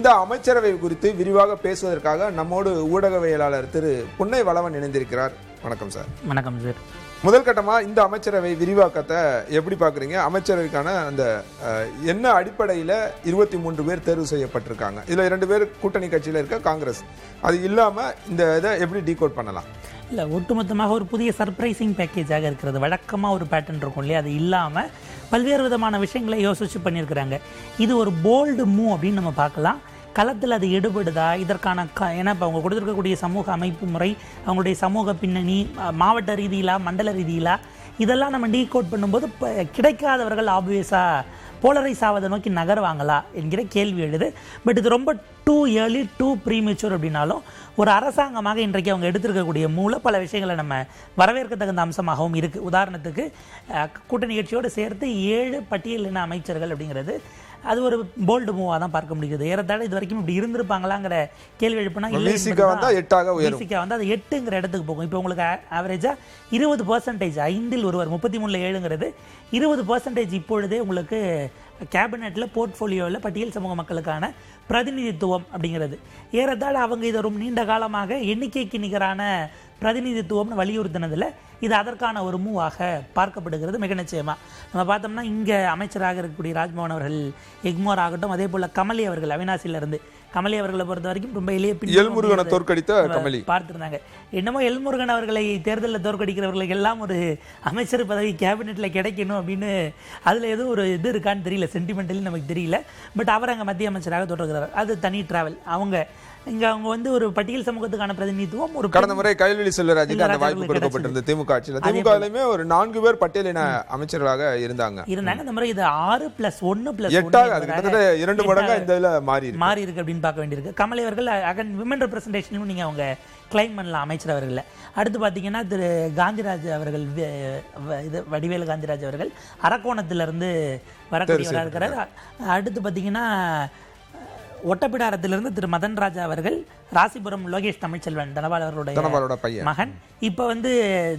இந்த அமைச்சரவை குறித்து விரிவாக பேசுவதற்காக நம்மோடு ஊடகவியலாளர் திரு புன்னை வளவன் இணைந்திருக்கிறார். வணக்கம் சார். வணக்கம் சார். முதல் கட்டமா இந்த அமைச்சரவை விரிவாக்கத்தை எப்படி பாக்குறீங்க? அமைச்சரவைக்கான அந்த என்ன அடிப்படையில் 23 பேர் தேர்வு செய்யப்பட்டிருக்காங்க. இதுல 2 பேர் கூட்டணி கட்சியில இருக்க காங்கிரஸ். அது இல்லாம இந்த இதை எப்படி டீகோட் பண்ணலாம்? இல்லை, ஒட்டுமொத்தமாக ஒரு புதிய சர்ப்ரைசிங் பேக்கேஜாக இருக்கிறது. வழக்கமாக ஒரு பேட்டர்ன் இருக்கும் இல்லையா, அது இல்லாமல் பல்வேறு விதமான விஷயங்களை யோசிச்சு பண்ணியிருக்கிறாங்க. இது ஒரு போல்டு மூவ் அப்படின்னு நம்ம பார்க்கலாம். களத்தில் அது எடுபடுதா இதற்கான ஏன்னா இப்போ அவங்க கொடுத்துருக்கக்கூடிய சமூக அமைப்பு முறை, அவங்களுடைய சமூக பின்னணி, மாவட்ட ரீதியிலா மண்டல ரீதியிலா, இதெல்லாம் நம்ம டீகோட் பண்ணும்போது கிடைக்காதவர்கள் ஆப்வியஸாக போலரைஸ் ஆவதை நோக்கி நகர்வாங்களா என்கிற கேள்வி எழுது. பட் இது ரொம்ப டூ ஏர்லி டூ ப்ரீமெச்சூர் அப்படின்னாலும் ஒரு அரசாங்கமாக இன்றைக்கு அவங்க எடுத்திருக்கக்கூடிய பல விஷயங்களை நம்ம வரவேற்க தகுந்த அம்சமாகவும் இருக்குது. உதாரணத்துக்கு கூட்டணி கட்சியோடு சேர்த்து 7 பட்டியலின அமைச்சர்கள் அப்படிங்கிறது அது ஒரு போல்டு மூவாக தான் பார்க்க முடியுது. ஏறத்தாழ இது வரைக்கும் இப்படி இருந்திருப்பாங்களாங்கிற கேள்வி எழுப்புனா விசிகா வந்து அது 8ங்கிற இடத்துக்கு போகும். இப்போ உங்களுக்கு ஆவரேஜாக 20%, 5இல் ஒருவர் 33ல் 7ங்கிறது 20% இப்பொழுதே உங்களுக்கு கேபினெட்டில் போர்ட்ஃபோலியோவில் பட்டியல் சமூக மக்களுக்கான பிரதிநிதித்துவம் அப்படிங்கிறது. ஏறத்தாழ அவங்க இதை ரொம்ப நீண்ட காலமாக எண்ணிக்கைக்கு நிகரான பிரதிநிதித்துவம்னு வலியுறுத்தினதில் இது அதற்கான ஒரு மூவாக பார்க்கப்படுகிறது. மிக நிச்சயமாக நம்ம பார்த்தோம்னா இங்கே அமைச்சராக இருக்கக்கூடிய ராஜ்மோகன் அவர்கள், எக்மோர் ஆகட்டும், அதே போல் கமலி அவர்கள் அவினாசியிலிருந்து, கமலி அவர்களை பொறுத்த வரைக்கும் ரொம்ப எல்முருகனை தோற்கடித்த கமலி பார்த்துருந்தாங்க. என்னமோ எல்முருகன் அவர்களை தேர்தலில் தோற்கடிக்கிறவர்களுக்கு எல்லாம் ஒரு அமைச்சர் பதவி கேபினெட்டில் கிடைக்கணும் அப்படின்னு அதில் எதுவும் ஒரு இது இருக்கான்னு தெரியல, சென்டிமெண்டலி நமக்கு தெரியல. பட் அவர் அங்கே மத்திய அமைச்சராக தோற்றுகிறார். அது தனி டிராவல். அவங்க வந்து ஒரு பட்டியல் சமூகத்துக்கான பிரதிநிதித்துவம் ஒரு கடந்த முறை கைவேலி செல்வராஜுக்கு அந்த வாய்ப்பு கொடுக்கப்பட்டிருந்தது. திமுக ஆட்சியில் திமுகலையுமே ஒரு 4 பேர் பட்டியலின அமைச்சர்களாக இருந்தாங்க. இந்த முறை இது 6+1+8 அது கிட்டத்தட்ட 2 மடங்கா இந்த இதுல மாறி இருக்கு அப்படின்னு பார்க்க வேண்டியிருக்கு. கமலை அவர்கள் விமன் ரெப்ரசன்டேஷனும் நீங்க அவங்க கிளைம் பண்ணலாம் அமைச்சர் அவர்களை. அடுத்து பார்த்தீங்கன்னா திரு காந்திராஜ் அவர்கள், இது வடிவேலு காந்திராஜ் அவர்கள் அரக்கோணத்திலிருந்து வரக்கூடியவராக இருக்கிறார். அடுத்து பார்த்தீங்கன்னா ஒட்டப்பிடாரத்திலிருந்து திரு மதன் ராஜா அவர்கள், ராசிபுரம் லோகேஷ் தமிழ்ச்செல்வன் தனபால் அவர்களுடைய மகன். இப்போ வந்து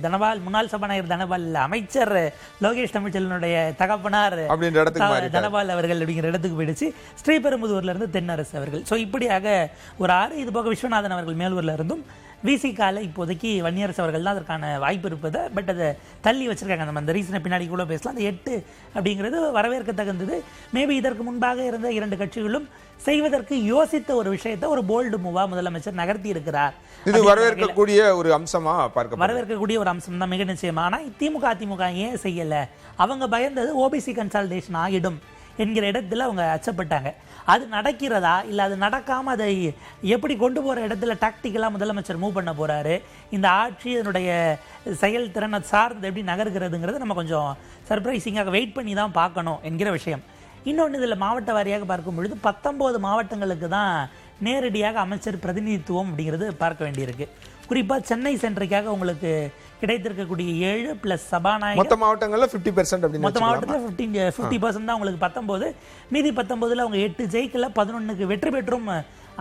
தனபால் முன்னாள் சபாநாயகர் தனபால் அமைச்சர் லோகேஷ் தமிழ்ச்செல்வனுடைய தகப்பனார் தனபால் அவர்கள் அப்படிங்கிற இடத்துக்கு போயிடுச்சு. ஸ்ரீபெரும்புதூர்ல இருந்து தென்னரசு அவர்கள். ஸோ இப்படியாக ஒரு 6. இது போக விஸ்வநாதன் அவர்கள் மேலூர்ல இருந்தும், விசிகால இப்போதைக்கு வன்னியரசு அவர்கள் தான் அதற்கான வாய்ப்பு இருப்பது. பட் அதை தள்ளி வச்சிருக்காங்க. நம்ம அந்த ரீசனை பின்னாடி கூட பேசலாம். அந்த 8 அப்படிங்கிறது வரவேற்க தகுந்தது. மேபி இதற்கு முன்பாக இருந்த 2 கட்சிகளும் செய்வதற்கு யோசித்த ஒரு விஷயத்தை ஒரு போல்டு மூவா முதலமைச்சர் நகர்த்தி இருக்கிறார். இது வரவேற்கக்கூடிய ஒரு அம்சமா பார்க்க வரவேற்கக்கூடிய ஒரு அம்சம் தான் மிக நிச்சயமா. ஆனால் அதிமுக ஏன் செய்யல? அவங்க பயந்தது ஓபிசி கன்சால்டேஷன் ஆகிடும் என்கிற இடத்துல அவங்க அச்சப்பட்டாங்க. அது நடக்கிறதா இல்லை அது நடக்காமல் அதை எப்படி கொண்டு போகிற இடத்துல டாக்டிக்கலாக முதலமைச்சர் மூவ் பண்ண போகிறாரு? இந்த ஆட்சி அதனுடைய செயல்திறனை சார்ந்து எப்படி நகர்கிறதுங்கிறது நம்ம கொஞ்சம் சர்ப்ரைசிங்காக வெயிட் பண்ணி தான் பார்க்கணும் என்கிற விஷயம். இன்னொன்று, இதில் மாவட்ட வாரியாக பார்க்கும் பொழுது 19 மாவட்டங்களுக்கு தான் நேரடியாக அமைச்சர் பிரதிநிதித்துவம் அப்படிங்கிறது பார்க்க வேண்டியிருக்கு. குறிப்பாக சென்னை சென்ட்ரிக்காக உங்களுக்கு கிடைத்திருக்கக்கூடிய 7+ சபாநாயகர் மொத்த மாவட்டங்களில் 50% அப்படின்னு மொத்த மாவட்டத்தில் 50% தான் உங்களுக்கு 19. மீதி 19ல் அவங்க 8 ஜெயிக்கல, 11க்கு வெற்றி பெற்றும்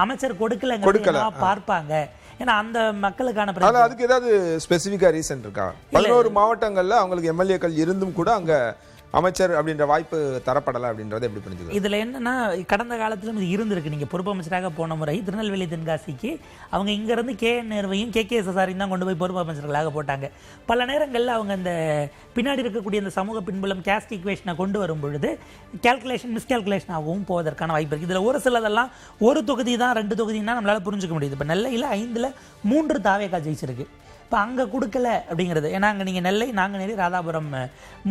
அமைச்சர் கொடுக்கல பார்ப்பாங்க. ஏன்னா அந்த மக்களுக்கான அதுக்கு ஏதாவது ஸ்பெசிஃபிக்கா ரீசன் இருக்கா? 11 மாவட்டங்கள்ல அவங்களுக்கு எம்எல்ஏக்கள் இருந்தும் கூட அங்க அமைச்சர் அப்படின்ற வாய்ப்பு தரப்படலை அப்படின்றத எப்படி புரிஞ்சுக்கலாம்? இதில் என்னன்னா, கடந்த காலத்திலும் இது இருந்திருக்கு. நீங்கள் பொறுப்பு அமைச்சராக போன முறை திருநெல்வேலி தென்காசிக்கு அவங்க இங்கேருந்து KN நேருவையும் KKSSRையும் தான் கொண்டு போய் பொறுப்பு அமைச்சர்களாக போட்டாங்க. பல நேரங்களில் அவங்க இந்த பின்னாடி இருக்கக்கூடிய இந்த சமூக பின்புலம் கேஸ்ட் ஈக்குவேஷனை கொண்டு வரும் பொழுது மிஸ்கால்குலேஷன் ஆகவும் போவதற்கான வாய்ப்பு இருக்குது. இதில் ஒரு சிலதெல்லாம் ஒரு தொகுதி தான் 2 தொகுதினா நம்மளால் புரிஞ்சுக்க முடியுது. இப்போ நெல்லையில் 5ல் 3 தாவேகா ஜெயிச்சிருக்கு. இப்போ அங்கே கொடுக்கல அப்படிங்கிறது. ஏன்னா அங்கே நீங்கள் நெல்லை, நாங்குநேரி, ராதாபுரம்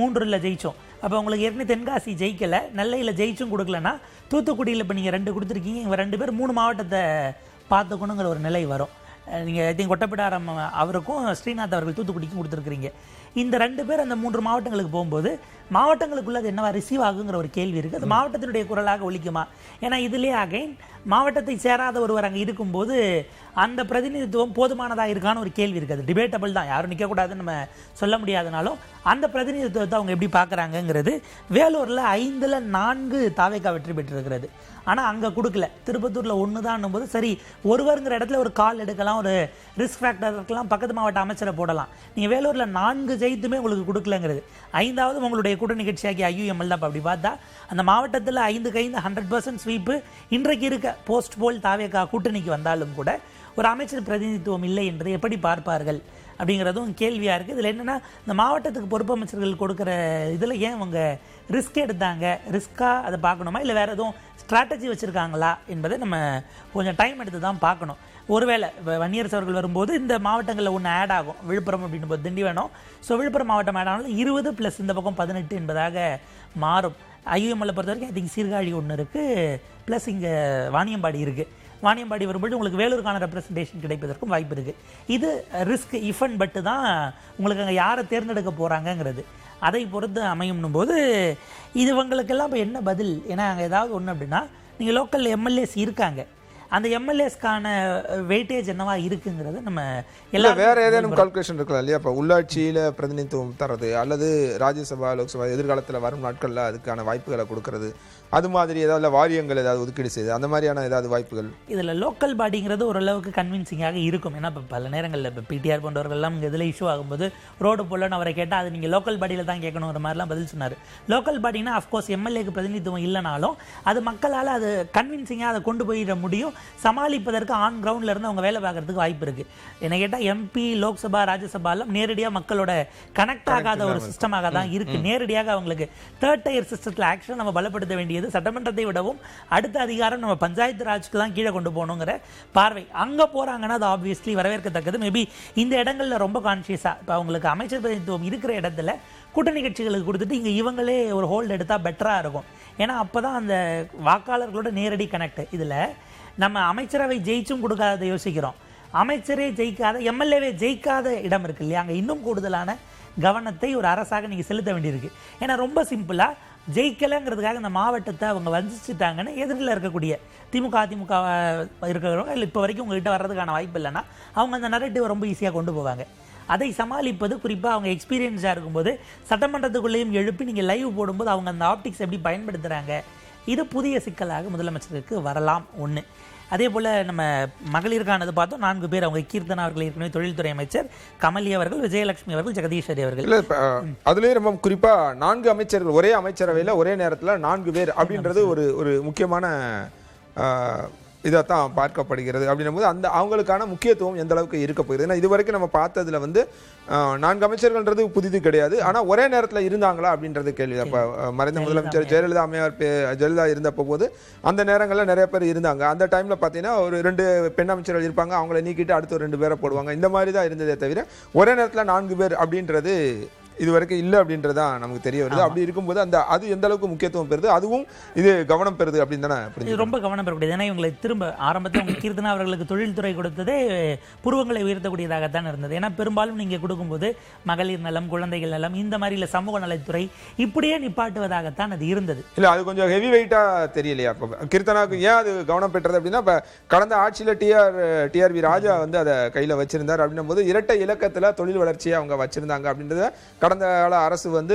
3ல் ஜெயித்தோம். அப்போ உங்களுக்கு ஏற்கனவே தென்காசி ஜெயிக்கலை, நெல்லையில் ஜெயிச்சும் கொடுக்கலன்னா தூத்துக்குடியில் இப்போ நீங்கள் 2 கொடுத்துருக்கீங்க. இவங்க 2 பேர் 3 மாவட்டத்தை பார்த்துக்கணுங்கிற ஒரு நிலை வரும். நீங்கள் ஐ திங்க் ஒட்டப்பிடாரம் அவருக்கும் ஸ்ரீநாத் அவர்கள் தூத்துக்குடிக்கும் கொடுத்துருக்குறீங்க. இந்த 2 பேர் அந்த 3 மாவட்டங்களுக்கு போகும்போது மாவட்டங்களுக்குள்ள அது என்னவா ரிசீவ் ஆகுங்கிற ஒரு கேள்வி இருக்குது. அது மாவட்டத்தினுடைய குரலாக ஒலிக்குமா? ஏன்னா இதுலேயே அகைன் மாவட்டத்தை சேராத ஒருவர் அங்கே இருக்கும்போது அந்த பிரதிநிதித்துவம் போதுமானதாக இருக்கான்னு ஒரு கேள்வி இருக்குது. டிபேட்டபிள் தான், யாரும் நிற்கக்கூடாதுன்னு நம்ம சொல்ல முடியாதனாலும் அந்த பிரதிநிதித்துவத்தை அவங்க எப்படி பார்க்குறாங்கங்கிறது. வேலூரில் 5ல் 4 தாவேகா வெற்றி பெற்றிருக்கிறது. ஆனால் அங்கே கொடுக்கல. திருப்பத்தூரில் 1 தான் போது சரி ஒருவருங்கிற இடத்துல ஒரு கால் எடுக்கலாம், ஒரு ரிஸ்க் ஃபேக்டர் இருக்கலாம், பக்கத்து மாவட்ட அமைச்சரை போடலாம். நீங்கள் வேலூரில் 4 ஜெயித்துமே உங்களுக்கு கொடுக்கலங்கிறது. 5வது உங்களுடைய கூட்டணி கட்சியாகிய IUML தான். அப்படி பார்த்தா அந்த மாவட்டத்தில் 5க்கு 5 100% ஸ்வீப்பு இன்றைக்கு இருக்க போஸ்ட் போல் தாவேகா கூட்டணிக்கு வந்தாலும் கூட ஒரு அமைச்சர் பிரதிநிதித்துவம் இல்லை என்பதை எப்படி பார்ப்பார்கள் அப்படிங்கிறதும் கேள்வியாக இருக்குது. இதில் என்னென்னா, இந்த மாவட்டத்துக்கு பொறுப்பு அமைச்சர்கள் கொடுக்குற இதில் ஏன் அவங்க ரிஸ்க் எடுத்தாங்க, ரிஸ்க்காக அதை பார்க்கணுமா இல்லை வேறு எதுவும் ஸ்ட்ராட்டஜி வச்சுருக்காங்களா என்பதை நம்ம கொஞ்சம் டைம் எடுத்து தான் பார்க்கணும். ஒருவேளை இப்போ வன்னியரசு அவர்கள் வரும்போது இந்த மாவட்டங்களில் ஒன்று ஆட் ஆகும், விழுப்புரம் அப்படின்னு போது திண்டிவனம். ஸோ விழுப்புரம் மாவட்டம் ஆட் ஆனாலும் 20 + இந்த பக்கம் 18 என்பதாக மாறும். ஐயுஎம்எல்லை பொறுத்த வரைக்கும் ஐ திங்க் சீர்காழி ஒன்று இருக்குது, ப்ளஸ் இங்கே வாணியம்பாடி இருக்குது. வாணியம்பாடி வரும்போது உங்களுக்கு வேலூருக்கான ரெப்ரசன்டேஷன் கிடைப்பதற்கும் வாய்ப்பு இருக்குது. இது ரிஸ்க் இஃப் அண்ட் பட்டு தான் உங்களுக்கு அங்கே யாரை தேர்ந்தெடுக்க போகிறாங்கங்கிறது அதை பொறுத்து அமையும் போது இதுவங்களுக்கெல்லாம் இப்போ என்ன பதில்? ஏன்னா அங்கே ஏதாவது ஒன்று அப்படின்னா நீங்கள் லோக்கல் எம்எல்ஏஸ் இருக்காங்க, அந்த எம்எல்ஏஸ்க்கான வெயிட்டேஜ் என்னவா இருக்குங்கிறது நம்ம எல்லாம் வேற ஏதேனும் கால்குலேஷன் இருக்கலாம் இல்லையா? இப்போ உள்ளாட்சியில் பிரதிநிதித்துவம் தரது அல்லது ராஜ்யசபா லோக்சபா எதிர்காலத்தில் வரும் நாட்களில் அதுக்கான வாய்ப்புகளை கொடுக்கறது, அது மாதிரி ஏதாவது வாரியங்கள் ஏதாவது ஒதுக்கீடு செய்யுது, அந்த மாதிரியான ஏதாவது வாய்ப்புகள் இதில் லோக்கல் பாடிங்கிறது ஓரளவுக்கு கன்வின்சிங்காக இருக்கும். ஏன்னா இப்போ பல நேரங்களில் இப்போ பிடிஆர் போன்றவர்கள்லாம் இங்கே இதில் இஷ்யூ ஆகும்போது ரோடு போலன்னு அவரை கேட்டால் அது நீங்கள் லோக்கல் பாடியில் தான் கேட்கணுங்கிற மாதிரிலாம் பதில் சொன்னார். லோக்கல் பாடினா அஃப்கோர்ஸ் எம்எல்ஏக்கு பிரதிநிதித்துவம் இல்லைனாலும் அது மக்களால் அது கன்வின்சிங்காக அதை கொண்டு போயிட முடியும், சமாளிப்பதற்கு ஆன் கிரவுண்டில் இருந்து அவங்க வேலை பார்க்கறதுக்கு வாய்ப்பு இருக்குது. என்ன கேட்டால் எம்பி, லோக்சபா, ராஜ்யசபாலாம் நேரடியாக மக்களோட கனெக்ட் ஆகாத ஒரு சிஸ்டமாக தான் இருக்குது. நேரடியாக அவங்களுக்கு தேர்ட் டயர் சிஸ்டத்தில் ஆக்சுவலாக நம்ம பலப்படுத்த வேண்டியது சட்டமன்றத்தை விடவும் அடுத்த அதிகாரம் நம்ம பஞ்சாயத்து ராஜ்க்கு தான் கீழே கொண்டு போகணுங்கிற பார்வை. அங்கே போகிறாங்கன்னா அது ஆப்வியஸ்லி வரவேற்கத்தக்கது. மேபி இந்த இடங்களில் ரொம்ப கான்ஷியஸாக இப்போ அவங்களுக்கு அமைச்சர் பிரதிநிதித்துவம் இருக்கிற இடத்துல கூட்டணி கட்சிகளுக்கு கொடுத்துட்டு இங்கே இவங்களே ஒரு ஹோல்டு எடுத்தால் பெட்டராக இருக்கும். ஏன்னா அப்போ தான் அந்த வாக்காளர்களோட நேரடி கனெக்ட். இதில் நம்ம அமைச்சரவை ஜெயிச்சும் கொடுக்காத யோசிக்கிறோம், அமைச்சரே ஜெயிக்காத எம்எல்ஏவே ஜெயிக்காத இடம் இருக்கு இல்லையா, அங்கே இன்னும் கூடுதலான கவனத்தை ஒரு அரசாக நீங்கள் செலுத்த வேண்டியிருக்கு. ஏன்னா ரொம்ப சிம்பிளாக ஜெயிக்கலைங்கிறதுக்காக இந்த மாவட்டத்தை அவங்க வஞ்சிச்சிட்டாங்கன்னு எதிரில் இருக்கக்கூடிய திமுக, அதிமுக இருக்கிறவங்க இல்லை இப்போ வரைக்கும் உங்கள்கிட்ட வர்றதுக்கான வாய்ப்பு இல்லைன்னா அவங்க அந்த நரேட்டிவை ரொம்ப ஈஸியாக கொண்டு போவாங்க. அதை சமாளிப்பது குறிப்பாக அவங்க எக்ஸ்பீரியன்ஸாக இருக்கும்போது சட்டமன்றத்துக்குள்ளேயும் எழுப்பி நீங்கள் லைவ் போடும்போது அவங்க அந்த ஆப்டிக்ஸ் எப்படி பயன்படுத்துகிறாங்க, இது புதிய சிக்கலாக முதலமைச்சருக்கு வரலாம். ஒன்று. அதே போல் நம்ம மகளிருக்கானது பார்த்தோம், 4 பேர். அவங்க கீர்த்தனா அவர்கள் ஏற்கனவே தொழில்துறை அமைச்சர், கமலி அவர்கள், விஜயலட்சுமி அவர்கள், ஜெகதீஸ்வரி அவர்கள். இல்லை அதுலேயும் ரொம்ப குறிப்பாக 4 அமைச்சர்கள் ஒரே அமைச்சரவையில் ஒரே நேரத்தில் 4 பேர் அப்படின்றது ஒரு முக்கியமான இதைத்தான் பார்க்கப்படுகிறது. அப்படின்னும் போது அந்த அவங்களுக்கான முக்கியத்துவம் எந்த அளவுக்கு இருக்க போகுது? ஏன்னா இது வரைக்கும் நம்ம பார்த்ததுல 4 அமைச்சர்கள்ன்றது புதிது கிடையாது, ஆனால் ஒரே நேரத்தில் இருந்தாங்களா அப்படின்றது கேள்வி. அப்போ மறைந்த முதலமைச்சர் ஜெயலலிதா அம்மையார் ஜெயலலிதா இருந்தப்போ போது அந்த நேரங்களில் நிறைய பேர் இருந்தாங்க. அந்த டைமில் பார்த்தீங்கன்னா ஒரு 2 பெண் அமைச்சர்கள் இருப்பாங்க, அவங்கள நீக்கிட்டு அடுத்து ஒரு 2 பேரை போடுவாங்க. இந்த மாதிரி தான் இருந்ததே தவிர ஒரே நேரத்தில் 4 பேர் அப்படின்றது இது வரைக்கும் இல்லை அப்படின்றதான் நமக்கு தெரிய வருது. அப்படி இருக்கும்போது அது எந்த அளவுக்கு முக்கியத்துவம் பெறுது, அதுவும் இது கவனம் பெறுது அப்படின்னு தானே புரியுது. ரொம்ப கவனம் பெறக்கூடியது. ஏன்னா இவங்களை திரும்ப ஆரம்பத்தில் அவங்க கீர்த்தனா அவர்களுக்கு தொழில்துறை கொடுத்ததே புருவங்களை உயர்த்தக்கூடியதாகத்தான் இருந்தது. ஏன்னா பெரும்பாலும் நீங்கள் கொடுக்கும்போது மகளிர் நலம், குழந்தைகள் நலம், இந்த மாதிரி இல்லை சமூக நலத்துறை இப்படியே நிப்பாட்டுவதாகத்தான் அது இருந்தது. இல்லை அது கொஞ்சம் ஹெவி வெயிட்டாக தெரியலையா இப்போ கீர்த்தனாவுக்கு? ஏன் அது கவனம் பெற்றது அப்படின்னா, இப்போ கடந்த ஆட்சியில் டிஆர்வி ராஜா அதை கையில் வச்சிருந்தார். அப்படின்னும் போது இரட்டை இலக்கத்தில் தொழில் வளர்ச்சியை அவங்க வச்சிருந்தாங்க அப்படின்றத கடந்த கால அரசு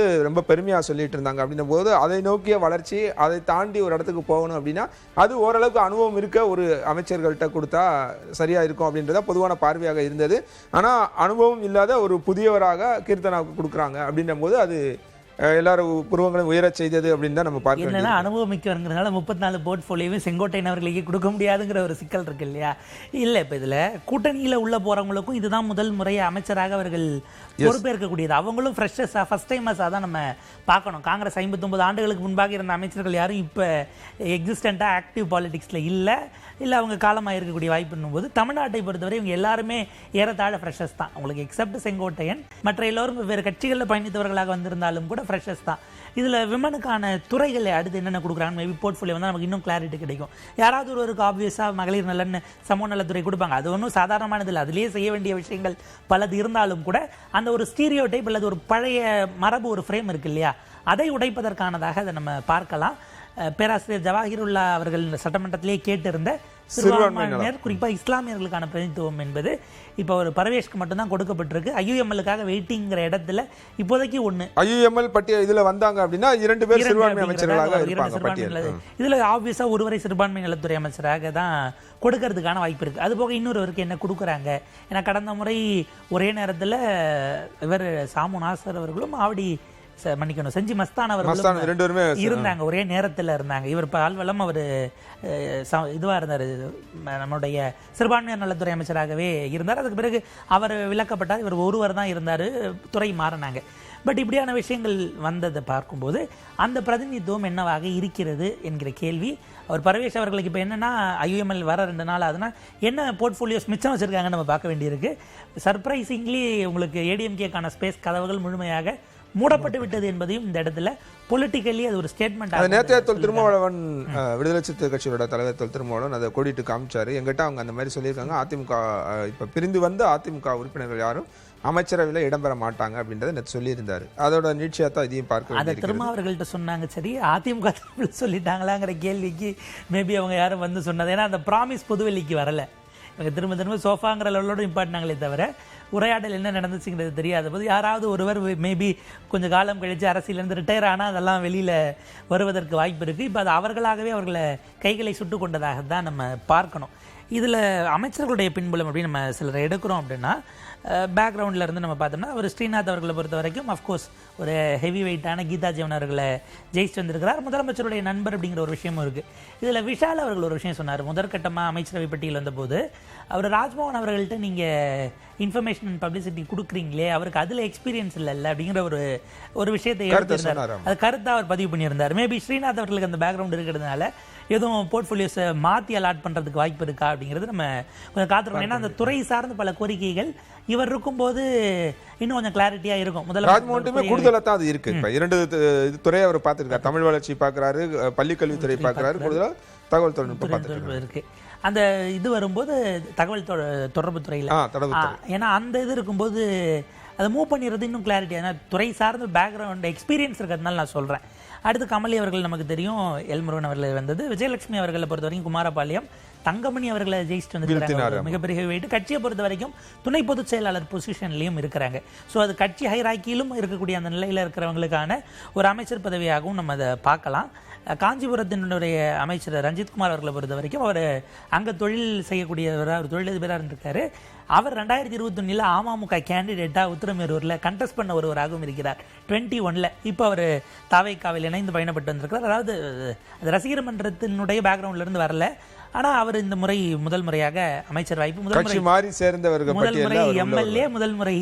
ரொம்ப பெருமையாக சொல்லிட்டு இருந்தாங்க. அப்படின்னும் போது அதை நோக்கிய வளர்ச்சி, அதை தாண்டி ஒரு இடத்துக்கு போகணும் அப்படின்னா அது ஓரளவுக்கு அனுபவம் இருக்க ஒரு அமைச்சர்கள்ட்ட கொடுத்தா சரியா இருக்கும் அப்படின்றத பொதுவான பார்வையாக இருந்தது. ஆனால் அனுபவம் இல்லாத ஒரு புதியவராக கீர்த்தனாவுக்கு கொடுக்குறாங்க அப்படின்னும் போது அது எல்லாரும் புருவங்களும் உயர செய்தது அப்படின்னு தான் நம்ம பார்க்கணும். என்னன்னா அனுபவமிக்கவங்கிறதுனால 34 போர்ட்ஃபோலியோவும் செங்கோட்டையன் அவர்களுக்கு கொடுக்க முடியாதுங்கிற ஒரு சிக்கல் இருக்கு இல்லையா? இல்லை, இப்போ இதில் கூட்டணியில் உள்ள போகிறவங்களுக்கும் இதுதான் முதல் முறையை அமைச்சராக அவர்கள் பொறுப்பேற்கக்கூடியது. அவங்களும் ஃப்ரெஷர்ஸாக ஃபர்ஸ்ட் டைமர்ஸாக தான் நம்ம பார்க்கணும். காங்கிரஸ் 59 ஆண்டுகளுக்கு முன்பாக இருந்த அமைச்சர்கள் யாரும் இப்போ எக்ஸிஸ்டண்ட்டாக ஆக்டிவ் பாலிடிக்ஸில் இல்லை அவங்க காலமாக இருக்கக்கூடிய வாய்ப்புன்னும் போது தமிழ்நாட்டை பொறுத்தவரை இவங்க எல்லாருமே ஏறத்தாழ ஃப்ரெஷர்ஸ் தான். உங்களுக்கு எக்ஸப்ட் செங்கோட்டையன், மற்ற எல்லோரும் வேறு கட்சிகளில் பயணித்தவர்களாக வந்திருந்தாலும் கூட ஃப்ரெஷர்ஸ் தான். இதில் விமனுக்கான துறைகளை அடுத்து என்னென்ன கொடுக்குறாங்க மேபி போர்ட்ஃபோலியோ வந்து நமக்கு இன்னும் கிளாரிட்டி கிடைக்கும். யாராவது ஒருவருக்கு ஆப்வியஸாக மகளிர் நலன்னு சமூக நலத்துறை கொடுப்பாங்க, அது ஒன்றும் சாதாரணமானது இல்லை. அதுலேயே செய்ய வேண்டிய விஷயங்கள் பலது இருந்தாலும் கூட அந்த ஒரு ஸ்டீரியோ டைப் அல்லது ஒரு பழைய மரபு ஒரு ஃப்ரேம் இருக்கு இல்லையா, அதை உடைப்பதற்கானதாக அதை நம்ம பார்க்கலாம். பேராசிரியர் ஜவாஹிருல்லா அவர்கள் சட்டமன்றத்திலேயே கேட்டிருந்த சிறுபான்மையினர் குறிப்பாக இஸ்லாமியர்களுக்கான பிரதிநிதித்துவம் என்பது இப்போ ஒரு பரவேஷ்க்கு மட்டும்தான் கொடுக்கப்பட்டிருக்கு. ஐயுஎம்எல்லுக்காக வெயிட்டிங்கிற இடத்துல இப்போதைக்கு ஒன்று ஐயுஎம்எல் பட்டியல் இதில் வந்தாங்க அப்படின்னா 2 பேர் சிறுபான்மை அமைச்சர்களாக இருப்பாங்க. இதில் ஆப்வியஸாக ஒருவரை சிறுபான்மை நலத்துறை அமைச்சராக தான் கொடுக்கறதுக்கான வாய்ப்பு இருக்குது. அதுபோக இன்னொருவருக்கு என்ன கொடுக்குறாங்க? ஏன்னா கடந்த முறை ஒரே நேரத்தில் இவர் சாமு நாசர் அவர்களும் ஆவடி மன்னிக்கணும் செஞ்சி மஸ்தான் மஸ்தான் அவர்கள் ரெண்டு பேருமே இருந்தாங்க, ஒரே நேரத்தில் இருந்தாங்க. இவர் பால்வளம், அவர் இதுவாக இருந்தார், நம்முடைய சிறுபான்மையினர் நலத்துறை அமைச்சராகவே இருந்தார். அதுக்கு பிறகு அவர் விலக்கப்பட்டார், இவர் ஒருவர் தான் இருந்தார், துறை மாறினாங்க. பட் இப்படியான விஷயங்கள் வந்ததை பார்க்கும்போது அந்த பிரதிநிதித்துவம் என்னவாக இருக்கிறது என்கிற கேள்வி. அவர் பரவேஷ் அவர்களுக்கு இப்போ என்னன்னா IUML வர 2 நாள் ஆகுதுன்னா என்ன போர்ட்ஃபோலியோஸ் மிச்சம் வச்சிருக்காங்கன்னு நம்ம பார்க்க வேண்டியிருக்கு. சர்ப்ரைசிங்லி உங்களுக்கு ADMKக்கான ஸ்பேஸ் கதவுகள் முழுமையாக மூடப்பட்டு விட்டது என்பதையும் இந்த இடத்துல பொலிட்டிக்கலி அது ஒரு ஸ்டேட்மெண்ட். நேற்றைய தொல் திருமாவளவன் விடுதலை சிறுத்தை கட்சியோட தலைவர் தொல் திருமாவளவன் அதை கொடிட்டு காமிச்சாரு. எங்கிட்ட அவங்க அந்த மாதிரி சொல்லியிருக்காங்க, அதிமுக இப்ப பிரிந்து வந்து அதிமுக உறுப்பினர்கள் யாரும் அமைச்சரவையில் இடம்பெற மாட்டாங்க அப்படின்றத நேற்று சொல்லியிருந்தாரு. அதோட நீட்சியா தான் இதையும் பார்க்க அதை திரும்ப அவர்கள்ட்ட சொன்னாங்க. சரி, அதிமுக சொல்லிட்டாங்களாங்கிற கேள்விக்கு மேபி அவங்க யாரும் வந்து சொன்னது, ஏன்னா அந்த ப்ராமிஸ் பொதுவெளிக்கு வரல. இவங்க திரும்ப திரும்ப சோஃபாங்கிற லெவலோட இம்பார்ட்னாங்களே தவிர உரையாடல் என்ன நடந்துச்சுங்கிறது தெரியாத போது யாராவது ஒருவர் மேபி கொஞ்சம் காலம் கழித்து அரசியலேருந்து ரிட்டையர் ஆனால் அதெல்லாம் வெளியில் வருவதற்கு வாய்ப்பு இருக்குது. இப்போ அது அவர்களாகவே அவர்களை கைகளை சுட்டு கொண்டதாக தான் நம்ம பார்க்கணும். இதில் அமைச்சர்களுடைய பின்புலம் அப்படின்னு நம்ம சிலரை எடுக்கிறோம் அப்படின்னா பேக்ரவுண்டில் இருந்து நம்ம பார்த்தோம்னா ஒரு ஸ்ரீநாத் அவர்களை பொறுத்த வரைக்கும் அஃப்கோர்ஸ் ஒரு ஹெவி வெயிட்டான கீதா ஜீவன் அவர்களை ஜெயிச்சு வந்திருக்கிறார். முதலமைச்சருடைய நண்பர் அப்படிங்கிற ஒரு விஷயமும் இருக்குது. இதில் விஷால் அவர்கள் ஒரு விஷயம் சொன்னார். முதற்கட்டமாக அமைச்சரவை பட்டியல் வந்தபோது அவர் ராஜ்மோகன் அவர்கள்ட்ட நீங்கள் இன்ஃபர்மேஷன் அண்ட் பப்ளிசிட்டி கொடுக்குறீங்களே, அவருக்கு அதில் எக்ஸ்பீரியன்ஸ் இல்லைல்ல அப்படிங்கிற ஒரு விஷயத்தை எடுத்திருந்தார். அது கருத்தை அவர் பதிவு பண்ணியிருந்தார். மேபி ஸ்ரீநாத் அவர்களுக்கு அந்த பேக்ரவுண்ட் இருக்கிறதுனால எதுவும் போர்ட்ஃபோலியோஸை மாற்றி அலாட் பண்ணுறதுக்கு வாய்ப்பு இருக்கா அப்படிங்கிறது நம்ம கொஞ்சம் காத்திருக்கோம். ஏன்னா அந்த துறை சார்ந்த பல கோரிக்கைகள் இவர் இருக்கும்போது இன்னும் கொஞ்சம் கிளாரிட்டியாக இருக்கும். ராஜ்மோகனுமே கூடுதலாக தான் அது இருக்கு. இப்போ 2 துறையை அவர் பார்த்துருக்காரு. தமிழ் வளர்ச்சி பார்க்குறாரு, பள்ளிக்கல்வித்துறை பார்க்குறாரு, கூடுதலாக தகவல் தொழில்நுட்பம் பார்த்துட்டு இருக்கு. அந்த இது வரும்போது தகவல் தொடர்பு துறையில், ஏன்னா அந்த இது இருக்கும்போது அதை மூவ் பண்ணிடுறது இன்னும் கிளாரிட்டி. ஏன்னா துறை சார்ந்த பேக்ரவுண்ட் எக்ஸ்பீரியன்ஸ் இருக்கிறதுனால நான் சொல்கிறேன். அடுத்து கமலி அவர்கள் நமக்கு தெரியும், எல்முருகன் அவர்கள் வந்தது. விஜயலட்சுமி அவர்களை பொறுத்த வரைக்கும் குமாரபாளையம், தங்கமணி அவர்களை ஜெயிச்சுட்டு வந்துருக்காங்க, மிகப்பெரிய வெயிட்டு. கட்சியை பொறுத்த வரைக்கும் துணை பொதுச் செயலாளர் பொசிஷன்லையும் இருக்கிறாங்க. ஸோ அது கட்சி ஹைராக்கியிலும் இருக்கக்கூடிய அந்த நிலையில் இருக்கிறவங்களுக்கான ஒரு அமைச்சர் பதவியாகவும் நம்ம அதை பார்க்கலாம். காஞ்சிபுரத்தினுடைய அமைச்சர் ரஞ்சித்குமார் அவர்களை பொறுத்த வரைக்கும் அவர் அங்கே தொழில் செய்யக்கூடியவராக, அவர் தொழிலதிபராக இருந்திருக்காரு. அவர் 2021 அமமுக கேண்டிடேட்டாக உத்திரமேரூரில் கண்டெஸ்ட் பண்ண ஒருவராகவும் இருக்கிறார் 21. இப்போ அவர் தாவைக்காவில் இணைந்து பயணப்பட்டு வந்திருக்கிறார். அதாவது அது ரசிகர் மன்றத்தினுடைய பேக்ரவுண்ட்லேருந்து வரல, ஆனால் அவர் இந்த முறை முதல் முறையாக அமைச்சர் வாய்ப்பு, முதல் முறை MLA, முதல் முறை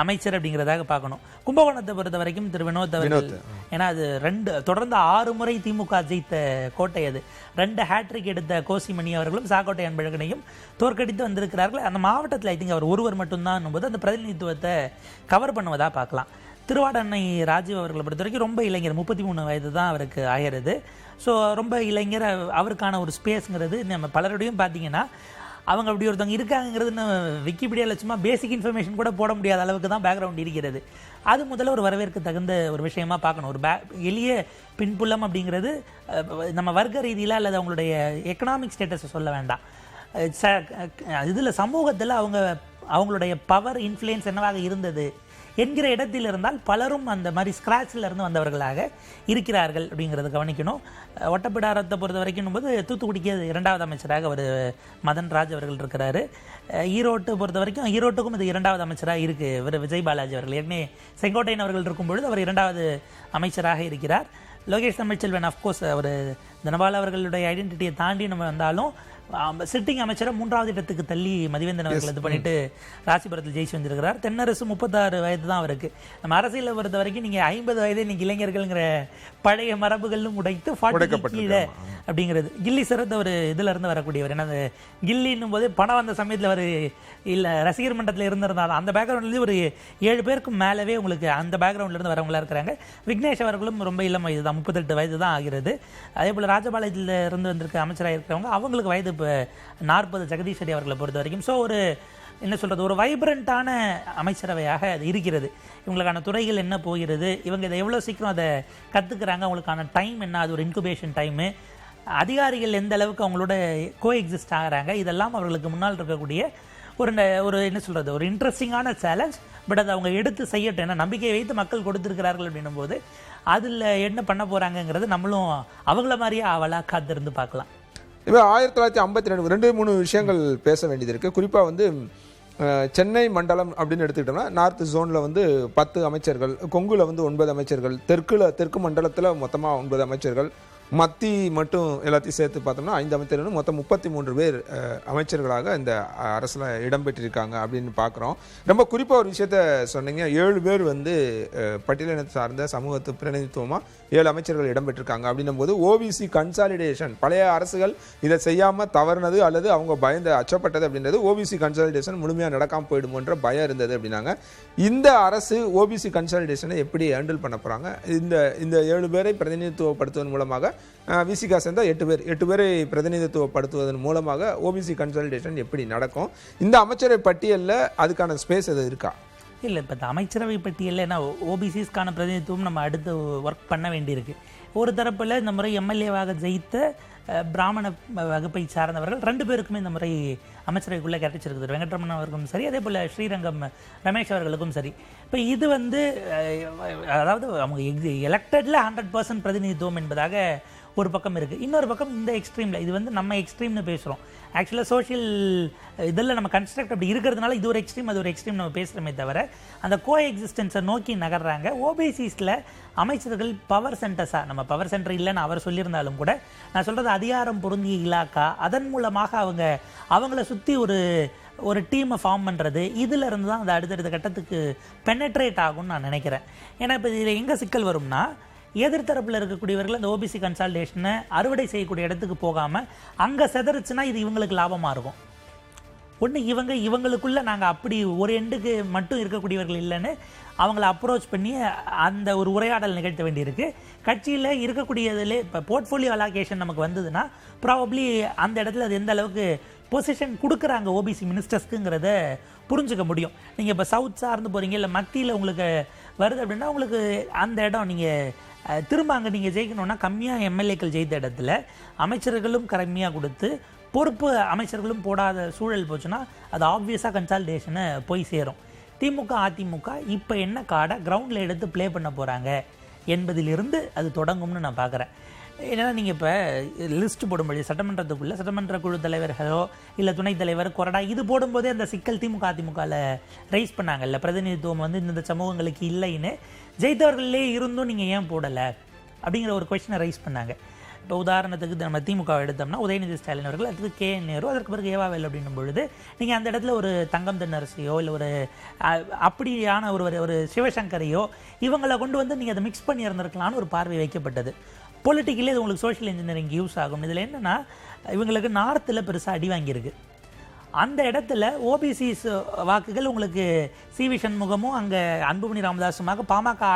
அமைச்சர் அப்படிங்கிறதாக பார்க்கணும். கும்பகோணத்தை பொறுத்த வரைக்கும் திரு வினோத் அவர்கள், ஏன்னா அது தொடர்ந்து 6 முறை திமுக ஜெயித்த கோட்டை, அது 2 ஹேட்ரிக் எடுத்த கோசிமணி அவர்களும் சாக்கோட்டை அன்பழகனையும் தோற்கடித்து வந்திருக்கிறார்கள். அந்த மாவட்டத்தில் ஐ திங்க் அவர் ஒருவர் மட்டும்தான் போது அந்த பிரதிநிதித்துவத்தை கவர் பண்ணுவதாக பார்க்கலாம். திருவாடண்ணை ராஜீவ் அவர்களை பொறுத்த வரைக்கும் ரொம்ப இளைஞர், 33 வயது தான் அவருக்கு ஆகிறது. ஸோ ரொம்ப இளைஞர், அவருக்கான ஒரு ஸ்பேஸுங்கிறது நம்ம பலருடையும் பார்த்தீங்கன்னா அவங்க அப்படி ஒருத்தவங்க இருக்காங்கிறது விக்கிபீடியாவில் சும்மா பேசிக் இன்ஃபர்மேஷன் கூட போட முடியாத அளவுக்கு தான் பேக்ரவுண்ட் இருக்கிறது. அது முதல்ல ஒரு வரவேற்க தகுந்த ஒரு விஷயமா பார்க்கணும். ஒரு எளிய பின்புலம் அப்படிங்கிறது நம்ம வர்க்க ரீதியில் அல்லது அவங்களுடைய எக்கனாமிக் ஸ்டேட்டஸை சொல்ல வேண்டாம், இதில் சமூகத்தில் அவங்களுடைய பவர் இன்ஃப்ளூயன்ஸ் என்னவாக இருந்தது என்கிற இடத்தில் இருந்தால் பலரும் அந்த மாதிரி ஸ்கிராட்சில் இருந்து வந்தவர்களாக இருக்கிறார்கள் அப்படிங்கிறத கவனிக்கணும். ஒட்டப்பிடாரத்தை பொறுத்த வரைக்கும் போது தூத்துக்குடிக்கு 2வது அமைச்சராக அவர் மதன் ராஜ் அவர்கள் இருக்கிறாரு. ஈரோட்டை பொறுத்த வரைக்கும் ஈரோட்டுக்கும் இது 2வது அமைச்சராக இருக்குது இவர் விஜய் பாலாஜி அவர்கள். ஏற்கனவே செங்கோட்டையன் அவர்கள் இருக்கும்பொழுது அவர் 2வது அமைச்சராக இருக்கிறார். லோகேஷ் தமிழ்ச்செல்வன் அஃப்கோர்ஸ் அவர் தனபால் அவர்களுடைய ஐடென்டிட்டியை தாண்டி நம்ம வந்தாலும் சிட்டிங் அமைச்சரை 3வது இடத்துக்கு தள்ளி மதிவேந்தன் அவர்கள் இது பண்ணிட்டு ராசிபுரத்தில் ஜெயிச்சு வந்திருக்கிறார். தென்னரசு 36 வயது தான் அவருக்கு. நம்ம அரசியலை பொறுத்த வரைக்கும் நீங்கள் 50 வயது இன்னைக்கு இளைஞர்கள்ங்கிற பழைய மரபுகளும் உடைத்து 40 கீழே அப்படிங்கிறது. கில்லி சிறந்த ஒரு இதில் இருந்து வரக்கூடியவர். ஏன்னா அந்த கில்லின்னும் போது பணம் வந்த சமயத்தில் அவர் இல்லை ரசிகர் மன்றத்தில் இருந்திருந்தாலும் அந்த பேக்ரவுண்ட்லேருந்து ஒரு 7 பேருக்கு மேலவே உங்களுக்கு அந்த பேக்ரவுண்ட்லேருந்து வரவங்களா இருக்கிறாங்க. விக்னேஷ் அவர்களும் ரொம்ப இளம் வயது தான், 38 வயது தான் ஆகிறது. அதே போல் ராஜபாளையத்தில் இருந்து வந்திருக்க அமைச்சராக இருக்கிறவங்க அவங்களுக்கு வயது இப்போ 40. ஜெகதீஸ்வரி அவர்களை பொறுத்த வரைக்கும். ஸோ ஒரு என்ன சொல்கிறது, ஒரு வைப்ரண்ட்டான அமைச்சரவையாக அது இருக்கிறது. இவங்களுக்கான துறைகள் என்ன போகிறது, இவங்க இதை எவ்வளோ சீக்கிரம் அதை கற்றுக்குறாங்க, அவங்களுக்கான டைம் என்ன, அது ஒரு இன்குபேஷன் டைமு, அதிகாரிகள் எந்த அளவுக்கு அவங்களோட கோ எக்ஸிஸ்ட் ஆகிறாங்க, இதெல்லாம் அவர்களுக்கு முன்னால் இருக்கக்கூடிய ஒரு என்ன சொல்கிறது, ஒரு இன்ட்ரெஸ்டிங்கான சேலஞ்ச். பட் அதை அவங்க எடுத்து செய்யட்டும், ஏன்னா நம்பிக்கையை வைத்து மக்கள் கொடுத்துருக்கிறார்கள் அப்படின்னும் போது அதில் என்ன பண்ண போகிறாங்கங்கிறது நம்மளும் அவங்கள மாதிரியே அவளாக காத்திருந்து பார்க்கலாம். இப்போ 1952 2-3 விஷயங்கள் பேச வேண்டியது இருக்குது. குறிப்பாக வந்து சென்னை மண்டலம் அப்படின்னு எடுத்துக்கிட்டோம்னா நார்த் ஜோனில் வந்து 10 அமைச்சர்கள், கொங்குல வந்து 9 அமைச்சர்கள், தெற்கு மண்டலத்தில் மொத்தமாக 9 அமைச்சர்கள், மத்தி மட்டும் எல்லாத்தையும் சேர்த்து பார்த்தோம்னா 5 அமைச்சர்கள், மொத்தம் 33 பேர் அமைச்சர்களாக இந்த அரசில் இடம்பெற்றிருக்காங்க அப்படின்னு பார்க்குறோம். ரொம்ப குறிப்பாக ஒரு விஷயத்த சொன்னீங்க, 7 பேர் வந்து பட்டியலினத்தை சார்ந்த சமூகத்து பிரதிநிதித்துவமாக 7 அமைச்சர்கள் இடம்பெற்றிருக்காங்க அப்படின்னும் போது ஓபிசி கன்சாலிடேஷன், பழைய அரசுகள் இதை செய்யாமல் தவறுனது அல்லது அவங்க அச்சப்பட்டது அப்படின்றது ஓபிசி கன்சாலிடேஷன் முழுமையாக நடக்காமல் போயிடுமோன்ற பயம் இருந்தது அப்படின்னாங்க. இந்த அரசு ஓபிசி கன்சாலிடேஷனை எப்படி ஹேண்டில் பண்ண போகிறாங்க? இந்த 7 பேரை பிரதிநிதித்துவப்படுத்துவதன் மூலமாக விசிகா சேர்ந்தால் 8 பேரை பிரதிநிதித்துவப்படுத்துவதன் மூலமாக ஓபிசி கன்சாலிடேஷன் எப்படி நடக்கும்? இந்த அமைச்சரவை பட்டியலில் அதுக்கான ஸ்பேஸ் எது இருக்கா? இல்லை, இப்போ இந்த அமைச்சரவை பட்டியலில் என்ன ஓபிசிஸ்க்கான பிரதிநிதித்துவம் நம்ம அடுத்து ஒர்க் பண்ண வேண்டியிருக்கு. ஒரு தரப்பில் இந்த முறை எம்எல்ஏவாக ஜெயித்த பிராமண வகுப்பை சார்ந்தவர்கள் 2 பேருக்குமே இந்த முறை அமைச்சரவைக்குள்ளே கிடைச்சிருக்குது. வெங்கட்ரமணன் அவர்களுக்கும் சரி, அதே போல் ஸ்ரீரங்கம் ரமேஷ் அவர்களுக்கும் சரி. இப்போ இது வந்து அதாவது அவங்க எலெக்டடில் 100% பிரதிநிதித்துவம் என்பதாக ஒரு பக்கம் இருக்குது. இன்னொரு பக்கம் இந்த எக்ஸ்ட்ரீமில், இது வந்து நம்ம எக்ஸ்ட்ரீம்னு பேசுகிறோம். ஆக்சுவலாக சோஷியல் இதில் நம்ம கன்ஸ்ட்ரக்ட் அப்படி இருக்கிறதுனால இது ஒரு எக்ஸ்ட்ரீம் அது ஒரு எக்ஸ்ட்ரீம் நம்ம பேசுகிறோமே தவிர அந்த கோ எக்ஸிஸ்டன்ஸை நோக்கி நகர்றாங்க. ஓபிசிஸில் அமைச்சர்கள் பவர் சென்டர்ஸாக, நம்ம பவர் சென்டர் இல்லைன்னு அவர் சொல்லியிருந்தாலும் கூட நான் சொல்கிறது அதிகாரம் பொருந்திய இலாக்கா, அதன் மூலமாக அவங்கள சுற்றி ஒரு டீமை ஃபார்ம் பண்ணுறது, இதில் இருந்து தான் அது அடுத்தடுத்த கட்டத்துக்கு பெனட்ரேட் ஆகும்னு நான் நினைக்கிறேன். ஏன்னா இப்போ இதில் எங்கே சிக்கல் வரும்னா, எதிர்த்தரப்பில் இருக்கக்கூடியவர்கள் அந்த ஓபிசி கன்சால்டேஷனை அறுவடை செய்யக்கூடிய இடத்துக்கு போகாமல் அங்கே செதறிச்சுன்னா இது இவங்களுக்கு லாபமாக இருக்கும். ஒன்று இவங்களுக்குள்ளே நாங்கள் அப்படி ஒரு எண்டுக்கு மட்டும் இருக்கக்கூடியவர்கள் இல்லைன்னு அவங்கள அப்ரோச் பண்ணி அந்த ஒரு உரையாடல் நிகழ்த்த வேண்டியிருக்கு. கட்சியில் இருக்கக்கூடியதில் இப்போ போர்ட்ஃபோலியோ அலோகேஷன் நமக்கு வந்ததுன்னா ப்ராபப்ளி அந்த இடத்துல அது எந்த அளவுக்கு பொசிஷன் கொடுக்குறாங்க ஓபிசி மினிஸ்டர்ஸ்க்குங்கிறத புரிஞ்சுக்க முடியும். நீங்கள் இப்போ சவுத் சார்ந்து போகிறீங்க, இல்லை மத்தியில் உங்களுக்கு வருது அப்படின்னா உங்களுக்கு அந்த இடம் நீங்கள் திரும்ப அங்கே நீங்கள் ஜெயிக்கணும்னா கம்மியாக எம்எல்ஏக்கள் ஜெயித்த இடத்துல அமைச்சர்களும் கம்மியாக கொடுத்து பொறுப்பு அமைச்சர்களும் போடாத சூழல் போச்சுன்னா அது ஆப்வியஸாக கன்சால்டேஷனை போய் சேரும். திமுக அதிமுக இப்போ என்ன கார்டை கிரவுண்டில் எடுத்து ப்ளே பண்ண போகிறாங்க என்பதிலிருந்து அது தொடங்கும்னு நான் பார்க்குறேன். ஏன்னா நீங்கள் இப்போ லிஸ்ட் போடும்போது சட்டமன்றத்துக்குள்ளே சட்டமன்ற குழு தலைவர்களோ இல்லை துணைத் தலைவர் கொறடா இது போடும்போதே அந்த சிக்கல் திமுக அதிமுகவில் ரைஸ் பண்ணாங்கல்ல, பிரதிநிதித்துவம் வந்து இந்த சமூகங்களுக்கு இல்லைன்னு ஜெயித்தவர்களே இருந்தும் நீங்கள் ஏன் போடலை அப்படிங்கிற ஒரு கொஸ்டினை ரைஸ் பண்ணாங்க. இப்போ உதாரணத்துக்கு நம்ம திமுக எடுத்தோம்னா உதயநிதி ஸ்டாலின் அவர்கள், அதுக்கு KN நேரு, அதற்கு பிறகு ஏவாவேல் அப்படின்னும் பொழுது நீங்கள் அந்த இடத்துல ஒரு தங்கம் தென்னரசியோ இல்லை ஒரு அப்படியான ஒரு சிவசங்கரையோ இவங்களை கொண்டு வந்து நீங்கள் அதை மிக்ஸ் பண்ணி இருந்திருக்கலான்னு ஒரு பார்வை வைக்கப்பட்டது. பொலிட்டிக்கலி அது உங்களுக்கு சோஷியல் இன்ஜினியரிங் யூஸ் ஆகும். இதில் என்னென்னா இவங்களுக்கு நார்த்தில் பெருசாக அடி வாங்கியிருக்கு. அந்த இடத்துல ஓபிசிஸ் வாக்குகள் உங்களுக்கு சிவி சண்முகமும் அங்கே அன்புமணி ராமதாசுமாக பாமக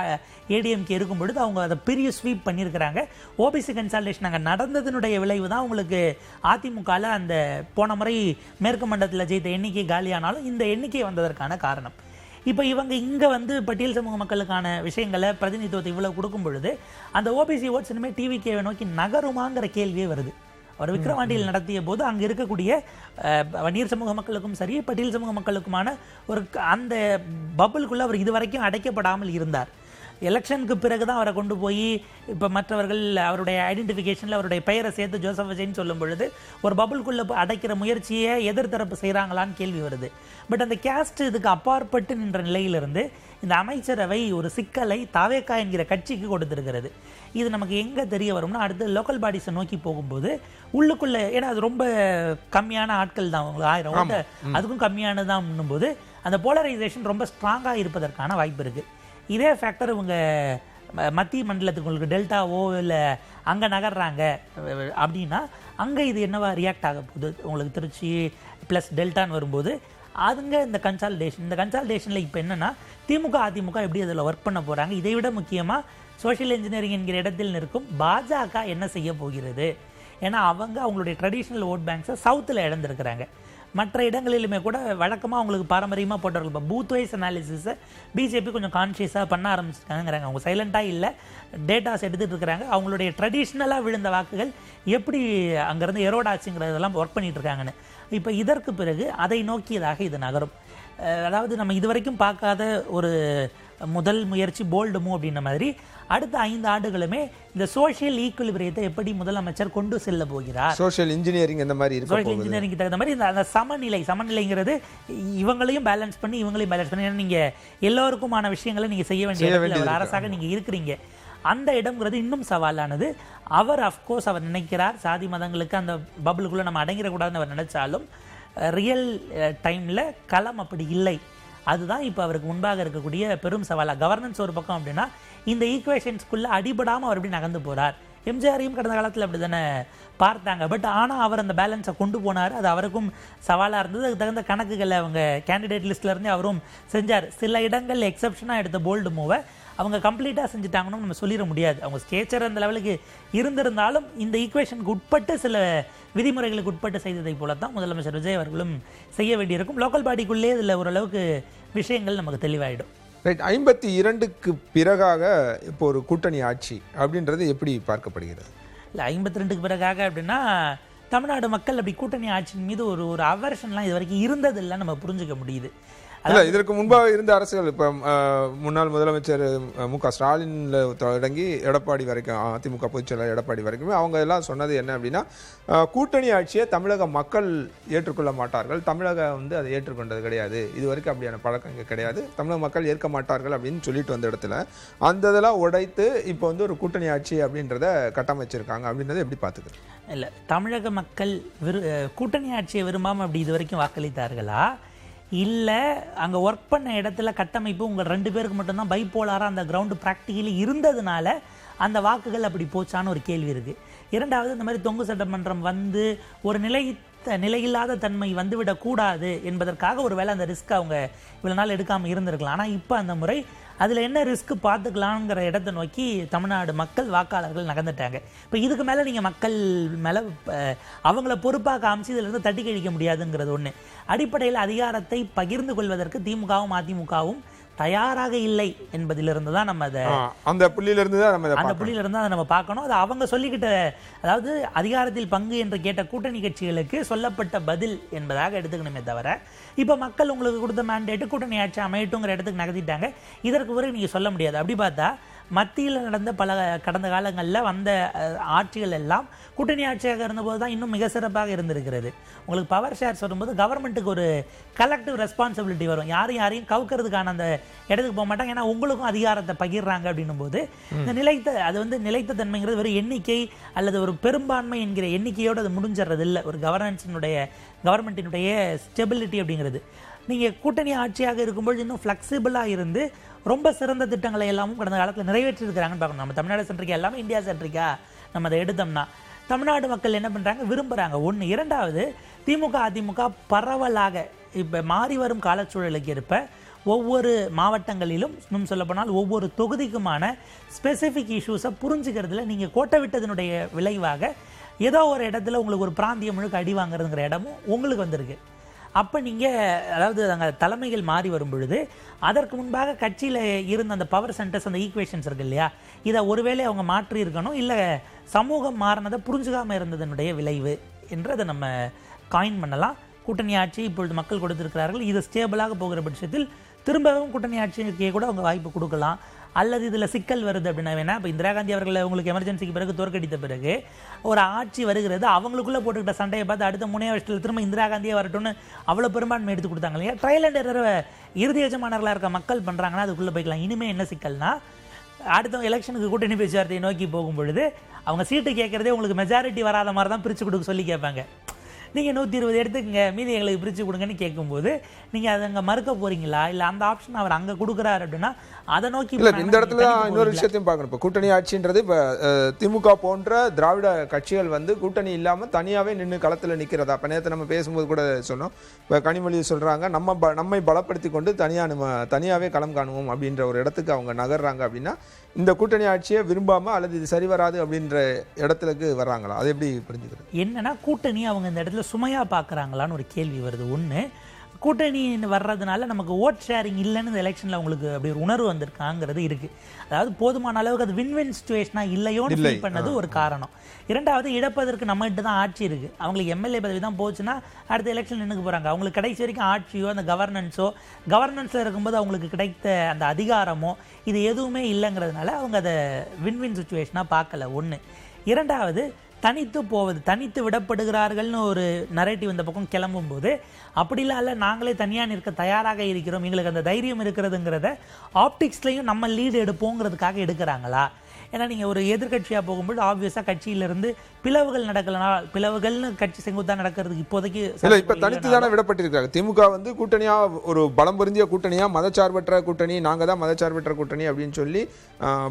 ஏடிஎம்கே இருக்கும் பொழுது அவங்க அதை பெரிய ஸ்வீப் பண்ணியிருக்கிறாங்க. ஓபிசி கன்சால்டேஷன் அங்கே நடந்ததனுடைய விளைவு தான் உங்களுக்கு அதிமுகவில் அந்த போன முறை மேற்கு மண்டலத்தில் ஜெயித்த எண்ணிக்கை காலியானாலும் இந்த எண்ணிக்கை வந்ததற்கான காரணம். இப்போ இவங்க இங்கே வந்து பட்டியல் சமூக மக்களுக்கான விஷயங்களை பிரதிநிதித்துவத்தை இவ்வளோ கொடுக்கும் பொழுது அந்த ஓபிசி ஓட்ஸ் இனிமேல் டிவிகேவை நோக்கி நகருமாங்கிற கேள்வியே வருது. அவர் விக்கிரவாண்டியில் நடத்திய போது அங்கே இருக்கக்கூடிய வன்னியர் சமூக மக்களுக்கும் சரி பட்டியல் சமூக மக்களுக்குமான ஒரு அந்த பபுளுக்குள்ளே அவர் இதுவரைக்கும் அடைக்கப்படாமல் இருந்தார். எலெக்ஷனுக்கு பிறகு தான் அவரை கொண்டு போய் இப்போ மற்றவர்கள் அவருடைய ஐடென்டிஃபிகேஷனில் அவருடைய பெயரை சேர்த்து ஜோசப் விஜய்ன்னு சொல்லும் பொழுது ஒரு பபுளுக்குள்ளே அடைக்கிற முயற்சியை எதிர்த்தரப்பு செய்கிறாங்களான்னு கேள்வி வருது. பட் அந்த கேஸ்ட் இதுக்கு அப்பாற்பட்டு நின்ற நிலையிலிருந்து இந்த அமைச்சரவை ஒரு சிக்கலை தாவேக்கா என்கிற கட்சிக்கு கொடுத்துருக்கிறது. இது நமக்கு எங்கே தெரிய வரும்னா அடுத்து லோக்கல் பாடிஸை நோக்கி போகும்போது உள்ளுக்குள்ளே, ஏன்னா அது ரொம்ப கம்மியான ஆட்கள் தான், உங்களுக்கு 1000 ஓட்டு அதுக்கும் கம்மியானது தான் போது அந்த போலரைசேஷன் ரொம்ப ஸ்ட்ராங்காக இருப்பதற்கான வாய்ப்பு இருக்குது. இதே ஃபேக்டர் இவங்க மத்திய மண்டலத்துக்கு உங்களுக்கு டெல்டாவோ இல்லை அங்கே நகர்றாங்க அப்படின்னா அங்கே இது என்னவா ரியாக்ட் ஆக போகுது, உங்களுக்கு திருச்சி ப்ளஸ் டெல்டான்னு வரும்போது அதுங்க இந்த கன்சால்டேஷனில் இப்போ என்னென்னா திமுக அதிமுக எப்படி அதில் ஒர்க் பண்ண போகிறாங்க, இதை விட முக்கியமாக சோஷியல் இன்ஜினியரிங் என்கிற இடத்தில் இருக்கும் பாஜக என்ன செய்ய போகிறது. ஏன்னா அவங்களுடைய ட்ரெடிஷ்னல் ஓட் பேங்க்ஸை சவுத்தில் இழந்திருக்கிறாங்க. மற்ற இடங்களிலுமே கூட வழக்கமாக அவங்களுக்கு பாரம்பரியமாக போட்டவர்கள் இப்போ பூத் வைஸ் அனாலிசிஸை பிஜேபி கொஞ்சம் கான்ஷியஸாக பண்ண ஆரம்பிச்சிருக்காங்கிறாங்க. அவங்க சைலண்ட்டாக இல்லை, டேட்டாஸ் எடுத்துகிட்டு இருக்கிறாங்க. அவங்களுடைய ட்ரெடிஷ்னலாக விழுந்த வாக்குகள் எப்படி அங்கேருந்து எரோட் ஆச்சுங்கிறதெல்லாம் ஒர்க் பண்ணிகிட்டு இருக்காங்கன்னு. இப்போ இதற்கு பிறகு அதை நோக்கியதாக இது நகரும். அதாவது நம்ம இதுவரைக்கும் பார்க்காத ஒரு முதல் முயற்சி போல்டு மூவ் அப்படின்ற மாதிரி அடுத்த 5 ஆண்டுகளுமே இந்த சோஷியல் ஈக்குலிபிரியத்தை எப்படி முதலமைச்சர் கொண்டு செல்ல போகிறார், சோஷியல் இன்ஜினியரிங் இந்த மாதிரி இருக்கு. சோஷியல் இன்ஜினியரிங் தகுந்த மாதிரி அந்த சமநிலைங்கிறது இவங்களையும் பேலன்ஸ் பண்ணி இவங்களையும் பேலன்ஸ் பண்ணி, ஏன்னா நீங்க எல்லோருக்குமான விஷயங்களை நீங்க செய்ய வேண்டிய ஒரு அரசாக நீங்க இருக்கிறீங்க. அந்த இடம்ங்கிறது இன்னும் சவாலானது. அவர் அஃப்கோர்ஸ் அவர் நினைக்கிறார் சாதி மதங்களுக்கு அந்த பபுளுக்குள்ள நம்ம அடங்கிடக்கூடாதுன்னு அவர் நினைச்சாலும் ரியல் டைம்ல களம் அப்படி இல்லை. அதுதான் இப்போ அவருக்கு முன்பாக இருக்கக்கூடிய பெரும் சவாலாக. கவர்னன்ஸ் ஒரு பக்கம் அப்படின்னா இந்த ஈக்குவேஷன்ஸ்குள்ளே அடிபடாமல் அவர் எப்படி நகர்ந்து போகிறார். எம்ஜிஆரையும் கடந்த காலத்தில் அப்படி தானே பார்த்தாங்க. பட் ஆனால் அவர் அந்த பேலன்ஸை கொண்டு போனார். அது அவருக்கும் சவாலாக இருந்தது. அதுக்கு தகுந்த கணக்குகளை அவங்க கேண்டிடேட் லிஸ்ட்லேருந்தே அவரும் செஞ்சார். சில இடங்கள் எக்ஸப்ஷனாக எடுத்த போல்டு மூவை அவங்க கம்ப்ளீட்டாக செஞ்சுட்டாங்கன்னு நம்ம சொல்லிட முடியாது. அவங்க ஸ்டேச்சர் அந்த லெவலுக்கு இருந்திருந்தாலும் இந்த ஈக்குவேஷனுக்கு உட்பட்டு சில விதிமுறைகளுக்கு உட்பட்டு செய்ததை போல தான் முதலமைச்சர் விஜய் அவர்களும் செய்ய வேண்டியிருக்கும். லோக்கல் பாடிக்குள்ளே இதில் ஓரளவுக்கு விஷயங்கள் நமக்கு தெளிவாயிடும். ரைட். 52க்கு பிறகாக இப்போ ஒரு கூட்டணி ஆட்சி அப்படின்றது எப்படி பார்க்கப்படுகிறது? இல்லை 52க்கு பிறகாக அப்படின்னா தமிழ்நாடு மக்கள் அப்படி கூட்டணி ஆட்சியின் மீது ஒரு அவர்ஷன்லாம் இது வரைக்கும் இருந்ததில்லை நம்ம புரிஞ்சுக்க முடியுது. இல்லை, இதற்கு முன்பாக இருந்த அரசுகள் இப்போ முன்னாள் முதலமைச்சர் மு.க. ஸ்டாலின்ல தொடங்கி எடப்பாடி வரைக்கும், அதிமுக பொதுச்செயலாளர் எடப்பாடி வரைக்குமே அவங்க எல்லாம் சொன்னது என்ன அப்படின்னா, கூட்டணி ஆட்சியை தமிழக மக்கள் ஏற்றுக்கொள்ள மாட்டார்கள், தமிழகம் வந்து அதை ஏற்றுக்கொண்டது கிடையாது, இது வரைக்கும் அப்படியான பழக்கம் இங்கே கிடையாது, தமிழக மக்கள் ஏற்க மாட்டார்கள் அப்படின்னு சொல்லிட்டு வந்த இடத்துல அந்த இதெல்லாம் உடைத்து இப்போ வந்து ஒரு கூட்டணி ஆட்சி அப்படின்றத கட்டமைச்சிருக்காங்க. அப்படின்றத எப்படி பார்த்துக்கிறது? இல்லை, தமிழக மக்கள் கூட்டணி ஆட்சியை விரும்பாமல் அப்படி இது வரைக்கும் வாக்களித்தார்களா, இல்லை அங்கே ஒர்க் பண்ண இடத்துல கட்டமைப்பு உங்கள் 2 பேருக்கு மட்டும்தான் பைப்போலாராக அந்த கிரவுண்டு ப்ராக்டிக்கலி இருந்ததுனால அந்த வாக்குகள் அப்படி போச்சான்னு ஒரு கேள்வி இருக்குது. இரண்டாவது, இந்த மாதிரி தொங்கு சட்டமன்றம் வந்து ஒரு நிலையில்லாத தன்மை வந்துவிடக்கூடாது என்பதற்காக ஒரு வேளை அந்த ரிஸ்க் அவங்க இவ்வளோ நாள் எடுக்காமல் இருந்திருக்கலாம். ஆனால் இப்போ அந்த முறை அதில் என்ன ரிஸ்க் பார்த்துக்கலாங்கிற இடத்தை நோக்கி தமிழ்நாடு மக்கள் வாக்காளர்கள் நகர்ந்துட்டாங்க. இப்போ இதுக்கு மேலே நீங்கள் மக்கள் மேலே அவங்கள பொறுப்பாக காமிச்சு இதிலிருந்து தட்டி கழிக்க முடியாதுங்கிறது ஒன்று. அடிப்படையில் அதிகாரத்தை பகிர்ந்து கொள்வதற்கு திமுகவும் அதிமுகவும் தயாராக இல்லை என்பதிலிருந்து தான் நம்ம அந்த புள்ளியிலிருந்து தான் நம்ம பார்க்கணும். அது அவங்க சொல்லிக்கிட்ட, அதாவது அதிகாரத்தில் பங்கு என்று கேட்ட கூட்டணி கட்சிகளுக்கு சொல்லப்பட்ட பதில் என்பதாக எடுத்துக்கணுமே தவிர, இப்போ மக்கள் உங்களுக்கு கொடுத்த மேண்டேட்டு கூட்டணி ஆட்சி அமையட்டுங்கிற இடத்துக்கு நகர்த்திட்டாங்க. இதற்கு பிறகு நீங்கள் சொல்ல முடியாது. அப்படி பார்த்தா மத்தியில் நடந்த கடந்த காலங்களில் வந்த ஆட்சிகள் எல்லாம் கூட்டணி ஆட்சியாக இருந்தபோது தான் இன்னும் மிக சிறப்பாக இருந்திருக்கிறது. உங்களுக்கு பவர் ஷேர்ஸ் வரும்போது கவர்மெண்ட்டுக்கு ஒரு கலெக்டிவ் ரெஸ்பான்சிபிலிட்டி வரும். யாரையும் கவுக்கிறதுக்கான அந்த இடத்துக்கு போக மாட்டாங்க. ஏன்னா உங்களுக்கும் அதிகாரத்தை பகிர்றாங்க அப்படின்னும் போது இந்த நிலைத்த தன்மைங்கிறது வெறும் எண்ணிக்கை அல்லது ஒரு பெரும்பான்மை என்கிற எண்ணிக்கையோடு அது முடிஞ்சிடறது இல்லை. ஒரு கவர்மெண்ட்டினுடைய ஸ்டெபிலிட்டி அப்படிங்கிறது நீங்கள் கூட்டணி ஆட்சியாக இருக்கும்போது இன்னும் ஃப்ளெக்சிபிளாக இருந்து ரொம்ப சிறந்த திட்டங்களை எல்லாமும் கடந்த காலத்தில் நிறைவேற்றிருக்கிறாங்கன்னு பார்க்கணும். நம்ம தமிழ்நாடு சென்ட்ரிக்கா எல்லாமே இந்தியா சென்ட்ரிக்கா நம்ம அதை எடுத்தோம்னா தமிழ்நாடு மக்கள் என்ன பண்ணுறாங்க, விரும்புகிறாங்க. ஒன்று. இரண்டாவது, திமுக அதிமுக பரவலாக இப்போ மாறி வரும் காலச்சூழலுக்கு ஏற்ப ஒவ்வொரு மாவட்டங்களிலும் இன்னும் சொல்லப்போனால் ஒவ்வொரு தொகுதிக்குமான ஸ்பெசிஃபிக் இஷ்யூஸை புரிஞ்சுக்கிறதுல நீங்கள் கோட்டை விட்டதனுடைய விளைவாக ஏதோ ஒரு இடத்துல உங்களுக்கு ஒரு பிராந்தியம் முழுக்க அடி வாங்குறதுங்கிற இடமும் உங்களுக்கு வந்திருக்கு. அப்போ நீங்கள், அதாவது அங்கே தலைமைகள் மாறி வரும் பொழுது அதற்கு முன்பாக கட்சியில் இருந்த அந்த பவர் சென்டர்ஸ், அந்த ஈக்குவேஷன்ஸ் இருக்கு இல்லையா, இதை ஒருவேளை அவங்க மாற்றி இருக்கணும், இல்லை சமூகம் மாறினதை புரிஞ்சுக்காமல் இருந்ததனுடைய விளைவு என்று அதை நம்ம காயின் பண்ணலாம். கூட்டணி ஆட்சி இப்பொழுது மக்கள் கொடுத்திருக்கிறார்கள். இது ஸ்டேபிளாக போகிற பட்சத்தில் திரும்பவும் கூட்டணி ஆட்சிக்கே கூட அவங்க வாய்ப்பு கொடுக்கலாம். அல்லது இதில் சிக்கல் வருது அப்படின்னா வேணா, இப்போ இந்திரா காந்தி அவர்களை உங்களுக்கு எமர்ஜென்சிக்கு பிறகு தோற்கடித்த பிறகு ஒரு ஆட்சி வருகிறது, அவங்களுக்குள்ளே போட்டுக்கிட்ட சண்டையை பார்த்து அடுத்த 3 வருஷத்தில் திரும்ப இந்திரா காந்தியே வரட்டும்னு அவ்வளோ பெரும்பான்மை எடுத்து கொடுத்தாங்க இல்லையா. ட்ரையல் அண்ட் எரர் இறுதி எஜமானர்களாக இருக்க மக்கள் பண்ணுறாங்கன்னா அதுக்குள்ளே போய்க்கலாம். இனிமேல் என்ன சிக்கல்னா, அடுத்த எலெக்ஷனுக்கு கூட்டணி பேச்சுவார்த்தையை நோக்கி போகும் பொழுது அவங்க சீட்டு கேட்குறதே உங்களுக்கு மெஜாரிட்டி வராத மாதிரி தான் பிரித்து கொடுக்க சொல்லி கேட்பாங்க. நீங்கள் 120 எடுத்துக்கங்க, மீதி எங்களுக்கு பிரித்து கொடுங்கன்னு கேட்கும்போது நீங்கள் அதை அங்கே மறுக்க போகிறீங்களா, இல்லை அந்த ஆப்ஷன் அவர் அங்கே கொடுக்குறாரு அப்படின்னா அதை நோக்கி இல்லை. இந்த இடத்துல தான் இன்னொரு விஷயத்தையும் பார்க்கணும். இப்போ கூட்டணி ஆட்சின்றது இப்போ திமுக போன்ற திராவிட கட்சிகள் வந்து கூட்டணி இல்லாமல் தனியாகவே நின்று களத்தில் நிற்கிறதா. இப்போ நேற்று நம்ம பேசும்போது கூட சொன்னோம். இப்போ கனிமொழி சொல்கிறாங்க, நம்மை பலப்படுத்தி கொண்டு தனியாகவே களம் காணுவோம் அப்படின்ற ஒரு இடத்துக்கு அவங்க நகர்றாங்க. அப்படின்னா இந்த கூட்டணி ஆட்சியை விரும்பாமல் அல்லது இது சரி வராது அப்படின்ற இடத்துக்கு வர்றாங்களா? அது எப்படி புரிஞ்சுக்கிறது? என்னன்னா, கூட்டணி அவங்க இந்த இடத்துல சுமையாக பார்க்குறாங்களான்னு ஒரு கேள்வி வருது. ஒன்று, கூட்டணி வர்றதுனால நமக்கு ஓட் ஷேரிங் இல்லைன்னு இந்த எலெக்ஷனில் உங்களுக்கு அப்படி ஒரு உணர்வு வந்திருக்காங்கிறது இருக்குது. அதாவது போதுமான அளவுக்கு அது வின் சுச்சுவேஷனாக இல்லையோன்னு ஃபீல் பண்ணது ஒரு காரணம். இரண்டாவது, இழப்பதற்கு நம்மகிட்ட தான் ஆட்சி இருக்குது. அவங்களுக்கு எம்எல்ஏ பதவி தான் போச்சுன்னா அடுத்த எலெக்ஷன் நின்றுக்கு போகிறாங்க. அவங்களுக்கு கடைசி வரைக்கும் ஆட்சியோ அந்த கவர்னன்ஸில் இருக்கும்போது அவங்களுக்கு கிடைத்த அந்த அதிகாரமோ இது எதுவுமே இல்லைங்கிறதுனால அவங்க அதை வின் சுச்சுவேஷனாக பார்க்கல. ஒன்று. இரண்டாவது, தனித்து போவது, தனித்து விடப்படுகிறார்கள்னு ஒரு நரேட்டிவ் இந்த பக்கம் கிளம்பும்போது அப்படிலாம் இல்லை, நாங்களே தனியாக நிற்க தயாராக இருக்கிறோம், எங்களுக்கு அந்த தைரியம் இருக்கிறதுங்கிறத ஆப்டிக்ஸ்லையும் நம்ம லீடு எடுப்போங்கிறதுக்காக எடுக்கிறாங்களா? ஏன்னா நீங்கள் ஒரு எதிர்கட்சியாக போகும்போது ஆப்வியஸாக கட்சியிலிருந்து பிளவுகள் நடக்கலாம். பிளவுகள்னு கட்சி செங்குத்தாக நடக்கிறதுக்கு இப்போதைக்கு இல்லை. இப்போ தனித்து தானே விடப்பட்டிருக்காங்க. திமுக வந்து கூட்டணியாக ஒரு பலம் பொருந்திய கூட்டணியாக மதச்சார்பற்ற கூட்டணி, நாங்கள் தான் மதச்சார்பற்ற கூட்டணி அப்படின்னு சொல்லி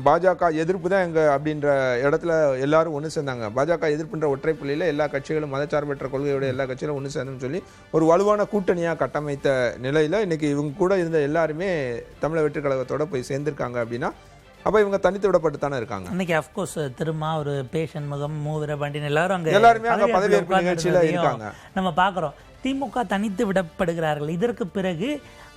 பாஜக எதிர்ப்பு தான் எங்கள் அப்படின்ற இடத்துல எல்லாரும் ஒன்று சேர்ந்தாங்க. பாஜக எதிர்ப்புன்ற ஒற்றை புள்ளியில் எல்லா கட்சிகளும் மதச்சார்பற்ற கொள்கையோட எல்லா கட்சிகளும் ஒன்று சேர்ந்துன்னு சொல்லி ஒரு வலுவான கூட்டணியாக கட்டமைத்த நிலையில் இன்னைக்கு இவங்க கூட இருந்த எல்லாருமே தமிழக வெற்றி கழகத்தோட போய் சேர்ந்திருக்காங்க. அப்படின்னா அப்போ இவங்க தனித்து விடப்பட்டு தானே இருக்காங்க. இன்னைக்கு அஃப்கோர்ஸ் திருமா ஒரு பேஷன் முகம் மூவிர பாண்டியன் எல்லாருமே அங்கே பதவியேற்பு நிகழ்ச்சியில் இருக்காங்க. நம்ம பார்க்குறோம். திமுக தனித்து விடப்படுகிறார்கள். இதற்கு பிறகு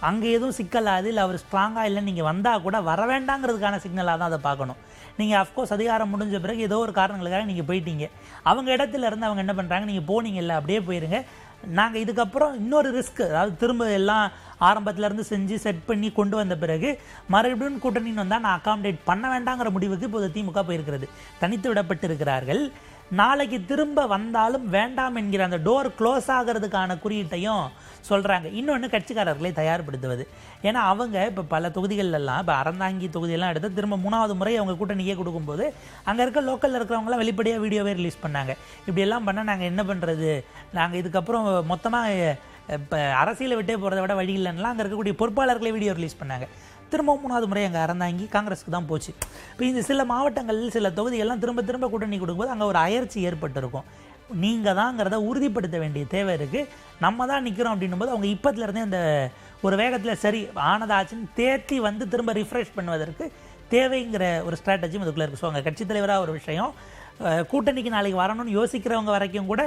அங்கே எதுவும் சிக்கலாது, இல்லை அவர் ஸ்ட்ராங்காக இல்லை, நீங்கள் வந்தால் கூட வர வேண்டாங்கிறதுக்கான சிக்னலாக தான் அதை பார்க்கணும். நீங்கள் அஃப்கோர்ஸ் அதிகாரம் முடிஞ்ச பிறகு ஏதோ ஒரு காரணங்களுக்காக நீங்கள் போயிட்டீங்க. அவங்க இடத்துல இருந்து அவங்க என்ன பண்ணுறாங்க, நீங்கள் போனீங்க இல்லை அப்படியே போயிருங்க, நாங்கள் இதுக்கப்புறம் இன்னொரு ரிஸ்க், அதாவது திரும்ப எல்லாம் ஆரம்பத்திலேருந்து செஞ்சு செட் பண்ணி கொண்டு வந்த பிறகு மறுபடியும் கூட்டணின்னு வந்தால் நான் அகாமடேட் பண்ண வேண்டாங்கிற முடிவுக்கு இப்போது திமுக போயிருக்கிறது. தனித்து விடப்பட்டிருக்கிறார்கள். நாளைக்கு திரும்ப வந்தாலும் வேண்டாம் என்கிற அந்த டோர் க்ளோஸ் ஆகிறதுக்கான குறியீட்டையும் சொல்கிறாங்க. இன்னொன்று, கட்சிக்காரர்களை தயார்படுத்துவது. ஏன்னா அவங்க இப்போ பல தொகுதிகளெல்லாம், இப்போ அறந்தாங்கி தொகுதியெல்லாம் எடுத்து திரும்ப 3வது முறை அவங்க கூட்டணியே கொடுக்கும்போது அங்கே இருக்க லோக்கலில் இருக்கிறவங்களாம் வெளிப்படையாக வீடியோவே ரிலீஸ் பண்ணாங்க. இப்படியெல்லாம் பண்ணால் நாங்கள் என்ன பண்ணுறது, நாங்கள் இதுக்கப்புறம் மொத்தமாக இப்போ அரசியலை விட்டே போகிறத விட வழி இல்லைன்னா அங்கே இருக்கக்கூடிய பொறுப்பாளர்களே வீடியோ ரிலீஸ் பண்ணாங்க. திரும்ப 3வது முறை அங்கே அறந்தாங்கி காங்கிரஸுக்கு தான் போச்சு. இப்போ இந்த சில மாவட்டங்களில் சில தொகுதிகள்லாம் திரும்ப திரும்ப கூட்டணி கொடுக்கும்போது அங்கே ஒரு அயற்சி ஏற்பட்டிருக்கும். நீங்கள் தாங்கிறத உறுதிப்படுத்த வேண்டிய தேவை இருக்குது. நம்ம தான் நிற்கிறோம் அப்படின்னும் போது அவங்க இப்போத்துலேருந்தே அந்த ஒரு வேகத்தில் சரி ஆனதாச்சுன்னு தேர்த்தி வந்து திரும்ப ரிஃப்ரெஷ் பண்ணுவதற்கு தேவைங்கிற ஒரு ஸ்ட்ராட்டஜியும் அதுக்குள்ளே இருக்குது. ஸோ அங்கே கட்சித் தலைவராக ஒரு விஷயம், கூட்டணிக்கு நாளைக்கு வரணும்னு யோசிக்கிறவங்க வரைக்கும் கூட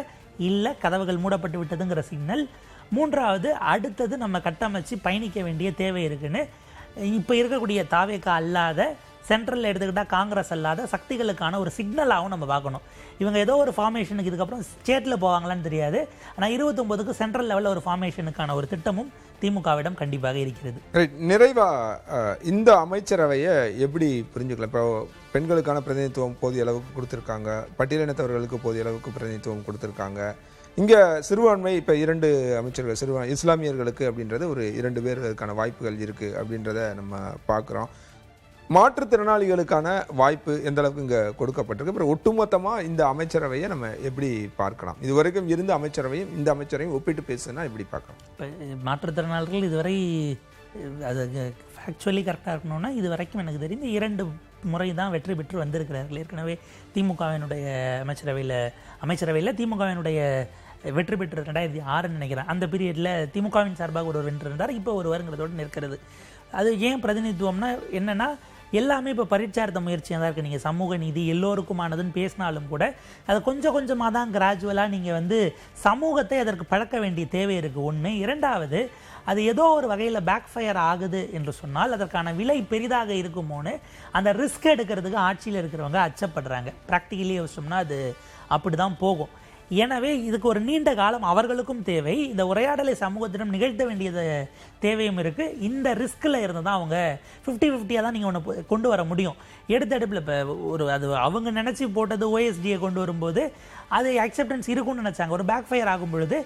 இல்லை, கதவுகள் மூடப்பட்டு விட்டதுங்கிற சிக்னல். 3வது, அடுத்தது நம்ம கட்டமைச்சு பயணிக்க வேண்டிய தேவை இருக்குன்னு இப்போ இருக்கக்கூடிய தாவேகா அல்லாத, சென்ட்ரலில் எடுத்துக்கிட்டால் காங்கிரஸ் அல்லாத சக்திகளுக்கான ஒரு சிக்னலாகவும் நம்ம பார்க்கணும். இவங்க ஏதோ ஒரு ஃபார்மேஷனுக்கு இதுக்கப்புறம் ஸ்டேட்டில் போவாங்களான்னு தெரியாது, ஆனால் 29க்கு சென்ட்ரல் லெவலில் ஒரு ஃபார்மேஷனுக்கான ஒரு திட்டமும் திமுகவிடம் கண்டிப்பாக இருக்கிறது. நிறைவாக இந்த அமைச்சரவையை எப்படி புரிஞ்சுக்கலாம்? இப்போ பெண்களுக்கான பிரதிநிதித்துவம் போதிய அளவுக்கு கொடுத்துருக்காங்க, பட்டியலினத்தவர்களுக்கு போதிய அளவுக்கு பிரதிநிதித்துவம் கொடுத்துருக்காங்க. இங்கே சிறுபான்மை இப்போ 2 அமைச்சர்கள், இஸ்லாமியர்களுக்கு அப்படின்றது ஒரு 2 பேருக்கான வாய்ப்புகள் இருக்குது அப்படின்றத நம்ம பார்க்குறோம். மாற்றுத்திறனாளிகளுக்கான வாய்ப்பு எந்த அளவுக்கு இங்கே கொடுக்கப்பட்டிருக்கு? அப்புறம் ஒட்டுமொத்தமாக இந்த அமைச்சரவையை நம்ம எப்படி பார்க்கலாம்? இது வரைக்கும் இருந்த அமைச்சரவையும் இந்த அமைச்சரையும் ஒப்பிட்டு பேசுனா எப்படி பார்க்கலாம்? இப்போ மாற்றுத்திறனாளிகள் இதுவரை அது ஆக்சுவலி கரெக்டாக இருக்கணும்னா இது வரைக்கும் எனக்கு தெரிந்து 2 முறை தான் வெற்றி பெற்று வந்திருக்கிறார்கள். ஏற்கனவே திமுகவினுடைய அமைச்சரவையில் திமுகவினுடைய வெற்றி பெற்று 2006 நினைக்கிறேன். அந்த பீரியடில் திமுகவின் சார்பாக ஒருவர் வென்றிருந்தார். இப்போ ஒருவருங்கிறதோடு நிற்கிறது. அது ஏன் பிரதிநிதித்துவம்னா என்னென்னா, எல்லாமே இப்போ பரீட்சார்த்த முயற்சியாக தான் இருக்குது. நீங்கள் சமூக நீதி எல்லோருக்குமானதுன்னு பேசினாலும் கூட அதை கொஞ்சம் கொஞ்சமாக தான் கிராஜுவலாக நீங்கள் வந்து சமூகத்தை அதற்கு பழக்க வேண்டிய தேவை இருக்குது. 1. 2வது, அது ஏதோ ஒரு வகையில் பேக் ஃபயர் ஆகுது என்று சொன்னால் அதற்கான விலை பெரிதாக இருக்குமோன்னு அந்த ரிஸ்க் எடுக்கிறதுக்கு ஆட்சியில் இருக்கிறவங்க அச்சப்படுறாங்க. ப்ராக்டிக்கலி யோசிச்சோம்னா அது அப்படி தான் போகும். எனவே இதுக்கு ஒரு நீண்ட காலம் அவர்களுக்கும் தேவை, இந்த உரையாடலை சமூகத்திடம் நிகழ்த்த வேண்டியது தேவையும் இருக்குது. இந்த ரிஸ்கில் இருந்து தான் அவங்க 50-50 தான் நீங்கள் ஒன்று கொண்டு வர முடியும். எடுத்தடுப்பில் இப்போ ஒரு அது அவங்க நினச்சி போட்டது ஓஎஸ்டியை கொண்டு வரும்போது அது அக்செப்டன்ஸ் இருக்கும்னு நினச்சாங்க. ஒரு பேக் ஃபயர் ஆகும் பொழுது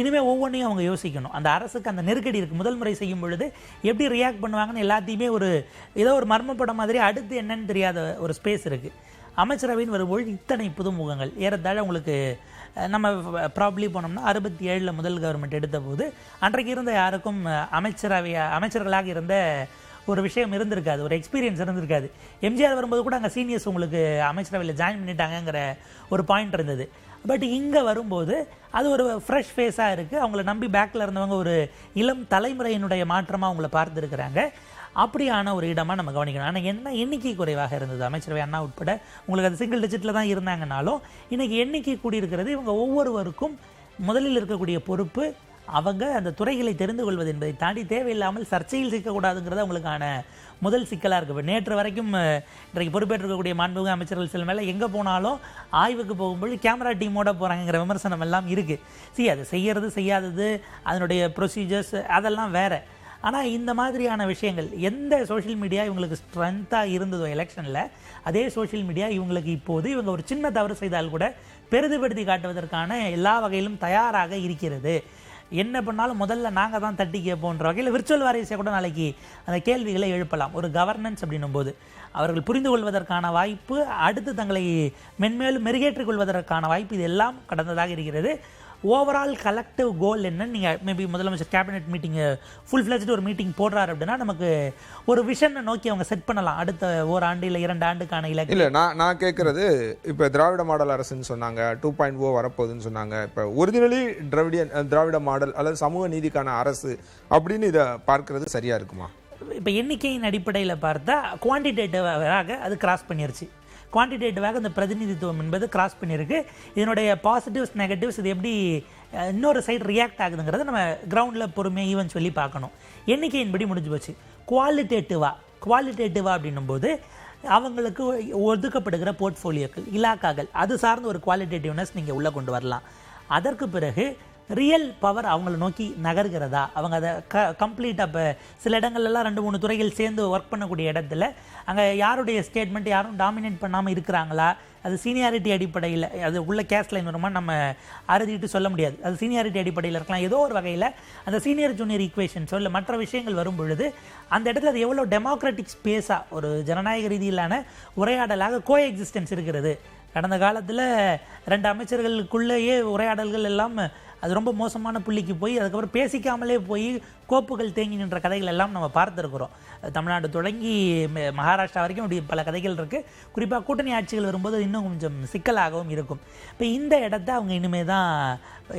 இனிமேல் ஒவ்வொன்றையும் அவங்க யோசிக்கணும். அந்த அரசுக்கு அந்த நெருக்கடி இருக்குது. முதல் முறை செய்யும் பொழுது எப்படி ரியாக்ட் பண்ணுவாங்கன்னு எல்லாத்தையுமே ஏதோ ஒரு மர்மப்படம் மாதிரி அடுத்து என்னன்னு தெரியாத ஒரு ஸ்பேஸ் இருக்குது. அமைச்சரவைன்னு வரும்போது இத்தனை புதுமுகங்கள், ஏறத்தாழ உங்களுக்கு நம்ம ப்ராப்ளி போனோம்னா 67 முதல் கவர்மெண்ட் எடுத்த போது அன்றைக்கு இருந்த யாருக்கும் அமைச்சர்களாக இருந்த ஒரு விஷயம் இருந்திருக்காது, ஒரு எக்ஸ்பீரியன்ஸ் இருந்திருக்காது. எம்ஜிஆர் வரும்போது கூட அங்கே சீனியர்ஸ் உங்களுக்கு அமைச்சரவையில் ஜாயின் பண்ணிட்டாங்கங்கிற ஒரு பாயிண்ட் இருந்தது. பட் இங்கே வரும்போது அது ஒரு ஃப்ரெஷ் ஃபேஸாக இருக்குது. அவங்கள நம்பி பேக்கில் இருந்தவங்க ஒரு இளம் தலைமுறையினுடைய மாற்றமாக அவங்கள பார்த்துருக்குறாங்க. அப்படியான ஒரு இடமாக நம்ம கவனிக்கணும். ஆனால் என்ன எண்ணிக்கை குறைவாக இருந்தது. அமைச்சரவை அண்ணா உட்பட உங்களுக்கு அது சிங்கிள் டிஜிட்டில் தான் இருந்தாங்கனாலும் இன்றைக்கி எண்ணிக்கை கூடியிருக்கிறது. இவங்க ஒவ்வொருவருக்கும் முதலில் இருக்கக்கூடிய பொறுப்பு அவங்க அந்த துறைகளை தெரிந்து கொள்வது என்பதை தாண்டி தேவையில்லாமல் சர்ச்சையில் சிக்கக்கூடாதுங்கிறது அவங்களுக்கான முதல் சிக்கலாக இருக்குது. இப்போ நேற்று வரைக்கும் இன்றைக்கு பொறுப்பேற்றிருக்கக்கூடிய மாண்புமிகு அமைச்சர்கள் சில மேலே எங்கே போனாலும் ஆய்வுக்கு போகும்போது கேமரா டீமோட போகிறாங்கிற விமர்சனம் எல்லாம் இருக்குது. அது செய்யறது செய்யாதது அதனுடைய ப்ரொசீஜர்ஸ் அதெல்லாம் வேறு. ஆனால் இந்த மாதிரியான விஷயங்கள் எந்த சோஷியல் மீடியா இவங்களுக்கு ஸ்ட்ரென்த்தாக இருந்ததோ எலெக்ஷனில், அதே சோஷியல் மீடியா இவங்களுக்கு இப்போது இவங்க ஒரு சின்ன தவறு செய்தால் கூட பெரிதுபடுத்தி காட்டுவதற்கான எல்லா வகையிலும் தயாராக இருக்கிறது. என்ன பண்ணாலும் முதல்ல நாங்கள் தான் தட்டி கேட்போன்ற வகையில் விர்ச்சுவல் வாரியஸை கூட நாளைக்கு அந்த கேள்விகளை எழுப்பலாம். ஒரு கவர்னன்ஸ் அப்படின்னும் போது அவர்கள் புரிந்து கொள்வதற்கான வாய்ப்பு, அடுத்து தங்களை மென்மேலும் மெருகேற்றிக் கொள்வதற்கான வாய்ப்பு, இது எல்லாம் கடந்ததாக இருக்கிறது. ஓவரால் கலெக்டிவ் கோல் என்னன்னு நீங்கள் மேபி முதலமைச்சர் கேபினெட் மீட்டிங் ஃபுல் ஃப்ளெஜ்டு ஒரு மீட்டிங் போடுறாரு அப்படின்னா நமக்கு ஒரு விஷனை நோக்கி அவங்க செட் பண்ணலாம். அடுத்த ஓராண்டு இல்லை 2 ஆண்டுக்கான இலக்கு. இல்லை, நான் கேட்குறது இப்போ திராவிட மாடல் அரசுன்னு சொன்னாங்க, 2.0 வரப்போகுதுன்னு சொன்னாங்க. இப்போ ஒரிஜினலி திராவிட மாடல் அல்லது சமூக நீதிக்கான அரசு அப்படின்னு இதை பார்க்கறது சரியாக இருக்குமா? இப்போ எண்ணிக்கையின் அடிப்படையில் பார்த்தா குவான்டிடேட்டிவாக அது கிராஸ் பண்ணிருச்சு. குவான்டிடேட்டிவாக இந்த பிரதிநிதித்துவம் என்பது கிராஸ் பண்ணியிருக்கு. இதனுடைய பாசிட்டிவ்ஸ் நெகட்டிவ்ஸ் இது எப்படி இன்னொரு சைடு ரியாக்ட் ஆகுதுங்கிறத நம்ம கிரவுண்டில் பொறுமையாக ஈவன் சொல்லி பார்க்கணும். எண்ணிக்கையின்படி முடிஞ்சு போச்சு. குவாலிட்டேட்டிவா அப்படின்னும் போது அவங்களுக்கு ஒதுக்கப்படுகிற போர்ட்ஃபோலியோக்கள், இலாக்காக்கள், அது சார்ந்த ஒரு குவாலிட்டேட்டிவ்னஸ் நீங்கள் உள்ளே கொண்டு வரலாம். அதற்கு பிறகு ரியல் பவர் அவங்கள நோக்கி நகர்கிறதா, அவங்க அதை கம்ப்ளீட்டாக இப்போ சில இடங்கள்லாம் 2-3 துறைகள் சேர்ந்து ஒர்க் பண்ணக்கூடிய இடத்துல அங்கே யாருடைய ஸ்டேட்மெண்ட் யாரும் டாமினேட் பண்ணாமல் இருக்கிறாங்களா, அது சீனியாரிட்டி அடிப்படையில், அது உள்ள கேஸ்ட் லைன் வருமா நம்ம அறுதிட்டு சொல்ல முடியாது. அது சீனியாரிட்டி அடிப்படையில் இருக்கலாம். ஏதோ ஒரு வகையில் அந்த சீனியர் ஜூனியர் ஈக்குவேஷன்ஸோ இல்லை மற்ற விஷயங்கள் வரும் பொழுது அந்த இடத்துல அது எவ்வளோ டெமோக்ராட்டிக் ஸ்பேஸாக ஒரு ஜனநாயக ரீதியிலான உரையாடலாக கோ எக்ஸிஸ்டன்ஸ் இருக்கிறது. கடந்த காலத்தில் 2 அமைச்சர்களுக்குள்ளேயே உரையாடல்கள் எல்லாம் அது ரொம்ப மோசமான புள்ளிக்கு போய் அதுக்கப்புறம் பேசிக்காமலே போய் கோப்புகள் தேங்கி நின்ற கதைகள் எல்லாம் நம்ம பார்த்துருக்குறோம். தமிழ்நாடு தொடங்கி மகாராஷ்டிரா வரைக்கும் அப்படி பல கதைகள் இருக்குது. குறிப்பாக கூட்டணி ஆட்சிகள் வரும்போது இன்னும் கொஞ்சம் சிக்கலாகவும் இருக்கும். இப்போ இந்த இடத்த அவங்க இனிமேல் தான்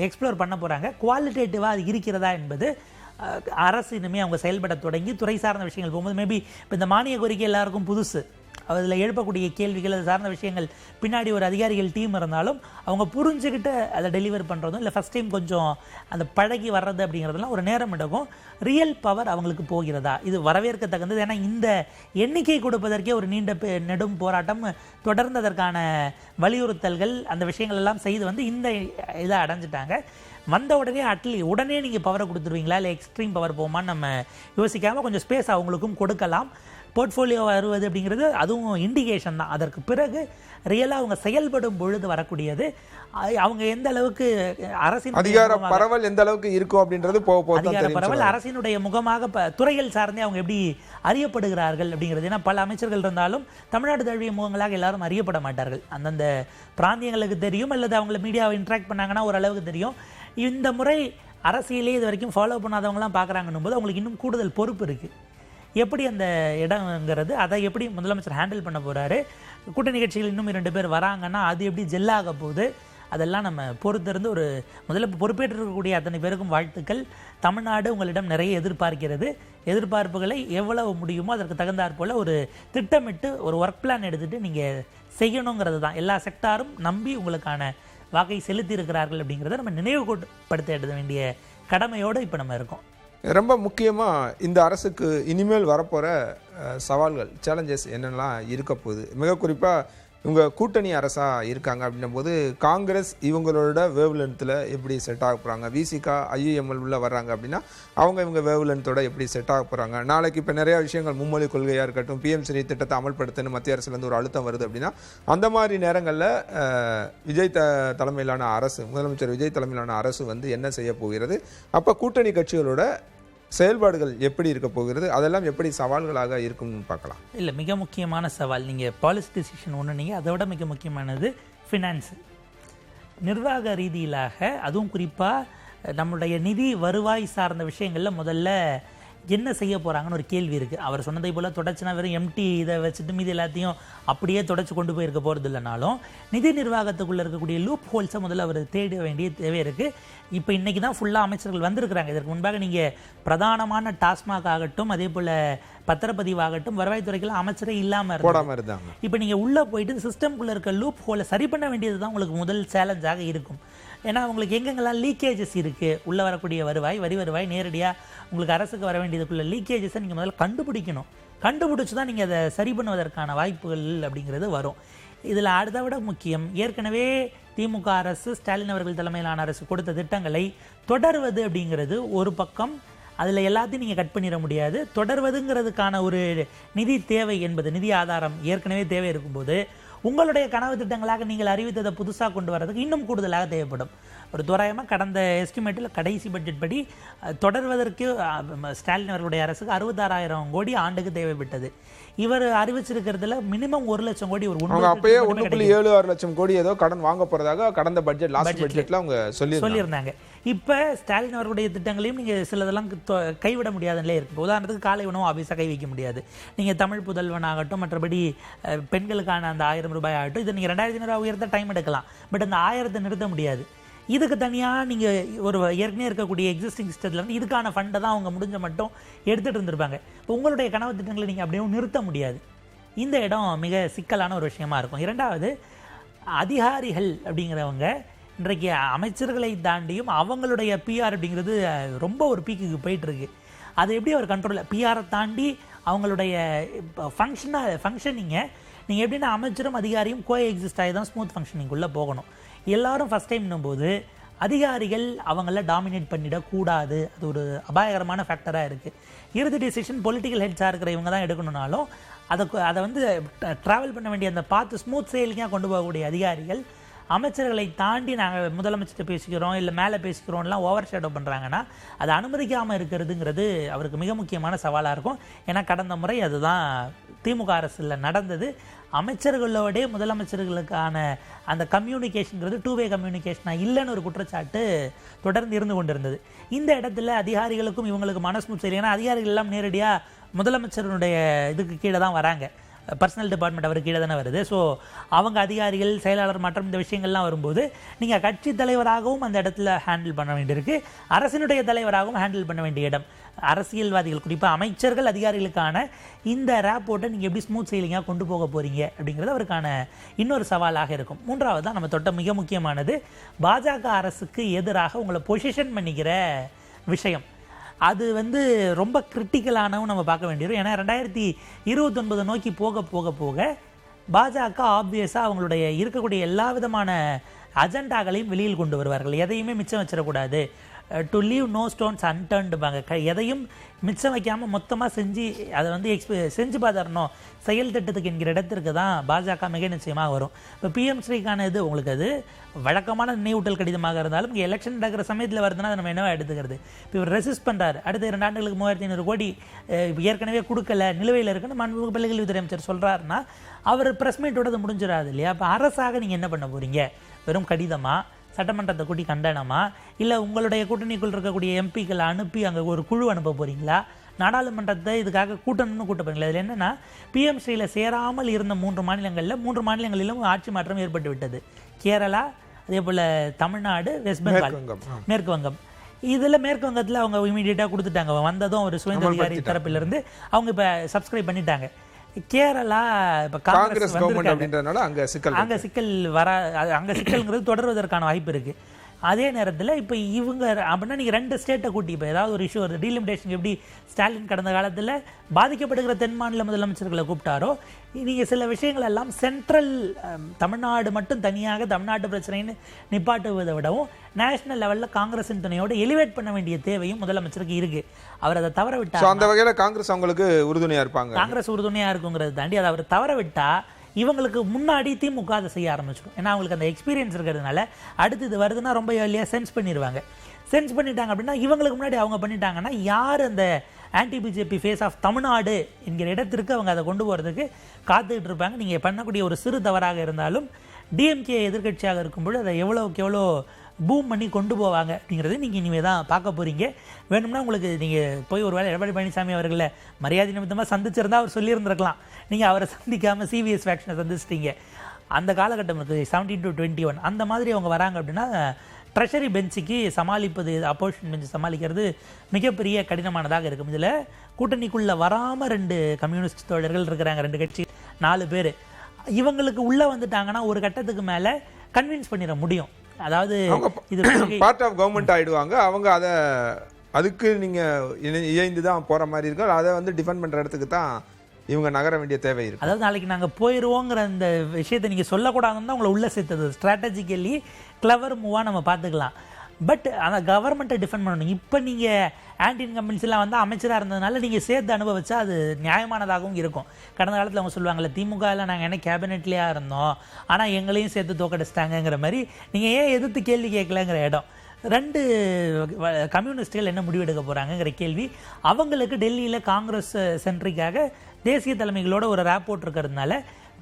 எக்ஸ்ப்ளோர் பண்ண போகிறாங்க. குவாலிட்டேட்டிவாக அது இருக்கிறதா என்பது அரசு இனிமேல் அவங்க செயல்பட தொடங்கி துறை சார்ந்த விஷயங்கள் போகும்போது மேபி இப்போ இந்த மானிய கோரிக்கை எல்லாருக்கும் புதுசு, அதில் எழுப்பக்கூடிய கேள்விகள் அது சார்ந்த விஷயங்கள் பின்னாடி ஒரு அதிகாரிகள் டீம் இருந்தாலும் அவங்க புரிஞ்சுக்கிட்டு அதை டெலிவர் பண்ணுறதும் இல்லை ஃபஸ்ட் டைம் கொஞ்சம் அந்த பழகி வர்றது அப்படிங்கிறதுலாம் ஒரு நேரம் எடுக்கும். ரியல் பவர் அவங்களுக்கு போகிறதா, இது வரவேற்கத்தக்கது. ஏன்னா இந்த எண்ணிக்கை கொடுப்பதற்கே ஒரு நீண்ட நெடும் போராட்டம் தொடர்ந்து அதற்கான வலியுறுத்தல்கள் அந்த விஷயங்கள் எல்லாம் செய்து வந்து இந்த இதை அடைஞ்சிட்டாங்க. வந்த உடனே நீங்கள் பவரை கொடுத்துருவீங்களா இல்லை எக்ஸ்ட்ரீம் பவர் போமான்னு நம்ம யோசிக்காமல் கொஞ்சம் ஸ்பேஸ் அவங்களுக்கும் கொடுக்கலாம். போர்ட்ஃபோலியோ வருவது அப்படிங்கிறது அதுவும் இண்டிகேஷன் தான். அதற்கு பிறகு ரியலாக அவங்க செயல்படும் பொழுது வரக்கூடியது அவங்க எந்த அளவுக்கு அரசின் அதிகார பரவல் எந்த அளவுக்கு இருக்கும் அப்படின்றது அதிகார பரவல் அரசினுடைய முகமாக துறைகள் சார்ந்தே அவங்க எப்படி அறியப்படுகிறார்கள் அப்படிங்கிறது. ஏன்னா பல அமைச்சர்கள் இருந்தாலும் தமிழ்நாடு தழுவிய முகங்களாக எல்லாரும் அறியப்பட மாட்டார்கள். அந்தந்த பிராந்தியங்களுக்கு தெரியும் அல்லது அவங்கள மீடியாவை இன்ட்ராக்ட் பண்ணாங்கன்னா ஓரளவுக்கு தெரியும். இந்த முறை அரசியலே இது வரைக்கும் ஃபாலோ பண்ணாதவங்களாம் பார்க்குறாங்கன்னும் போது அவங்களுக்கு இன்னும் கூடுதல் பொறுப்பு இருக்குது. எப்படி அந்த இடங்கிறது அதை எப்படி முதலமைச்சர் ஹேண்டில் பண்ண போகிறாரு, கூட்டணி கட்சிகள் இன்னும் 2 பேர் வராங்கன்னா அது எப்படி ஜெல்லாக போகுது, அதெல்லாம் நம்ம பொறுத்திருந்து ஒரு முதல்ல பொறுப்பேற்றிருக்கக்கூடிய அத்தனை பேருக்கும் வாழ்த்துக்கள். தமிழ்நாடு உங்களிடம் நிறைய எதிர்பார்க்கிறது. எதிர்பார்ப்புகளை எவ்வளவு முடியுமோ அதற்கு தகுந்தாற் போல் ஒரு திட்டமிட்டு ஒரு ஒர்க் பிளான் எடுத்துகிட்டு நீங்கள் செய்யணுங்கிறது தான். எல்லா செக்டாரும் நம்பி உங்களுக்கான வாக்கை செலுத்தி இருக்கிறார்கள் அப்படிங்கிறத நம்ம நினைவுபடுத்த எடுக்க வேண்டிய கடமையோடு இப்போ நம்ம இருக்கோம். ரொம்ப முக்கியமாக இந்த அரசுக்கு இனிமேல் வரப்போகிற சவால்கள், சேலஞ்சஸ் என்னெல்லாம் இருக்க போகுது, மிக குறிப்பாக இவங்க கூட்டணி அரசாக இருக்காங்க அப்படின்னும் போது காங்கிரஸ் இவங்களோட வேவ் லென்த்தில் எப்படி செட் ஆக போகிறாங்க, விசிகா ஐயுஎம்எல் உள்ள வர்றாங்க அப்படின்னா இவங்க வேவ் லென்த்தோட எப்படி செட் ஆக போகிறாங்க. நாளைக்கு இப்போ நிறையா விஷயங்கள் மும்மொழி கொள்கையாக இருக்கட்டும், பிஎம் ஸ்ரீ திட்டத்தை அமல்படுத்தணும் மத்திய அரசுலேருந்து ஒரு அழுத்தம் வருது அப்படின்னா அந்த மாதிரி நேரங்களில் விஜய் தலைமையிலான அரசு, முதலமைச்சர் விஜய் தலைமையிலான அரசு வந்து என்ன செய்ய போகிறது, அப்போ கூட்டணி கட்சிகளோட செயல்பாடுகள் எப்படி இருக்க போகிறது, அதெல்லாம் எப்படி சவால்களாக இருக்கும்னு பார்க்கலாம். இல்லை, மிக முக்கியமான சவால் நீங்கள் பாலிசி டிசிஷன் ஒன்று, நீங்கள் அதை விட மிக முக்கியமானது ஃபினான்ஸு. நிர்வாக ரீதியிலாக அதுவும் குறிப்பாக நம்முடைய நிதி வருவாய் சார்ந்த விஷயங்களில் முதல்ல என்ன செய்ய போகிறாங்கன்னு ஒரு கேள்வி இருக்குது. அவர் சொன்னதை போல் தொடச்சுனா வெறும் எம்டி இதை வச்சுட்டு மீது எல்லாத்தையும் அப்படியே தொடச்சு கொண்டு போயிருக்க போகிறது இல்லைனாலும் நிதி நிர்வாகத்துக்குள்ளே இருக்கக்கூடிய லூப் ஹோல்ஸை முதல்ல அவர் தேட வேண்டிய தேவை இருக்குது. இப்போ இன்றைக்கி தான் ஃபுல்லாக அமைச்சர்கள் வந்திருக்கிறாங்க. இதற்கு முன்பாக நீங்கள் பிரதானமான டாஸ்மாக் ஆகட்டும், அதே போல் பத்திரப்பதிவாகட்டும், வருவாய்த்துறைக்கெல்லாம் அமைச்சரே இல்லாமல் இருந்தாங்க. இப்போ நீங்கள் உள்ளே போயிட்டு சிஸ்டம்குள்ளே இருக்க லூப் ஹோலை சரி பண்ண வேண்டியது தான் உங்களுக்கு முதல் சேலஞ்சாக இருக்கும். ஏன்னா உங்களுக்கு எங்கெங்கெல்லாம் லீக்கேஜஸ் இருக்குது, உள்ளே வரக்கூடிய வரி வருவாய் நேரடியாக உங்களுக்கு அரசுக்கு வர வேண்டியதுக்குள்ள லீக்கேஜஸை நீங்கள் முதல்ல கண்டுபிடிக்கணும். கண்டுபிடிச்சி தான் நீங்கள் அதை சரி பண்ணுவதற்கான வாய்ப்புகள் அப்படிங்கிறது வரும். இதில் அதை விட முக்கியம், ஏற்கனவே திமுக அரசு, ஸ்டாலின் அவர்கள் தலைமையிலான அரசு கொடுத்த திட்டங்களை தொடர்வது அப்படிங்கிறது ஒரு பக்கம். அதில் எல்லாத்தையும் நீங்கள் கட் பண்ணிட முடியாது. தொடர்வதுங்கிறதுக்கான ஒரு நிதி தேவை என்பது, நிதி ஆதாரம் ஏற்கனவே தேவை இருக்கும்போது உங்களுடைய கனவு திட்டங்களாக நீங்கள் அறிவித்ததை புதுசாக கொண்டு வரதுக்கு இன்னும் கூடுதலாக தேவைப்படும். ஒரு தோராயமாக கடந்த எஸ்டிமேட்டில் கடைசி பட்ஜெட் படி தொடர்வதற்கு ஸ்டாலின் அவர்களுடைய அரசுக்கு 66,000 கோடி ஆண்டுக்கு தேவைப்பட்டது. இவர் அறிவிச்சிருக்கிறதுல மினிமம் 1 லட்சம் கோடி, ஒரு அப்பயே 1.76 லட்சம் கோடி ஏதோ கடன் வாங்க போறதாக கடந்த பட்ஜெட் லாஸ்ட் பட்ஜெட்ல அவங்க சொல்லியிருந்தாங்க. இப்போ ஸ்டாலின் அவர்களுடைய திட்டங்களையும் நீங்கள் சிலதெல்லாம் கைவிட முடியாத நிலை இருக்குது. உதாரணத்துக்கு காலை உணவு ஆஃபீஸாக கை வைக்க முடியாது. நீங்கள் தமிழ் புதல்வன் ஆகட்டும், மற்றபடி பெண்களுக்கான அந்த 1000 ரூபாய் ஆகட்டும், இதை நீங்கள் 2500 உயர்த்த டைம் எடுக்கலாம். பட் அந்த 1000 நிறுத்த முடியாது. இதுக்கு தனியாக நீங்கள் ஒரு ஏற்கனவே இருக்கக்கூடிய எக்ஸிஸ்டிங் சிஸ்டத்துலேருந்து இதுக்கான ஃபண்டை தான் அவங்க முடிஞ்ச மட்டும் எடுத்துகிட்டு இருந்திருப்பாங்க. இப்போ உங்களுடைய கனவு திட்டங்களை நீங்கள் அப்படியே நிறுத்த முடியாது. இந்த இடம் மிக சிக்கலான ஒரு விஷயமா இருக்கும். இரண்டாவது, அதிகாரிகள் அப்படிங்கிறவங்க இன்றைக்கு அமைச்சர்களை தாண்டியும் அவங்களுடைய பிஆர் அப்படிங்கிறது ரொம்ப ஒரு பீக்குக்கு போயிட்டுருக்கு. அது எப்படி ஒரு கண்ட்ரோலில் பிஆரை தாண்டி அவங்களுடைய ஃபங்க்ஷனிங்கை நீங்கள் எப்படின்னா அமைச்சரும் அதிகாரியும் கோ எக்ஸிஸ்ட் ஆகி தான் ஸ்மூத் ஃபங்க்ஷனிங்குள்ளே போகணும். எல்லாரும் ஃபஸ்ட் டைம்னும் போது அதிகாரிகள் அவங்கள டாமினேட் பண்ணிடக்கூடாது. அது ஒரு அபாயகரமான ஃபேக்டராக இருக்குது. இறுதி டிசிஷன் பொலிட்டிக்கல் ஹெட்ஸாக இருக்கிற இவங்க தான் எடுக்கணும்னாலும் அதை வந்து ட்ராவல் பண்ண வேண்டிய அந்த பார்த்து ஸ்மூத் செயலிக்காக கொண்டு போகக்கூடிய அதிகாரிகள் அமைச்சர்களை தாண்டி நாங்கள் முதலமைச்சர்கிட்ட பேசிக்கிறோம், இல்லை மேலே பேசிக்கிறோம்லாம் ஓவர் ஷேடோ பண்ணுறாங்கன்னா அது அனுமதிக்காமல் இருக்கிறதுங்கிறது அவருக்கு மிக முக்கியமான சவாலாக இருக்கும். ஏன்னா கடந்த முறை அதுதான் திமுக அரசில் நடந்தது. அமைச்சர்களோடே முதலமைச்சர்களுக்கான அந்த கம்யூனிகேஷனுங்கிறது 2-வே கம்யூனிகேஷனாக இல்லைன்னு ஒரு குற்றச்சாட்டு தொடர்ந்து இருந்து கொண்டிருந்தது. இந்த இடத்துல அதிகாரிகளுக்கும் இவங்களுக்கு மனஸ்மூத் செய்யலை. ஏன்னா அதிகாரிகள் எல்லாம் நேரடியாக முதலமைச்சருடைய இதுக்கு கீழே தான் வராங்க. பர்சனல் டிபார்ட்மெண்ட் அவருக்கு கீழே தானே வருது. ஸோ அவங்க அதிகாரிகள், செயலாளர் மற்றும் இந்த விஷயங்கள்லாம் வரும்போது நீங்கள் கட்சி தலைவராகவும் அந்த இடத்துல ஹேண்டில் பண்ண வேண்டியிருக்கு, அரசினுடைய தலைவராகவும் ஹேண்டில் பண்ண வேண்டிய இடம். அரசியல்வாதிகள், குறிப்பாக அமைச்சர்கள், அதிகாரிகளுக்கான இந்த ரேப்போர்ட்டை நீங்கள் எப்படி ஸ்மூத் செயலிங்காக கொண்டு போக போகிறீங்க அப்படிங்கிறது அவருக்கான இன்னொரு சவாலாக இருக்கும். மூன்றாவது தான் நம்ம தொட்ட மிக முக்கியமானது, பாஜக அரசுக்கு எதிராக உங்களை பொசிஷன் பண்ணிக்கிற விஷயம். அது வந்து ரொம்ப கிரிட்டிக்கலானவும் நம்ம பார்க்க வேண்டியது. ஏன்னா 2029 நோக்கி போக போக போக பாஜக ஆப்வியஸாக அவங்களுடைய இருக்கக்கூடிய எல்லா விதமான அஜெண்டாக்களையும் வெளியில் கொண்டு வருவார்கள். எதையுமே மிச்சம் வச்சிடக்கூடாது. டு லீவ் நோ ஸ்டோன்ஸ் அன்டர்ன்டுபாங்க. எதையும் மிச்சம் வைக்காமல் மொத்தமாக செஞ்சு அதை வந்து செஞ்சு பார்த்துடணும் செயல் திட்டத்துக்கு என்கிற இடத்திற்கு தான் பாஜக மிக நிச்சயமாக வரும். இப்போ பிஎம் ஸ்ரீக்கான இது உங்களுக்கு அது வழக்கமான நினைவூட்டல் கடிதமாக இருந்தாலும் இங்கே எலெக்ஷன் நடக்கிற சமயத்தில் வருதுன்னா நம்ம என்னவா எடுத்துக்கிறது. இப்போ இவர் ரெசிஸ்ட் பண்ணுறாரு. அடுத்த 2 ஆண்டுகளுக்கு 3500 கோடி ஏற்கனவே கொடுக்கல, நிலுவையில் இருக்குன்னு மாண்புமிகு பள்ளிக்கல்வித்துறை அமைச்சர் சொல்கிறாருன்னா அவர் ப்ரெஸ் மீட்டோட அது முடிஞ்சிடாது இல்லையா? இப்போ அரசாக நீங்கள் என்ன பண்ண போகிறீங்க? வெறும் கடிதமா, சட்டமன்றத்தை கூட்டி கண்டனமா, இல்லை உங்களுடைய கூட்டணிக்குள் இருக்கக்கூடிய எம்பிக்களை அனுப்பி அங்கே ஒரு குழு அனுப்ப போகிறீங்களா? நாடாளுமன்றத்தை இதுக்காக கூட்டணும்னு கூட்ட போகிறீங்களா? இதில் என்னென்னா பிஎம் ஸ்ரீயில் சேராமல் இருந்த 3 மாநிலங்களில் 3 மாநிலங்களிலும் ஆட்சி மாற்றம் ஏற்பட்டு விட்டது. கேரளா, அதே போல் தமிழ்நாடு, வெஸ்ட் பெங்கால், மேற்கு வங்கம். இதில் மேற்கு வங்கத்தில் அவங்க இமீடியட்டாக கொடுத்துட்டாங்க. வந்ததும் ஒரு சுதந்திர அதிகாரி தரப்பிலிருந்து அவங்க இப்போ சப்ஸ்கிரைப் பண்ணிட்டாங்க. கேரளா இப்போ காங்கிரஸ் அங்கே சிக்கல் அங்கே சிக்கல்ங்கிறது தொடர்வதற்கான வாய்ப்பு இருக்குது. அதே நேரத்தில் இப்போ இவங்க அப்படின்னா நீங்கள் 2 ஸ்டேட்டை கூட்டி இப்போ ஏதாவது ஒரு இஷ்யூ வருது, டீலிமிடேஷன் எப்படி ஸ்டாலின் கடந்த காலத்தில் பாதிக்கப்படுகிற தென் மாநில முதலமைச்சர்களை கூப்பிட்டாரோ, நீங்கள் சில விஷயங்கள் எல்லாம் சென்ட்ரல் தமிழ்நாடு மட்டும் தனியாக தமிழ்நாட்டு பிரச்சனைன்னு நிப்பாட்டுவதை விடவும் நேஷனல் லெவலில் காங்கிரஸின் துணையோடு எலிவேட் பண்ண வேண்டிய தேவையும் முதலமைச்சருக்கு இருக்குது. அவர் அதை தவற விட்டார். அந்த வகையில் காங்கிரஸ் அவங்களுக்கு உறுதுணையாக இருப்பாங்க. காங்கிரஸ் உறுதுணையாக இருக்குங்கிறத தாண்டி அதை அவர் தவற விட்டால் இவங்களுக்கு முன்னாடி திமுக அதை செய்ய ஆரம்பிச்சிடும். ஏன்னா அவங்களுக்கு அந்த எக்ஸ்பீரியன்ஸ் இருக்கிறதுனால அடுத்து இது வருதுன்னா ரொம்ப ஏர்லியாக சென்ஸ் பண்ணிடுவாங்க. சென்ஸ் பண்ணிட்டாங்க அப்படின்னா இவங்களுக்கு முன்னாடி அவங்க பண்ணிட்டாங்கன்னா யார் அந்த anti BJP face of Tamil Nadu என்கிற இடத்திற்கு அவங்க அதை கொண்டு போகிறதுக்கு காத்துக்கிட்டு இருப்பாங்க. நீங்கள் பண்ணக்கூடிய ஒரு சிறு தவறாக இருந்தாலும் டிஎம்கே எதிர்கட்சியாக இருக்கும்போது அதை எவ்வளோக்கு எவ்வளோ பூம் பண்ணி கொண்டு போவாங்க அப்படிங்கிறது நீங்கள் இனிமேல் தான் பார்க்க போகிறீங்க. வேணும்னா உங்களுக்கு நீங்கள் போய் ஒரு வேளை எடப்பாடி பழனிசாமி அவர்களை மரியாதை நிமித்தமாக சந்திச்சிருந்தா அவர் சொல்லியிருந்திருக்கலாம். நீங்கள் அவரை சந்திக்காமல் சிவிஎஸ் ஃபேக்ஷனை சந்திச்சிட்டீங்க. அந்த காலகட்டம் இருக்குது 17 to 21. அந்த மாதிரி அவங்க வராங்க அப்படின்னா ட்ரெஷரி பெஞ்சுக்கு சமாளிப்பது, அப்போசிஷன் பெஞ்சு சமாளிக்கிறது மிகப்பெரிய கடினமானதாக இருக்கும். இதில் கூட்டணிக்குள்ளே வராமல் 2 கம்யூனிஸ்ட் தோழர்கள் இருக்கிறாங்க, 2 கட்சி 4 பேர். இவங்களுக்கு உள்ளே வந்துட்டாங்கன்னா ஒரு கட்டத்துக்கு மேலே கன்வின்ஸ் பண்ணிட முடியும். அதாவது இது பார்ட் ஆஃப் கவர்மெண்ட் ஆயிடுவாங்க. அவங்க அதை அதுக்கு நீங்க இயைந்து தான் போற மாதிரி இருக்கும். அதை வந்து டிஃபெண்ட் பண்ற இடத்துக்கு தான் இவங்க நகர வேண்டிய தேவை இருக்கு. அதாவது நாளைக்கு நாங்க போயிடுவோங்கிற அந்த விஷயத்தை நீங்க சொல்லக்கூடாதுன்னு தான் உங்களை உள்ள சேர்த்தது. ஸ்ட்ராட்டஜிக்கலி கிளவர் மூவா நம்ம பார்த்துக்கலாம். பட் அந்த கவர்மெண்ட்டை டிஃபெண்ட் பண்ணணும். இப்போ நீங்கள் ஆன்டி இன்கம்பன்சிலாம் வந்து அமைச்சராக இருந்ததுனால நீங்கள் சேர்த்து அனுபவிச்சா அது நியாயமானதாகவும் இருக்கும். கடந்த காலத்தில் அவங்க சொல்லுவாங்கள்ல, திமுகவில் நாங்கள் என்ன கேபினெட்லேயே இருந்தோம் ஆனால் எங்களையும் சேர்த்து தோக்கடிச்சிட்டாங்கிற மாதிரி நீங்கள் ஏன் எதிர்த்து கேள்வி கேட்கலங்கிற இடம். 2 கம்யூனிஸ்டுகள் என்ன முடிவெடுக்க போகிறாங்கங்கிற கேள்வி. அவங்களுக்கு டெல்லியில் காங்கிரஸ் சென்ட்ரிக்காக தேசிய தலைமைகளோட ஒரு ரேப்போர்ட் இருக்கிறதுனால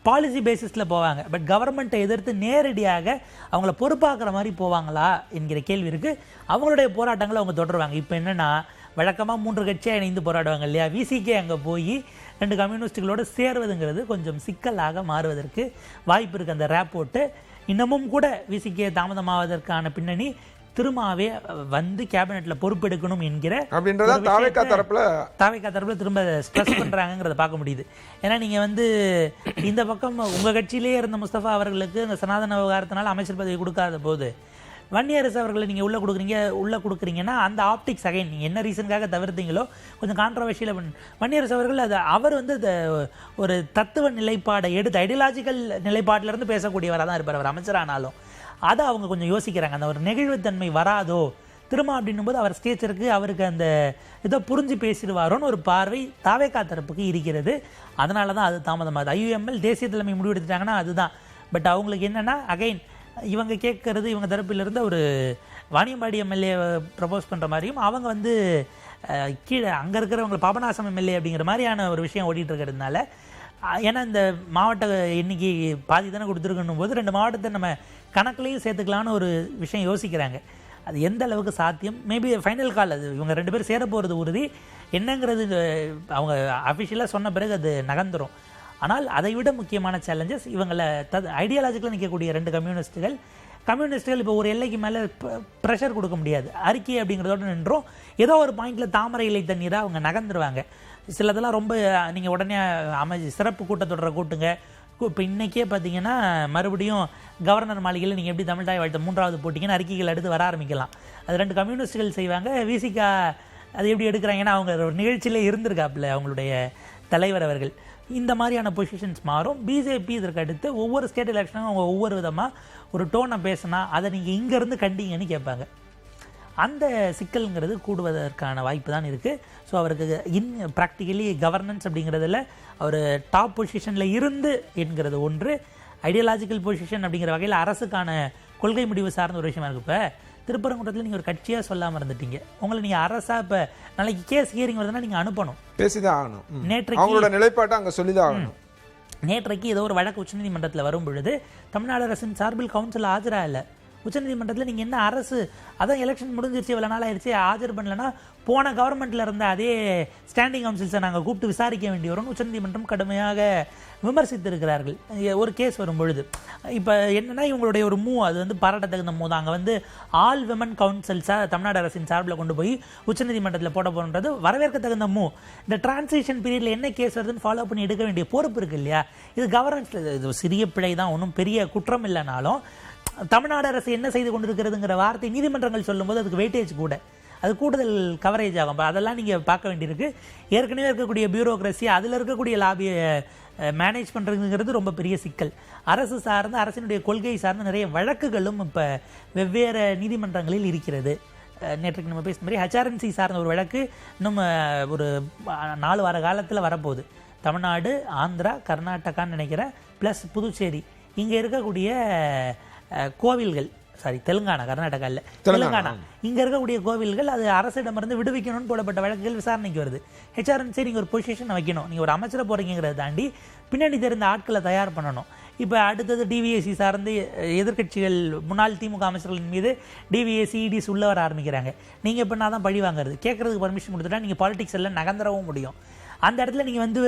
பாலிசி பேசிஸில் போவாங்க. பட் கவர்மெண்ட்டை எதிர்த்து நேரடியாக அவங்கள பொறுப்பாக்குற மாதிரி போவாங்களா என்கிற கேள்வி இருக்குது. அவங்களுடைய போராட்டங்களை அவங்க தொடருவாங்க. இப்போ என்னென்னா, வழக்கமாக 3 கட்சியாக இணைந்து போராடுவாங்க இல்லையா, விசிகே அங்கே போய் 2 கம்யூனிஸ்டுகளோடு சேருவதுங்கிறது கொஞ்சம் சிக்கலாக மாறுவதற்கு வாய்ப்பு இருக்குது. அந்த ரேப்போர்ட்டு இன்னமும் கூட விசிகே தாமதமாவதற்கான பின்னணி திரும்பவே வந்து கேபினெட்ல பொறுப்பெடுக்கணும் என்கிற தாவேகா தரப்புல திரும்ப ஸ்ட்ரெஸ் பண்றாங்கிறத பார்க்க முடியுது. ஏன்னா நீங்க வந்து இந்த பக்கம் உங்க கட்சியிலேயே இருந்த முஸ்தபா அவர்களுக்கு இந்த சனாதன விவகாரத்தினால அமைச்சர் பதவி கொடுக்காத போது வன்னியரசு அவர்களை நீங்க உள்ள கொடுக்குறீங்கன்னா அந்த ஆப்டிக்ஸ் அகைன் நீங்க என்ன ரீசனுக்காக தவிர்த்தீங்களோ கொஞ்சம் கான்ட்ரவர்ஷியல வன்னியரசு அவர்கள் அவர் வந்து ஒரு தத்துவ நிலைப்பாடை எடுத்து ஐடியாலஜிக்கல் நிலைப்பாட்டில இருந்து பேசக்கூடியவராக தான் இருப்பார். அவர் அமைச்சரானாலும் அதை அவங்க கொஞ்சம் யோசிக்கிறாங்க. அந்த ஒரு நெகிழ்வுத்தன்மை வராதோ திரும்ப அப்படின்னும் போது அவர் ஸ்டேச்சருக்கு அவருக்கு அந்த இதை புரிஞ்சு பேசிடுவாரோன்னு ஒரு பார்வை தாவேகா தரப்புக்கு இருக்கிறது. அதனால தான் அது தாமதமாகுது. IUML தேசிய தலைமை முடிவெடுத்துட்டாங்கன்னா அதுதான். பட் அவங்களுக்கு என்னென்னா அகைன் இவங்க கேட்கறது இவங்க தரப்பிலிருந்து ஒரு வாணியம்பாடி எம்எல்ஏ ப்ரப்போஸ் பண்ணுற மாதிரியும் அவங்க வந்து கீழே அங்கே இருக்கிறவங்க பாபநாசம் எம்எல்ஏ அப்படிங்கிற மாதிரியான ஒரு விஷயம் ஓடிட்டு இருக்கிறதுனால, ஏன்னா இந்த மாவட்ட எண்ணிக்கை பாதி தானே கொடுத்துருக்கணும் போது 2 மாவட்டத்தை நம்ம கணக்குலையும் சேர்த்துக்கலான்னு ஒரு விஷயம் யோசிக்கிறாங்க. அது எந்த அளவுக்கு சாத்தியம், மேபி ஃபைனல் கால் அது இவங்க 2 பேரும் சேர போகிறது உறுதி என்னங்கிறது அவங்க அஃபிஷியலாக சொன்ன பிறகு அது நகர்ந்துடும். ஆனால் அதை விட முக்கியமான சேலஞ்சஸ் இவங்களை ஐடியாலஜிக்கலாக நிற்கக்கூடிய 2 கம்யூனிஸ்டுகள் இப்போ ஒரு எல்லைக்கு மேலே ப்ரெஷர் கொடுக்க முடியாது. அறிக்கை அப்படிங்கிறதோட நின்றோம். ஏதோ ஒரு பாயிண்டில் தாமரை இலை தண்ணீராக அவங்க நகர்ந்துருவாங்க. சிலதெல்லாம் ரொம்ப நீங்கள் உடனே சிறப்பு கூட்டத்தொடரை கூட்டுங்க. இப்போ இன்றைக்கே பார்த்தீங்கன்னா மறுபடியும் கவர்னர் மாளிகையில் நீங்கள் எப்படி தமிழ் தாய் வாழ்த்த 3வது போட்டிங்கன்னு அறிக்கைகள் எடுத்து வர ஆரம்பிக்கலாம். அது 2 கம்யூனிஸ்டுகள் செய்வாங்க. விசிகா அது எப்படி எடுக்கிறாங்கன்னா அவங்க ஒரு நிகழ்ச்சியில் இருந்திருக்காப்புல அவங்களுடைய தலைவர் அவர்கள். இந்த மாதிரியான பொசிஷன்ஸ் மாறும். பிஜேபி இதற்கு அடுத்து ஒவ்வொரு ஸ்டேட் எலெக்ஷனும் அவங்க ஒவ்வொரு விதமாக ஒரு டோனை பேசினா அதை நீங்கள் இங்கேருந்து கண்டிங்கன்னு கேட்பாங்க. அந்த சிக்கல்ங்கிறது கூடுவதற்கான வாய்ப்பு தான் இருக்குது. ஸோ அவருக்கு ப்ராக்டிக்கலி கவர்னன்ஸ் அப்படிங்கிறதுல அவர் டாப் பொசிஷனில் இருந்து என்கிறது ஒன்று. ஐடியாலஜிக்கல் பொசிஷன் அப்படிங்கிற வகையில் அரசுக்கான கொள்கை முடிவு சார்ந்த ஒரு விஷயமா இருக்குது. இப்போ திருப்பரங்குன்றத்தில் நீங்கள் ஒரு கட்சியாக சொல்லாமல் இருந்துட்டீங்க. உங்களை நீங்கள் அரசாக இப்போ நாளைக்கு கேஸ் ஹியரிங் வருதுன்னா நீங்கள் அனுப்பணும், பேசிதான் ஆகணும். அவங்களோட நிலைப்பாட்டை அங்கே சொல்லிதான் ஆகணும். நேற்றைக்கு ஏதோ ஒரு வழக்கு உச்சநீதிமன்றத்தில் வரும் பொழுது தமிழ்நாடு அரசின் சார்பில் கவுன்சில் ஆஜராக இல்லை. உச்சநீதிமன்றத்தில் நீங்கள் என்ன அரசு அதான் எலெக்ஷன் முடிஞ்சிருச்சு இவ்வளோ நாள் ஆயிடுச்சு ஆஜர் பண்ணலன்னா போன கவர்மெண்ட்டில் இருந்த அதே ஸ்டாண்டிங் கவுன்சில்ஸை நாங்கள் கூப்பிட்டு விசாரிக்க வேண்டி வரும்னு உச்சநீதிமன்றம் கடுமையாக விமர்சித்திருக்கிறார்கள் ஒரு கேஸ் வரும் பொழுது. இப்போ என்னென்னா இவங்களுடைய ஒரு அது வந்து பாராட்டத்தகுந்த தான். அங்கே வந்து ஆல் விமன் கவுன்சில்ஸாக தமிழ்நாடு அரசின் சார்பில் கொண்டு போய் உச்சநீதிமன்றத்தில் போட போகிறது வரவேற்கத்தகுந்த இந்த டிரான்சிஷன் பீரியடில் என்ன கேஸ் வருதுன்னு ஃபாலோ பண்ணி எடுக்க வேண்டிய பொறுப்பு இருக்குது இல்லையா. இது கவர்னன்ஸில் இது சிறிய பிழை தான், ஒன்றும் பெரிய குற்றம் இல்லைனாலும் தமிழ்நாடு அரசு என்ன செய்து கொண்டிருக்கிறதுங்கிற வார்த்தை நீதிமன்றங்கள் சொல்லும்போது அதுக்கு வெயிட்டேஜ் கூட, அது கூடுதல் கவரேஜ் ஆகும். அதெல்லாம் நீங்கள் பார்க்க வேண்டியிருக்கு. ஏற்கனவே இருக்கக்கூடிய பியூரோக்ரஸி அதில் இருக்கக்கூடிய லாபியை மேனேஜ் பண்ணுறதுங்கிறது ரொம்ப பெரிய சிக்கல். அரசு சார்ந்த அரசினுடைய கொள்கை சார்ந்த நிறைய வழக்குகளும் இப்போ வெவ்வேறு நீதிமன்றங்களில் இருக்கிறது. நேற்றுக்கு நம்ம பேசுகிற மாதிரி HRNC சார்ந்த ஒரு வழக்கு இன்னும் ஒரு 4 வார காலத்தில் வரப்போகுது. தமிழ்நாடு, ஆந்திரா, கர்நாடகான்னு நினைக்கிறேன், ப்ளஸ் புதுச்சேரி, இங்கே இருக்கக்கூடிய கோவில்கள், தெலுங்கானா, கர்நாடகா இல்லை தெலுங்கானா, இங்கே இருக்கக்கூடிய கோவில்கள் அது அரசிடமிருந்து விடுவிக்கணும்னு போடப்பட்ட வழக்குகள் விசாரணைக்கு வருது. HRNC நீங்கள் ஒரு பொசிஷனை வைக்கணும், நீங்கள் ஒரு அமைச்சரை போகிறீங்கிறத தாண்டி பின்னாடி தெரிந்த ஆட்களை தயார் பண்ணணும். இப்போ அடுத்தது DVAC சார்ந்து எதிர்கட்சிகள் முன்னாள் திமுக அமைச்சர்களின் மீது DVAC EDs உள்ள வர ஆரம்பிக்கிறாங்க. நீங்கள் இப்போ நான் தான் பழி வாங்குறது கேட்குறதுக்கு பர்மிஷன் கொடுத்துட்டா நீங்கள் பாலிடிக்ஸ் எல்லாம் நகர்ந்துடவும் முடியும். அந்த இடத்துல நீங்கள் வந்து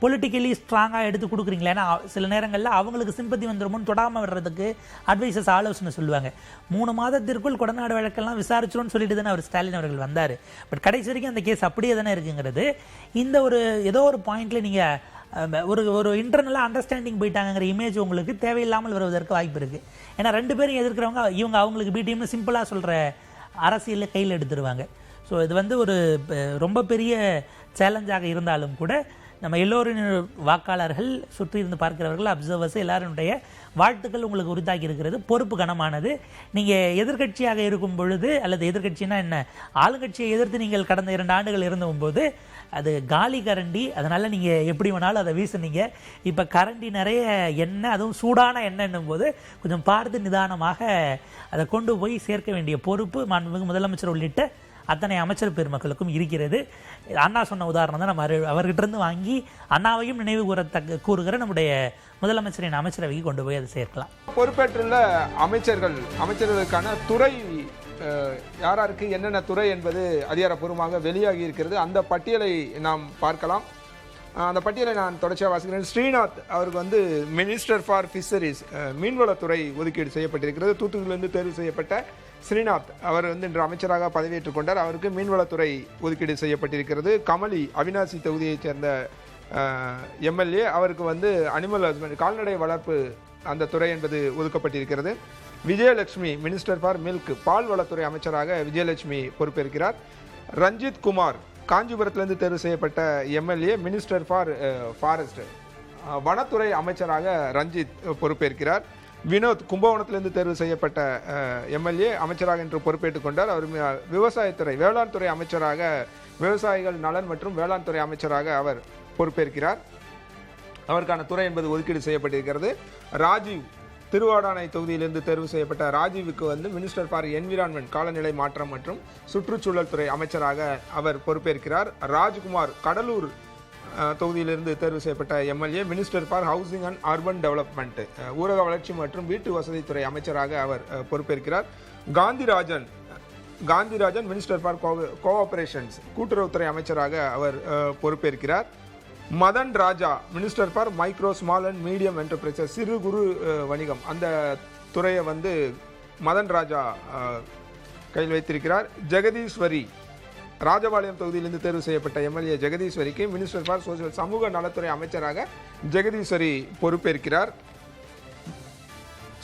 பொலிட்டிக்கலி ஸ்ட்ராங்காக எடுத்து கொடுக்குறீங்களா. ஏன்னா சில நேரங்களில் அவங்களுக்கு சிம்பத்தி வந்துடுமோன்னு தொடாமல் விடுறதுக்கு அட்வைசர்ஸ் ஆலோசனை சொல்லுவாங்க. 3 மாதத்திற்குள் கொடநாடு வழக்கெல்லாம் விசாரிச்சிடும்னு சொல்லிட்டு தானே அவர் ஸ்டாலின் அவர்கள் வந்தார். பட் கடைசி வரைக்கும் அந்த கேஸ் அப்படியே தானே இருக்குங்கிறது. இந்த ஒரு ஏதோ ஒரு பாயிண்ட்ல நீங்கள் ஒரு ஒரு இன்டர்னலாக அண்டர்ஸ்டாண்டிங் போயிட்டாங்கிற இமேஜ் உங்களுக்கு தேவையில்லாமல் வருவதற்கு வாய்ப்பு இருக்குது. ஏன்னா 2 பேரும் எதிர்க்கிறவங்க இவங்க அவங்களுக்கு பி டீம்னு சிம்பிளாக சொல்கிற அரசியலில் கையில் எடுத்துருவாங்க. ஸோ இது வந்து ஒரு ரொம்ப பெரிய சேலஞ்சாக இருந்தாலும் கூட நம்ம எல்லோரின் வாக்காளர்கள், சுற்றி இருந்து பார்க்கிறவர்கள், அப்சர்வர்ஸ் எல்லாருடைய வாழ்த்துக்கள் உங்களுக்கு உரித்தாக்கி இருக்கிறது. பொறுப்பு கனமானது. நீங்கள் எதிர்கட்சியாக இருக்கும் பொழுது, அல்லது எதிர்கட்சினா என்ன, ஆளுங்கட்சியை எதிர்த்து நீங்கள் கடந்த 2 ஆண்டுகள் இருந்தபோது அது காலி கரண்டி, அதனால் நீங்கள் எப்படி வேணாலும் அதை வீசுனீங்க. இப்போ கரண்டி நிறைய எண்ணெய், அதுவும் சூடான எண்ணெய்ன்னும் போது கொஞ்சம் பார்த்து நிதானமாக அதை கொண்டு போய் சேர்க்க வேண்டிய பொறுப்பு மாண்புமிகு முதலமைச்சர் உள்ளிட்ட அத்தனை அமைச்சர் பெருமக்களுக்கும் இருக்கிறது. அண்ணா சொன்ன உதாரணம் தான் நம்ம அவர்கிட்ட இருந்து வாங்கி அண்ணாவையும் நினைவு கூறுகிற நம்முடைய முதலமைச்சரின் அமைச்சரவைக்கு கொண்டு போய் அதை சேர்க்கலாம். பொறுப்பேற்றுள்ள அமைச்சர்களுக்கான துறை யாராருக்கு என்னென்ன துறை என்பது அதிகாரப்பூர்வமாக வெளியாகி இருக்கிறது. அந்த பட்டியலை நாம் பார்க்கலாம். அந்த பட்டியலை நான் தொடர்ச்சியாக வாசிக்கிறேன். ஸ்ரீநாத் அவருக்கு வந்து மினிஸ்டர் ஃபார் ஃபிஷரிஸ், மீன்வளத்துறை ஒதுக்கீடு செய்யப்பட்டிருக்கிறது. தூத்துக்குடியிலிருந்து தேர்வு செய்யப்பட்ட ஸ்ரீநாத் அவர் வந்து இன்று அமைச்சராக பதவியேற்றுக் கொண்டார். அவருக்கு மீன்வளத்துறை ஒதுக்கீடு செய்யப்பட்டிருக்கிறது. கமலி அவினாசி தொகுதியைச் சேர்ந்த எம்எல்ஏ, அவருக்கு வந்து அனிமல் ஹஸ்பண்ட், கால்நடை வளர்ப்பு அந்த துறை என்பது ஒதுக்கப்பட்டிருக்கிறது. விஜயலட்சுமி மினிஸ்டர் ஃபார் மில்க், பால் வளத்துறை அமைச்சராக விஜயலட்சுமி பொறுப்பேற்கிறார். ரஞ்சித் குமார் காஞ்சிபுரத்திலிருந்து தேர்வு செய்யப்பட்ட எம்எல்ஏ, மினிஸ்டர் ஃபார் ஃபாரஸ்ட், வனத்துறை அமைச்சராக ரஞ்சித் பொறுப்பேற்கிறார். வினோத் கும்பகோணத்திலிருந்து தேர்வு செய்யப்பட்ட எம்எல்ஏ அமைச்சராக இன்று பொறுப்பேற்றுக் கொண்டார். அவர் விவசாயத்துறை, வேளாண் துறை அமைச்சராக, விவசாயிகள் நலன் மற்றும் வேளாண் துறை அமைச்சராக அவர் பொறுப்பேற்கிறார். அவருக்கான துறை என்பது ஒதுக்கீடு செய்யப்பட்டிருக்கிறது. ராஜீவ் திருவாடானை தொகுதியிலிருந்து தேர்வு செய்யப்பட்ட ராஜீவுக்கு வந்து மினிஸ்டர் ஃபார் என்விரான்மெண்ட், காலநிலை மாற்றம் மற்றும் சுற்றுச்சூழல் துறை அமைச்சராக அவர் பொறுப்பேற்கிறார். ராஜ்குமார் கடலூர் தொகுதியிலிருந்து தேர்வு செய்யப்பட்ட MLA, minister for housing and urban development, ஊரக வளர்ச்சி மற்றும் வீட்டு வசதித்துறை அமைச்சராக அவர் பொறுப்பேற்கிறார். காந்திராஜன் மினிஸ்டர் ஃபார் கோஆபரேஷன்ஸ், கூட்டுறவுத்துறை அமைச்சராக அவர் பொறுப்பேற்கிறார். Madan Raja minister for micro small and medium enterprises, சிறு குறு வணிகம், அந்த துறையை வந்து மதன் ராஜா கையில் வைத்திருக்கிறார். ஜெகதீஸ்வரி ராஜபாளையம் தொகுதியிலிருந்து தேர்வு செய்யப்பட்ட எம்எல்ஏ ஜெகதீஸ்வரிக்கு மினிஸ்டர் ஃபார் சோசியல், சமூக நலத்துறை அமைச்சராக ஜெகதீஸ்வரி பொறுப்பேற்கிறார்.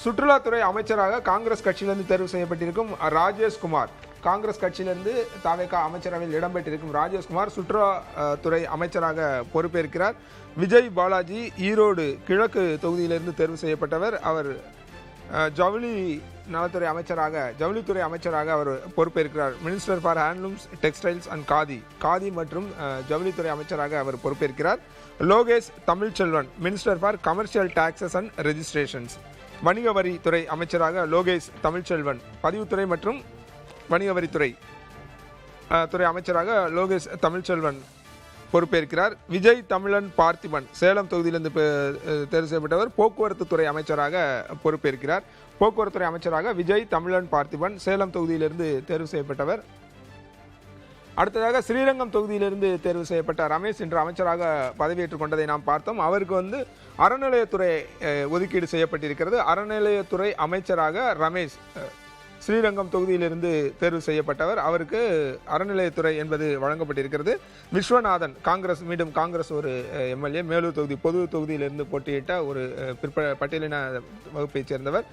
சுற்றுலாத்துறை அமைச்சராக காங்கிரஸ் கட்சியிலிருந்து தேர்வு செய்யப்பட்டிருக்கும் ராஜேஷ்குமார், காங்கிரஸ் கட்சியிலிருந்து தாவேகா அமைச்சரவையில் இடம்பெற்றிருக்கும் ராஜேஷ்குமார் சுற்றுலாத்துறை அமைச்சராக பொறுப்பேற்கிறார். விஜய் பாலாஜி ஈரோடு கிழக்கு தொகுதியிலிருந்து தேர்வு செய்யப்பட்டவர். அவர் ஜவுளி நலத்துறை அமைச்சராக, ஜவுளித்துறை அமைச்சராக அவர் பொறுப்பேற்கிறார். Minister for handlooms, textiles and Khadi மற்றும் ஜவுளித்துறை அமைச்சராக அவர் பொறுப்பேற்கிறார். Lokesh Tamilselvan minister for commercial taxes and registrations, வணிக வரித்துறை அமைச்சராக லோகேஷ் தமிழ்ச்செல்வன், பதிவுத்துறை மற்றும் வணிக வரித்துறை துறை அமைச்சராக லோகேஷ் தமிழ்ச்செல்வன் பொறுப்பேற்கிறார். விஜய் தமிழன் பார்த்திபன் சேலம் தொகுதியிலிருந்து தேர்வு செய்யப்பட்டவர் போக்குவரத்து துறை அமைச்சராக பொறுப்பேற்கிறார். போக்குவரத்து துறை அமைச்சராக விஜய் தமிழன் பார்த்திபன் சேலம் தொகுதியிலிருந்து தேர்வு செய்யப்பட்டவர். அடுத்ததாக ஸ்ரீரங்கம் தொகுதியிலிருந்து தேர்வு செய்யப்பட்ட ரமேஷ் இன்று அமைச்சராக பதவியேற்றுக் கொண்டதை நாம் பார்த்தோம். அவருக்கு வந்து அறநிலையத்துறை ஒதுக்கீடு செய்யப்பட்டிருக்கிறது. அறநிலையத்துறை அமைச்சராக ரமேஷ் ஸ்ரீரங்கம் தொகுதியிலிருந்து தேர்வு செய்யப்பட்டவர். அவருக்கு அறநிலையத்துறை என்பது வழங்கப்பட்டிருக்கிறது. விஸ்வநாதன் காங்கிரஸ், மீண்டும் காங்கிரஸ் ஒரு எம்எல்ஏ, மேலூர் தொகுதி பொது தொகுதியிலிருந்து போட்டியிட்ட ஒரு பட்டியலின வகுப்பைச் சேர்ந்தவர்.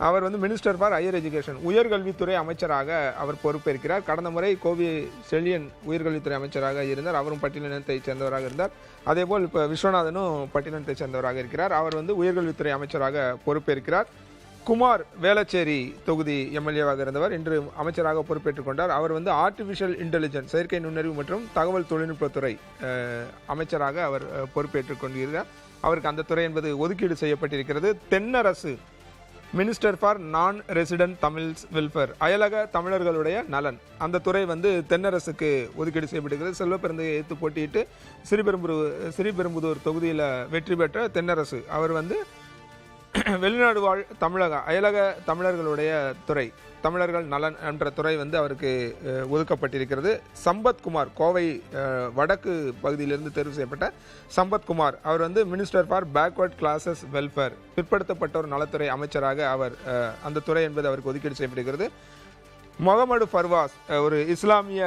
அவர் வந்து மினிஸ்டர் ஃபார் ஹையர் எஜுகேஷன், உயர்கல்வித்துறை அமைச்சராக அவர் பொறுப்பேற்கிறார். கடந்த முறை கோவி செழியன் உயர்கல்வித்துறை அமைச்சராக இருந்தார். அவரும் பட்டியலினத்தைச் சேர்ந்தவராக இருந்தார். அதேபோல் இப்போ விஸ்வநாதனும் பட்டியலினத்தைச் சேர்ந்தவராக இருக்கிறார். அவர் வந்து உயர்கல்வித்துறை அமைச்சராக பொறுப்பேற்கிறார். குமார் வேளச்சேரி தொகுதி எம்எல்ஏவாக இருந்தவர், இன்று அமைச்சராக பொறுப்பேற்றுக் கொண்டார். அவர் வந்து ஆர்டிஃபிஷியல் இன்டெலிஜென்ஸ், செயற்கை நுண்ணறிவு மற்றும் தகவல் தொழில்நுட்பத்துறை அமைச்சராக அவர் பொறுப்பேற்றுக் கொண்டிருக்கிறார். அவருக்கு அந்த துறை என்பது ஒதுக்கீடு செய்யப்பட்டிருக்கிறது. Thennarasu minister for non resident Tamils welfare, அயலக தமிழர்களுடைய நலன், அந்த துறை வந்து தென்னரசுக்கு ஒதுக்கீடு செய்யப்பட்டிருக்கிறது. செல்வப்பெருந்தையை எதிர்த்து போட்டியிட்டு ஸ்ரீபெரும்புதூர் தொகுதியில் வெற்றி பெற்ற தென்னரசு அவர் வந்து வெளிநாடு வாழ் தமிழக அயலக தமிழர்களுடைய துறை, தமிழர்கள் நலன் என்ற துறை வந்து அவருக்கு ஒதுக்கப்பட்டிருக்கிறது. சம்பத்குமார் கோவை வடக்கு பகுதியிலிருந்து தேர்வு செய்யப்பட்ட சம்பத்குமார் அவர் வந்து minister for backward classes welfare, பிற்படுத்தப்பட்டோர் நலத்துறை அமைச்சராக அவர் அந்த துறை என்பது அவருக்கு ஒதுக்கீடு செய்யப்படுகிறது. முகமது ஃபர்வாஸ் ஒரு இஸ்லாமிய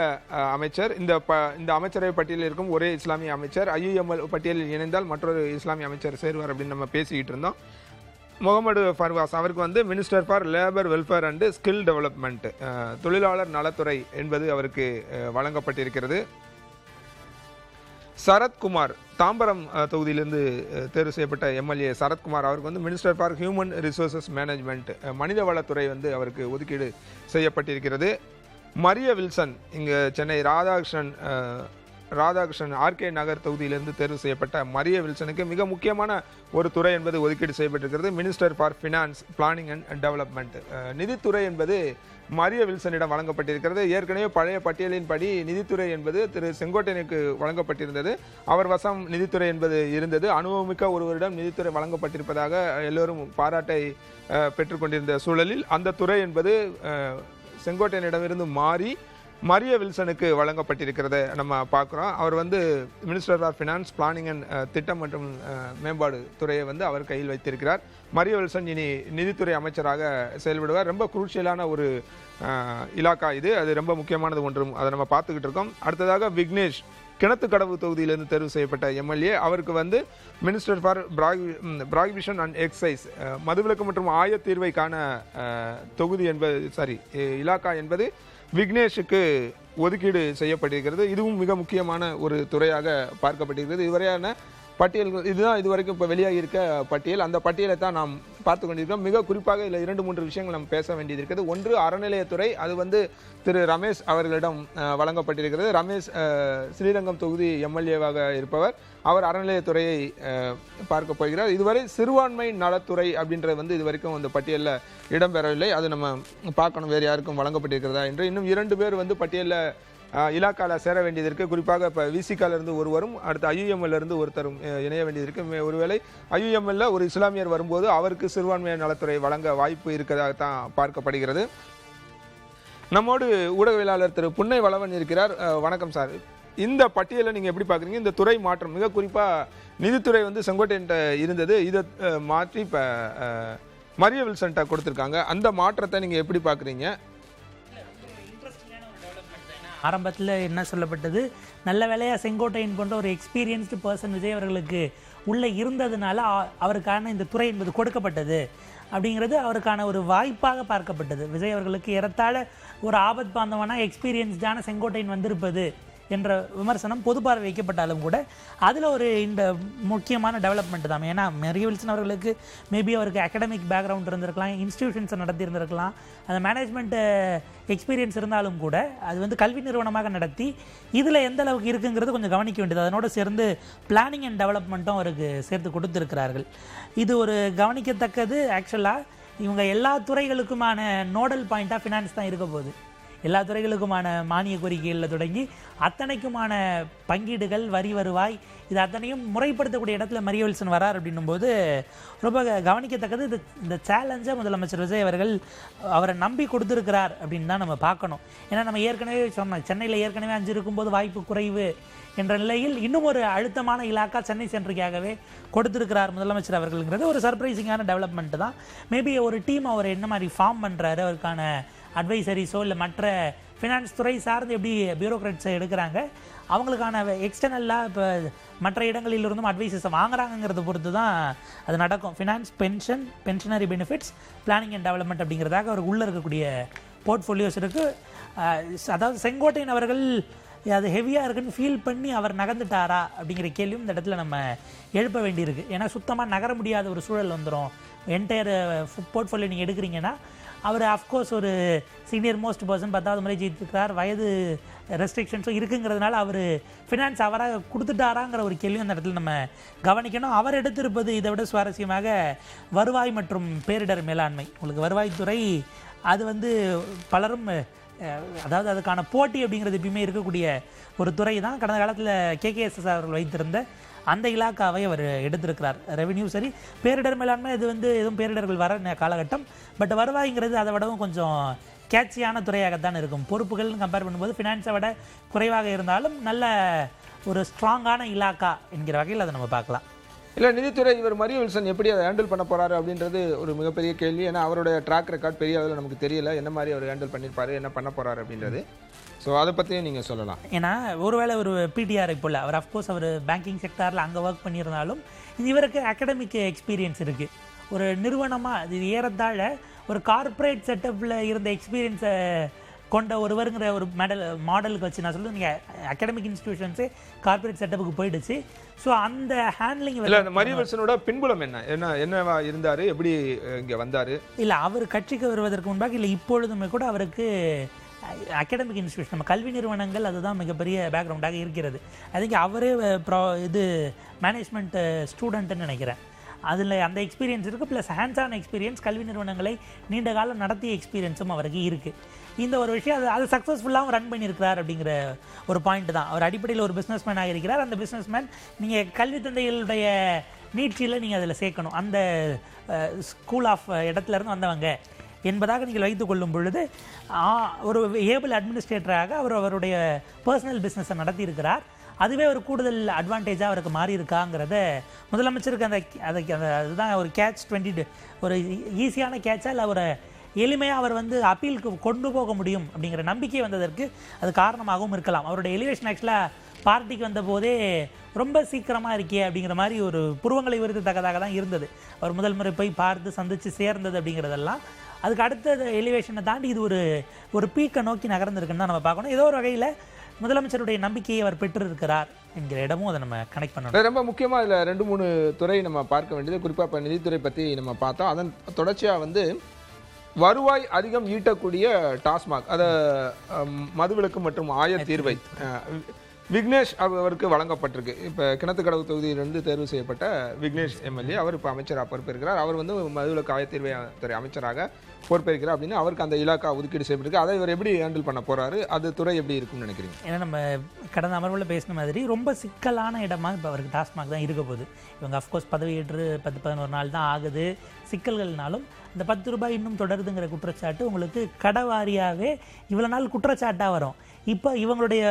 அமைச்சர். இந்த அமைச்சரவை பட்டியலில் இருக்கும் ஒரே இஸ்லாமிய அமைச்சர். IUML பட்டியலில் இணைந்தால் மற்றொரு இஸ்லாமிய அமைச்சர் சேருவார் அப்படின்னு நம்ம பேசிக்கிட்டு இருந்தோம். முகமது ஃபர்வாஸ் அவருக்கு வந்து minister for labour welfare and skill development, தொழிலாளர் நலத்துறை என்பது அவருக்கு வழங்கப்பட்டிருக்கிறது. சரத்குமார் தாம்பரம் தொகுதியிலிருந்து தேர்வு செய்யப்பட்ட MLA சரத்குமார் அவருக்கு வந்து minister for human resources management, மனிதவளத்துறை வந்து அவருக்கு ஒதுக்கீடு செய்யப்பட்டிருக்கிறது. மரிய வில்சன் இங்கே சென்னை ராதாகிருஷ்ணன் RK நகர் தொகுதியிலிருந்து தேர்வு செய்யப்பட்ட மரிய வில்சனுக்கு மிக முக்கியமான ஒரு துறை என்பது ஒதுக்கீடு செய்யப்பட்டிருக்கிறது. Minister for finance planning and development, நிதித்துறை என்பது மரிய வில்சனிடம் வழங்கப்பட்டிருக்கிறது. ஏற்கனவே பழைய பட்டியலின்படி நிதித்துறை என்பது திரு செங்கோட்டையனுக்கு வழங்கப்பட்டிருந்தது. அவர் வசம் நிதித்துறை என்பது இருந்தது. அனுபவமிக்க ஒருவரிடம் நிதித்துறை வழங்கப்பட்டிருப்பதாக எல்லோரும் பாராட்டை பெற்றுக்கொண்டிருந்த சூழலில் அந்த துறை என்பது செங்கோட்டையனிடமிருந்து மாறி மரிய வில்சனுக்கு வழங்கப்பட்டிருக்கிறத நம்ம பார்க்குறோம். அவர் வந்து minister of finance planning and திட்டம் மற்றும் மேம்பாடு துறையை வந்து அவர் கையில் வைத்திருக்கிறார். மரிய வில்சன் இனி நிதித்துறை அமைச்சராக செயல்படுவார். ரொம்ப குரூஷியலான ஒரு இலாக்கா இது, அது ரொம்ப முக்கியமானது ஒன்றும் அதை நம்ம பார்த்துக்கிட்டு இருக்கோம். அடுத்ததாக விக்னேஷ் கிணத்துக்கடவு தொகுதியிலிருந்து தேர்வு செய்யப்பட்ட MLA, அவருக்கு வந்து minister for prohibition and exercise, மதுவிலக்கு மற்றும் ஆயத்தீர்வைக்கான தொகுதி என்பது இலாக்கா என்பது விக்னேஷுக்கு ஒதுக்கீடு செய்யப்பட்டிருக்கிறது. இதுவும் மிக முக்கியமான ஒரு துறையாக பார்க்கப்பட்டிருக்கிறது. இதுவரையான பட்டியல்கள் இதுதான் இதுவரைக்கும் இப்போ வெளியாகி இருக்க பட்டியல். அந்த பட்டியலை தான் நாம் பார்த்து கொண்டிருக்கிறோம். மிக குறிப்பாக இதில் 2-3 விஷயங்கள் நம்ம பேச வேண்டியது இருக்கிறது. ஒன்று, அறநிலையத்துறை, அது வந்து திரு ரமேஷ் அவர்களிடம் வழங்கப்பட்டிருக்கிறது. ரமேஷ் ஸ்ரீரங்கம் தொகுதி MLA-வாக இருப்பவர். அவர் அறநிலையத்துறையை பார்க்க போகிறார். இதுவரை சிறுபான்மை நலத்துறை அப்படின்றது வந்து இதுவரைக்கும் அந்த பட்டியலில் இடம்பெறவில்லை. அது நம்ம பார்க்கணும் வேறு யாருக்கும் வழங்கப்பட்டிருக்கிறதா என்று. இன்னும் 2 பேர் வந்து பட்டியலில் இலாக்காவில் சேர வேண்டியது இருக்குது. குறிப்பாக இப்போ VCK-லேருந்து ஒருவரும் அடுத்து IUML-லேருந்து ஒருத்தரும் இணைய வேண்டியது இருக்குது. ஒருவேளை IUML-ல ஒரு இஸ்லாமியர் வரும்போது அவருக்கு சிறுபான்மையினர் நலத்துறை வழங்க வாய்ப்பு இருக்கிறதாக தான் பார்க்கப்படுகிறது. நம்மோடு ஊடகவியலாளர் திரு புன்னை வளவன் இருக்கிறார். வணக்கம் சார். இந்த பட்டியலை நீங்கள் எப்படி பார்க்குறீங்க? இந்த துறை மாற்றம், மிக குறிப்பாக நிதித்துறை வந்து செங்கோட்டையன்ட்ட இருந்தது, இதை மாற்றி இப்போ மரிய வில்சன்ட்ட கொடுத்துருக்காங்க. அந்த மாற்றத்தை நீங்கள் எப்படி பார்க்குறீங்க? ஆரம்பத்தில் என்ன சொல்லப்பட்டது, நல்ல வேலையாக செங்கோட்டையன் போன்ற ஒரு எக்ஸ்பீரியன்ஸ்டு பர்சன் விஜய் அவர்களுக்கு உள்ளே இருந்ததுனால அவருக்கான இந்த துறை என்பது கொடுக்கப்பட்டது அப்படிங்கிறது அவருக்கான ஒரு வாய்ப்பாக பார்க்கப்பட்டது. விஜய் அவர்களுக்கு ஏறத்தாழ ஒரு ஆபத் பாந்தவனாக எக்ஸ்பீரியன்ஸ்டான செங்கோட்டையன் வந்திருப்பது என்ற விமர்சனம் பொது பார்வை வைக்கப்பட்டாலும் கூட அதில் ஒரு இந்த முக்கியமான டெவலப்மெண்ட் தான். ஏன்னா மரிய வில்சன் அவர்களுக்கு மேபி அவருக்கு அகடமிக் பேக்ரவுண்ட் இருந்திருக்கலாம், இன்ஸ்டிடியூஷன்ஸை நடத்தியிருந்திருக்கலாம், அந்த மேனேஜ்மெண்ட் எக்ஸ்பீரியன்ஸ் இருந்தாலும் கூட அது வந்து கல்வி நிறுவனமாக நடத்தி இதில் எந்த அளவுக்கு இருக்குங்கிறது கொஞ்சம் கவனிக்க வேண்டியது. அதனோடு சேர்ந்து பிளானிங் அண்ட் டெவலப்மெண்ட்டும் அவருக்கு சேர்த்து கொடுத்துருக்கிறார்கள். இது ஒரு கவனிக்கத்தக்கது. ஆக்சுவலாக இவங்க எல்லா துறைகளுக்குமான நோடல் பாயிண்ட்டாக ஃபினான்ஸ் தான் இருக்க போகுது. எல்லா துறைகளுக்குமான மானிய கோரிக்கைகளில் தொடங்கி அத்தனைக்குமான பங்கீடுகள், வரி வருவாய், இது அத்தனையும் முறைப்படுத்தக்கூடிய இடத்துல மரிய வில்சன் வரார் அப்படின்னும் போது ரொம்ப கவனிக்கத்தக்கது. இந்த சேலஞ்சை முதலமைச்சர் விஜய் அவர்கள் அவரை நம்பி கொடுத்துருக்கிறார் அப்படின்னு தான் நம்ம பார்க்கணும். ஏன்னா நம்ம ஏற்கனவே சொன்னோம், சென்னையில் ஏற்கனவே 5 இருக்கும்போது வாய்ப்பு குறைவு என்ற நிலையில் இன்னும் ஒரு அழுத்தமான இலாக்கா சென்னை சென்ட்ரிக்காகவே கொடுத்துருக்கிறார் முதலமைச்சர் அவர்கள்ங்கிறது ஒரு சர்ப்ரைசிங்கான டெவலப்மெண்ட் தான். மேபி ஒரு டீம் அவர் என்ன மாதிரி ஃபார்ம் பண்ணுறாரு, அவருக்கான அட்வைசரிஸோ இல்லை மற்ற ஃபினான்ஸ் துறை சார்ந்து எப்படி பியூரோக்ராட்ஸை எடுக்கிறாங்க, அவங்களுக்கான எக்ஸ்டர்னலாக இப்போ மற்ற இடங்களிலிருந்தும் அட்வைசஸை வாங்குறாங்கிறத பொறுத்து தான் அது நடக்கும். Finance, pensionary benefits, planning and development அப்படிங்கிறதாக அவருக்கு உள்ளே இருக்கக்கூடிய போர்ட்ஃபோலியோஸ் இருக்குது. அதாவது செங்கோட்டையன் அவர்கள் அது ஹெவியாக இருக்குன்னு ஃபீல் பண்ணி அவர் நகர்ந்துட்டாரா அப்படிங்கிற கேள்வியும் இந்த இடத்துல நம்ம எழுப்ப வேண்டியிருக்கு. ஏன்னா சுத்தமாக நகர முடியாத ஒரு சூழல் வந்துடும். என்டையர் போர்ட்ஃபோலியோ நீங்கள் எடுக்கிறீங்கன்னா அவர் அஃப்கோர்ஸ் ஒரு சீனியர் மோஸ்ட் பர்சன், 10வது முறை ஜெயித்திருக்கிறார், வயது ரெஸ்ட்ரிக்ஷன்ஸும் இருக்குங்கிறதுனால அவர் ஃபினான்ஸ் அவராக கொடுத்துட்டாராங்கிற ஒரு கேள்வியும் அந்த இடத்துல நம்ம கவனிக்கணும். அவர் எடுத்திருப்பது இதை விட சுவாரஸ்யமாக வருவாய் மற்றும் பேரிடர் மேலாண்மை. உங்களுக்கு வருவாய்த்துறை அது வந்து பலரும் அதாவது அதுக்கான போட்டி அப்படிங்கிறது எப்பயுமே இருக்கக்கூடிய ஒரு துறை தான். கடந்த காலத்தில் KKSS அவர்கள் வைத்திருந்த அந்த இலாக்காவை அவர் எடுத்திருக்கிறார். ரெவென்யூ சரி, பேரிடர் மேலாண்மை இது வந்து எதுவும் பேரிடர்கள் வர காலகட்டம். பட் வருவாய்ங்கிறது அதை விடவும் கொஞ்சம் கேட்சியான துறையாகத்தான் இருக்கும். பொறுப்புகள்னு கம்பேர் பண்ணும்போது ஃபினான்ஸை விட குறைவாக இருந்தாலும் நல்ல ஒரு ஸ்ட்ராங்கான இலாக்கா என்கிற வகையில் அதை நம்ம பார்க்கலாம். இல்லை நிதித்துறை இவர் மரிய வில்சன் எப்படி அதை ஹேண்டில் பண்ண போறாரு அப்படின்றது ஒரு மிகப்பெரிய கேள்வி. ஏன்னா அவருடைய ட்ராக் ரெக்கார்ட் பெரிய அளவில் நமக்கு தெரியல, என்ன மாதிரி அவர் ஹேண்டில் பண்ணியிருப்பாரு, என்ன பண்ண போறாரு அப்படின்றது. ஸோ அதை பற்றியும் நீங்கள் சொல்லலாம். ஏன்னா ஒருவேளை ஒரு பிடிஆர் இப்போ இல்லை, அவர் அஃப்கோர்ஸ் அவர் பேங்கிங் செக்டாரில் அங்கே ஒர்க் பண்ணியிருந்தாலும் இவருக்கு அகடமிக் எக்ஸ்பீரியன்ஸ் இருக்குது. ஒரு நிறுவனமாக இது ஏறத்தாழ ஒரு கார்ப்பரேட் செட்டப்பில் இருந்த எக்ஸ்பீரியன்ஸை கொண்ட ஒருவருங்கிற ஒரு மாடலுக்கு வச்சு நான் சொல்லுவேன். நீங்கள் அகடமிக் இன்ஸ்டிடியூஷன்ஸே கார்ப்பரேட் செட்டப்புக்கு போயிடுச்சு. ஸோ அந்த ஹேண்ட்லிங் இல்லை, அந்த மரிய வில்சனோட பின்புலம் என்னவா இருந்தார், எப்படி இங்கே வந்தார்? இல்லை, அவர் கட்சிக்கு வருவதற்கு முன்பாக இல்லை இப்பொழுதுமே கூட அவருக்கு அகடமிக் இன்ஸ்டியூஷன், நம்ம கல்வி நிறுவனங்கள் அதுதான் மிகப்பெரிய பேக்ரவுண்டாக இருக்கிறது. ஐ திங்க் அவரே இது மேனேஜ்மெண்ட் ஸ்டூடெண்ட்டுன்னு நினைக்கிறேன். அதில் அந்த எக்ஸ்பீரியன்ஸ் இருக்குது. ப்ளஸ் ஹேண்ட்ஸ் ஆன் எக்ஸ்பீரியன்ஸ், கல்வி நிறுவனங்களை நீண்ட காலம் நடத்திய எக்ஸ்பீரியன்ஸும் அவருக்கு இருக்குது. இந்த ஒரு விஷயம் அது சக்ஸஸ்ஃபுல்லாகவும் ரன் பண்ணியிருக்கிறார் அப்படிங்கிற ஒரு பாயிண்ட் தான். அவர் அடிப்படையில் ஒரு பிஸ்னஸ் மேனாக இருக்கிறார். அந்த பிஸ்னஸ் மேன் நீங்கள் கல்வி தந்தைகளுடைய நீட்சியில் நீங்கள் அதில் சேர்க்கணும். அந்த ஸ்கூல் ஆஃப் இடத்துலேருந்து வந்தவங்க என்பதாக நீங்கள் வைத்துக் கொள்ளும் பொழுது ஒரு ஏபிள் அட்மினிஸ்ட்ரேட்டராக அவருடைய பர்சனல் பிஸ்னஸை நடத்தியிருக்கிறார். அதுவே ஒரு கூடுதல் அட்வான்டேஜாக அவருக்கு மாறி இருக்காங்கிறத முதலமைச்சருக்கு அதுதான் ஒரு கேட்ச் 22, ஒரு ஈஸியான கேட்சாக இல்லை ஒரு எளிமையாக அவர் அப்பீலுக்கு கொண்டு போக முடியும் அப்படிங்கிற நம்பிக்கை வந்ததற்கு அது காரணமாகவும் இருக்கலாம். அவருடைய எலிவேஷன் ஆக்சுவலாக பார்ட்டிக்கு வந்த போதே ரொம்ப சீக்கிரமாக இருக்கே அப்படிங்கிற மாதிரி ஒரு புருவங்களை உயர்த்தத்தக்கதாக தான் இருந்தது. அவர் முதல் முறை போய் பார்த்து சந்தித்து சேர்ந்தது அப்படிங்கிறதெல்லாம் அதுக்கு அடுத்த எலிவேஷனை தாண்டி இது ஒரு பீக்கை நோக்கி நகர்ந்துருக்குன்னு தான் நம்ம பார்க்கணும். ஏதோ ஒரு வகையில் முதலமைச்சருடைய நம்பிக்கையை அவர் பெற்றிருக்கிறார் என்கிற இடமும் அதை நம்ம கனெக்ட் பண்ணணும். ரொம்ப முக்கியமாக இதில் 2-3 துறை நம்ம பார்க்க வேண்டியது. குறிப்பாக இப்போ நிதித்துறை பற்றி நம்ம பார்த்தோம். அதன் தொடர்ச்சியாக வருவாய் அதிகம் ஈட்டக்கூடிய டாஸ்மாக், அதை மதுவிலக்கு மற்றும் ஆயத்தீர்வை விக்னேஷ் அவருக்கு வழங்கப்பட்டிருக்கு. இப்போ கிணத்துக்கடவு தொகுதியிலிருந்து தேர்வு செய்யப்பட்ட விக்னேஷ் எம்எல்ஏ அவர் இப்போ அமைச்சராக பொறுப்பேற்கிறார். அவர் மதுவிலக்கு ஆயத்தீர்வை துறை அமைச்சராக பொறுப்பேற்கிறார் அப்படின்னு அவருக்கு அந்த இலாக்கா ஒதுக்கீடு செய்யப்பட்டிருக்கு. அதை இவர் எப்படி ஹேண்டில் பண்ண போறாரு, அது துறை எப்படி இருக்கும்னு நினைக்கிறீங்க? ஏன்னா நம்ம கடந்த அமர்வில் பேசின மாதிரி ரொம்ப சிக்கலான இடமா இப்போ அவருக்கு டாஸ்மாக் தான் இருக்க போகுது. இவங்க அஃப்கோர்ஸ் பதவியேற்று 10-11 நாள் தான் ஆகுது. சிக்கல்கள்னாலும் இந்த 10 ரூபாய் இன்னும் தொடருதுங்கிற குற்றச்சாட்டு உங்களுக்கு கடவாரியாகவே இவ்வளோ நாள் குற்றச்சாட்டாக வரும். இப்போ இவங்களுடைய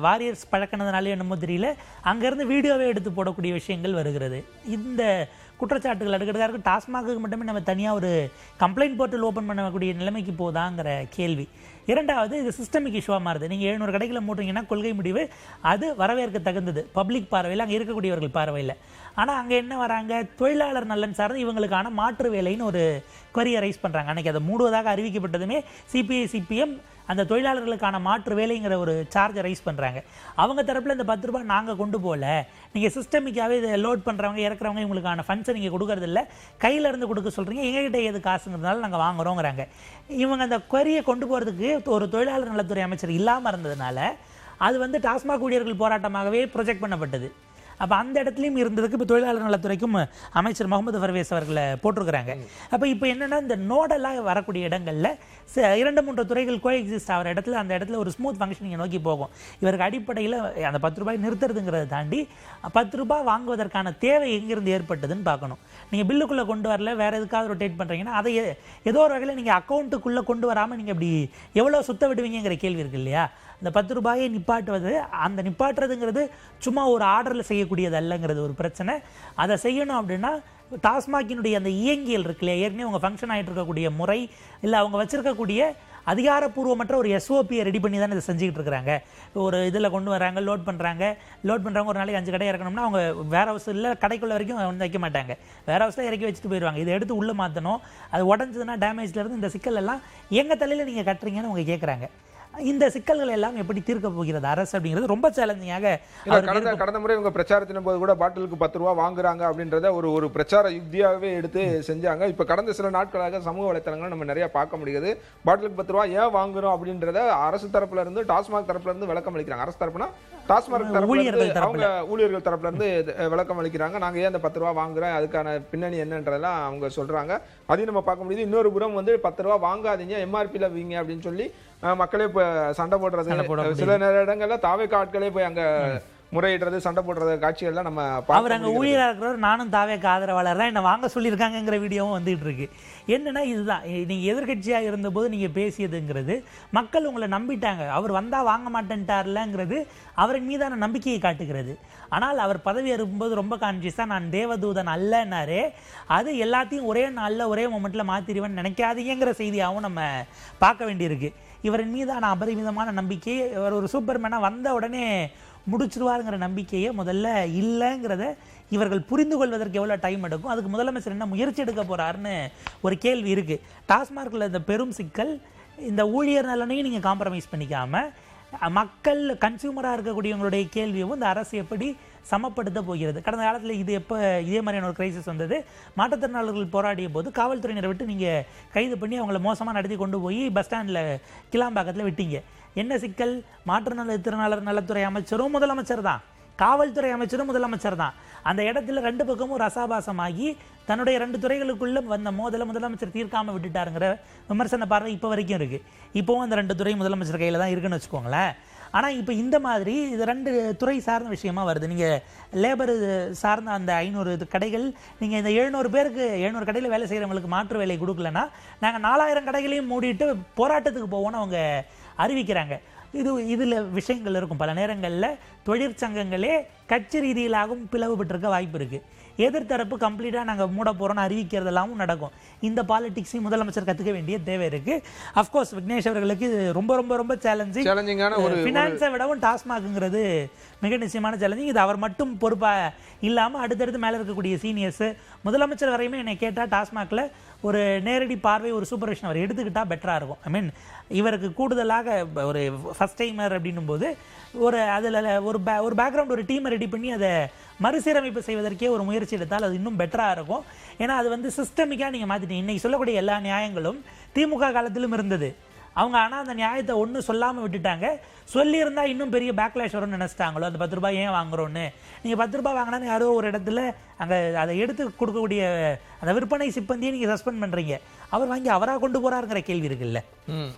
வாரியர்ஸ் பழக்கினதுனாலே என்னமோ தெரியல, அங்கேருந்து வீடியோவே எடுத்து போடக்கூடிய விஷயங்கள் வருகிறது. இந்த குற்றச்சாட்டுகள் அடுக்கிறதுக்காக டாஸ்மாக்கு மட்டுமே நம்ம தனியாக ஒரு கம்ப்ளைண்ட் போர்ட்டல் ஓப்பன் பண்ணக்கூடிய நிலைமைக்கு போதாங்கிற கேள்வி. இரண்டாவது, இது சிஸ்டமிக் இஷ்யூவாக மாறுது. நீங்கள் 700 கடைகளை மூட்டுறீங்கன்னா கொள்கை முடிவு அது வரவேற்க தகுந்தது பப்ளிக் பார்வையில், அங்கே இருக்கக்கூடியவர்கள் பார்வையில். ஆனால் அங்கே என்ன வராங்க, தொழிலாளர் நலன் சார்ந்து இவங்களுக்கான மாற்று வேலைன்னு ஒரு கொரியை ரைஸ் பண்ணுறாங்க. அன்றைக்கி அதை மூடுவதாக அறிவிக்கப்பட்டதுமே சிபிஐ சிபிஎம் அந்த தொழிலாளர்களுக்கான மாற்று வேலைங்கிற ஒரு சார்ஜை ரைஸ் பண்ணுறாங்க. அவங்க தரப்பில் இந்த 10 ரூபாய் நாங்கள் கொண்டு போகல, நீங்கள் சிஸ்டமிக்காகவே இதை லோட் பண்ணுறவங்க இறக்குறவங்க இவங்களுக்கான ஃபண்ட்ஸை நீங்கள் கொடுக்கறதில்ல, கையிலேருந்து கொடுக்க சொல்கிறீங்க, எங்ககிட்ட எது காசுங்கிறதுனால நாங்கள் வாங்குகிறோங்கிறாங்க. இவங்க அந்த கொரியை கொண்டு போகிறதுக்கு ஒரு தொழிலாளர் நலத்துறை அமைச்சர் இல்லாமல் இருந்ததுனால அது டாஸ்மாக் ஊழியர்கள் போராட்டமாகவே ப்ரொஜெக்ட் பண்ணப்பட்டது. அப்போ அந்த இடத்துலையும் இருந்ததுக்கு இப்போ தொழிலாளர் நலத்துறைக்கும் அமைச்சர் முகமது பர்வேஸ் அவர்களை போட்டிருக்கிறாங்க. அப்போ இப்போ என்னென்னா இந்த நோடலாக வரக்கூடிய இடங்களில் 2-3 துறைகள் கோ எக்ஸிஸ்ட் ஆகிற இடத்துல அந்த இடத்துல ஒரு ஸ்மூத் ஃபங்க்ஷனிங்கை நோக்கி போகும். இவருக்கு அடிப்படையில் அந்த 10 ரூபாய் நிறுத்துறதுங்கிறத தாண்டி 10 ரூபாய் வாங்குவதற்கான தேவை எங்கிருந்து ஏற்பட்டதுன்னு பார்க்கணும். நீங்கள் பில்லுக்குள்ளே கொண்டு வரல, வேறு எதுக்காவது ரொட்டேட் பண்ணுறீங்கன்னா அதை ஏதோ ஒரு வகையில் நீங்கள் அக்கௌண்ட்டுக்குள்ளே கொண்டு வராமல் நீங்கள் அப்படி எவ்வளோ சுத்த விடுவீங்கிற கேள்வி இருக்கு இல்லையா? இந்த 10 ரூபாயை நிப்பாட்டுவது, அந்த நிப்பாட்டுறதுங்கிறது சும்மா ஒரு ஆர்டரில் செய்யக்கூடியது அல்லங்கிறது ஒரு பிரச்சனை. அதை செய்யணும் அப்படின்னா டாஸ்மாகினுடைய அந்த இயங்கியல் இருக்கு இல்லையா, ஏற்கனவே அவங்க ஃபங்க்ஷன் ஆகிட்டு இருக்கக்கூடிய முறை இல்லை அவங்க வச்சுருக்கக்கூடிய அதிகாரப்பூர்வமற்ற ஒரு எஸ்ஓபியை ரெடி பண்ணி தான் இதை செஞ்சுக்கிட்டு இருக்கிறாங்க. ஒரு இதில் கொண்டு வராங்க, லோட் பண்ணுறாங்க ஒரு நாளைக்கு 5 கடை இறக்கணும்னா அவங்க வேர் ஹவுஸ் இல்லை கடைக்குள்ள வரைக்கும் வைக்க மாட்டாங்க, வேர் ஹவுஸில் இறக்கி வச்சுட்டு போயிடுவாங்க. இதை எடுத்து உள்ளே மாற்றணும், அது உடஞ்சதுன்னா டேமேஜ்லேருந்து இந்த சிக்கல் எல்லாம் எங்கள் தலையில் நீங்கள் கட்டுறீங்கன்னு அவங்க கேட்குறாங்க. இந்த சிக்கல்கள் எல்லாம் எப்படி தீர்க்க போகிறது அரசு அப்படிங்கிறது ரொம்ப சேலஞ்சிங்காக. கடந்த முறை இவங்க பிரச்சாரத்தின் போது கூட பாட்டிலுக்கு 10 ரூபா வாங்குறாங்க அப்படின்றத ஒரு பிரச்சார யுக்தியாகவே எடுத்து செஞ்சாங்க. இப்போ கடந்த சில நாட்களாக சமூக வலைத்தளங்கள் நம்ம நிறைய பார்க்க முடியுது. பாட்டிலுக்கு 10 ரூபா ஏன் வாங்குறோம் அப்படின்றத அரசு தரப்புல இருந்து டாஸ்மாக் தரப்புல இருந்து விளக்கம் அளிக்கிறாங்க. அரசு தரப்புனா டாஸ்மாக் தரப்புல இருந்து அவங்க ஊழியர்கள் தரப்புல இருந்து விளக்கம் அளிக்கிறாங்க. நாங்க ஏன் அந்த 10 ரூபா வாங்குறோம், அதுக்கான பின்னணி என்னன்றதெல்லாம் அவங்க சொல்றாங்க. அதையும் நம்ம பார்க்க முடியுது. இன்னொரு புறம் 10 ரூபா வாங்காதீங்க, எம்ஆர்பியில் வீங்க அப்படின்னு சொல்லி மக்களே இப்போ சண்டை போடுறது. சில நேர இடங்கள்ல தாவேக்கா ஆட்களே போய் அங்க முறையிடுறது, சண்டை போடுறது காட்சிகள்லாம் நம்ம அவர் அங்கே ஊழியராக இருக்கிறவர் நானும் தாவேக்கு ஆதரவாளர் தான், என்னை வாங்க சொல்லியிருக்காங்கங்கிற வீடியோவும் வந்துகிட்டு இருக்கு. என்னன்னா இதுதான், நீங்கள் எதிர்கட்சியாக இருந்தபோது நீங்கள் பேசியதுங்கிறது மக்கள் உங்களை நம்பிட்டாங்க. அவர் வந்தால் வாங்க மாட்டேன்ட்டார்லங்கிறது அவரின் மீதான நம்பிக்கையை காட்டுகிறது. ஆனால் அவர் பதவி ஏறும்போது ரொம்ப கான்சியஸாக நான் தேவதூதன் அல்லன்னாரே, அது எல்லாத்தையும் ஒரே நாளில் ஒரே மொமெண்ட்டில் மாற்றிடுவேன்னு நினைக்காதீங்கிற செய்தியாகவும் நம்ம பார்க்க வேண்டியிருக்கு. இவரின் மீதான அபரிமிதமான நம்பிக்கை, இவர் ஒரு சூப்பர்மேனாக வந்த உடனே முடிச்சிருவாருங்கிற நம்பிக்கையே முதல்ல இல்லைங்கிறத இவர்கள் புரிந்து கொள்வதற்கு எவ்வளோ டைம் எடுக்கும், அதுக்கு முதலமைச்சர் என்ன முயற்சி எடுக்க போகிறாருன்னு ஒரு கேள்வி இருக்குது. டாஸ்மார்க்கில் இந்த பெரும் சிக்கல், இந்த ஊழியர் நலனையும் நீங்கள் காம்ப்ரமைஸ் பண்ணிக்காமல் மக்கள் கன்சியூமராக இருக்கக்கூடியவங்களுடைய கேள்வியும் இந்த அரசு எப்படி சமப்படுத்த போகிறது. கடந்த காலத்தில் இது எப்போ இதே மாதிரியான ஒரு கிரைசிஸ் வந்தது, மாற்றுத்திறனாளர்கள் போராடிய போது காவல்துறையினரை விட்டு நீங்கள் கைது பண்ணி அவங்கள மோசமாக நடத்தி கொண்டு போய் பஸ் ஸ்டாண்டில் கிளாம்பாக்கத்தில் விட்டீங்க. என்ன சிக்கல்? மாற்றுத்திறனாளர் நலத்துறை அமைச்சரும் முதலமைச்சர் தான், காவல்துறை அமைச்சரும் முதலமைச்சர் தான். அந்த இடத்துல ரெண்டு பக்கமும் ரசாபாசமாகி தன்னுடைய 2 துறைகளுக்குள்ள வந்த மோதலை முதலமைச்சர் தீர்க்காமல் விட்டுட்டாருங்கிற விமர்சன பார்வை இப்போ வரைக்கும் இருக்குது. இப்போவும் அந்த 2 துறை முதலமைச்சர் கையில் தான் இருக்குன்னு வச்சுக்கோங்களேன். ஆனால் இப்போ இந்த மாதிரி இது 2 துறை சார்ந்த விஷயமா வருது. நீங்கள் லேபர் சார்ந்த அந்த 500 கடைகள், நீங்கள் இந்த 700 பேருக்கு 700 கடையில் வேலை செய்கிறவங்களுக்கு மாற்று வேலை கொடுக்கலன்னா நாங்கள் 4000 கடைகளையும் மூடிட்டு போராட்டத்துக்கு போவோன்னு அவங்க அறிவிக்கிறாங்க. இதில் விஷயங்கள் இருக்கும். பல நேரங்களில் தொழிற்சங்கங்களே கட்சி ரீதியிலாகவும் பிளவுபட்டிருக்க வாய்ப்பு இருக்குது. எதிர்த்தரப்பு கம்ப்ளீட்டாக நாங்கள் மூட போகிறோன்னு அறிவிக்கிறதெல்லாமும் நடக்கும். இந்த பாலிடிக்ஸையும் முதலமைச்சர் கற்றுக்க வேண்டிய தேவை இருக்குது. அஃப்கோர்ஸ் விக்னேஷ் அவர்களுக்கு இது ரொம்ப ரொம்ப ரொம்ப சேலஞ்சிங்கான ஒரு ஃபினான்ஸை விடவும் டாஸ்மாக்ங்கிறது மிக நிச்சயமான சேலஞ்சிங். இது அவர் மட்டும் பொறுப்பாக இல்லாமல் அடுத்தடுத்து மேலே இருக்கக்கூடிய சீனியர்ஸு, முதலமைச்சர் வரையுமே என்னை கேட்டால் டாஸ்மாகில் ஒரு நேரடி பார்வை, ஒரு சூப்பர்விஷன் அவர் எடுத்துக்கிட்டால் பெட்டராக இருக்கும். ஐ மீன் இவருக்கு கூடுதலாக ஒரு ஃபஸ்ட் டைமர் அப்படின்னும் போது அதில் ஒரு பேக்ரவுண்ட், ஒரு டீமை ரெடி பண்ணி அதை மறுசீரமைப்பு செய்வதற்கே ஒரு முயற்சி எடுத்தால் அது இன்னும் பெட்டராக இருக்கும். ஏன்னா அது சிஸ்டமிக்காக நீங்கள் மாற்றிட்டீங்க. இன்றைக்கி சொல்லக்கூடிய எல்லா நியாயங்களும் திமுக காலத்திலும் இருந்தது. அவங்க ஆனால் அந்த நியாயத்தை ஒன்றும் சொல்லாமல் விட்டுட்டாங்க. சொல்லியிருந்தால் இன்னும் பெரிய பேக்லாஷ் வரும்னு நினச்சிட்டாங்களோ. அந்த 10 ரூபாய் ஏன் வாங்குறோன்னு. நீங்கள் 10 ரூபாய் வாங்கினா யாரோ ஒரு இடத்துல அங்கே அதை எடுத்து கொடுக்கக்கூடிய அந்த விற்பனை சிப்பந்தியை நீங்கள் சஸ்பெண்ட் பண்ணுறீங்க. அவர் வாங்கி அவராக கொண்டு போகிறாருங்கிற கேள்வி இருக்குல்ல.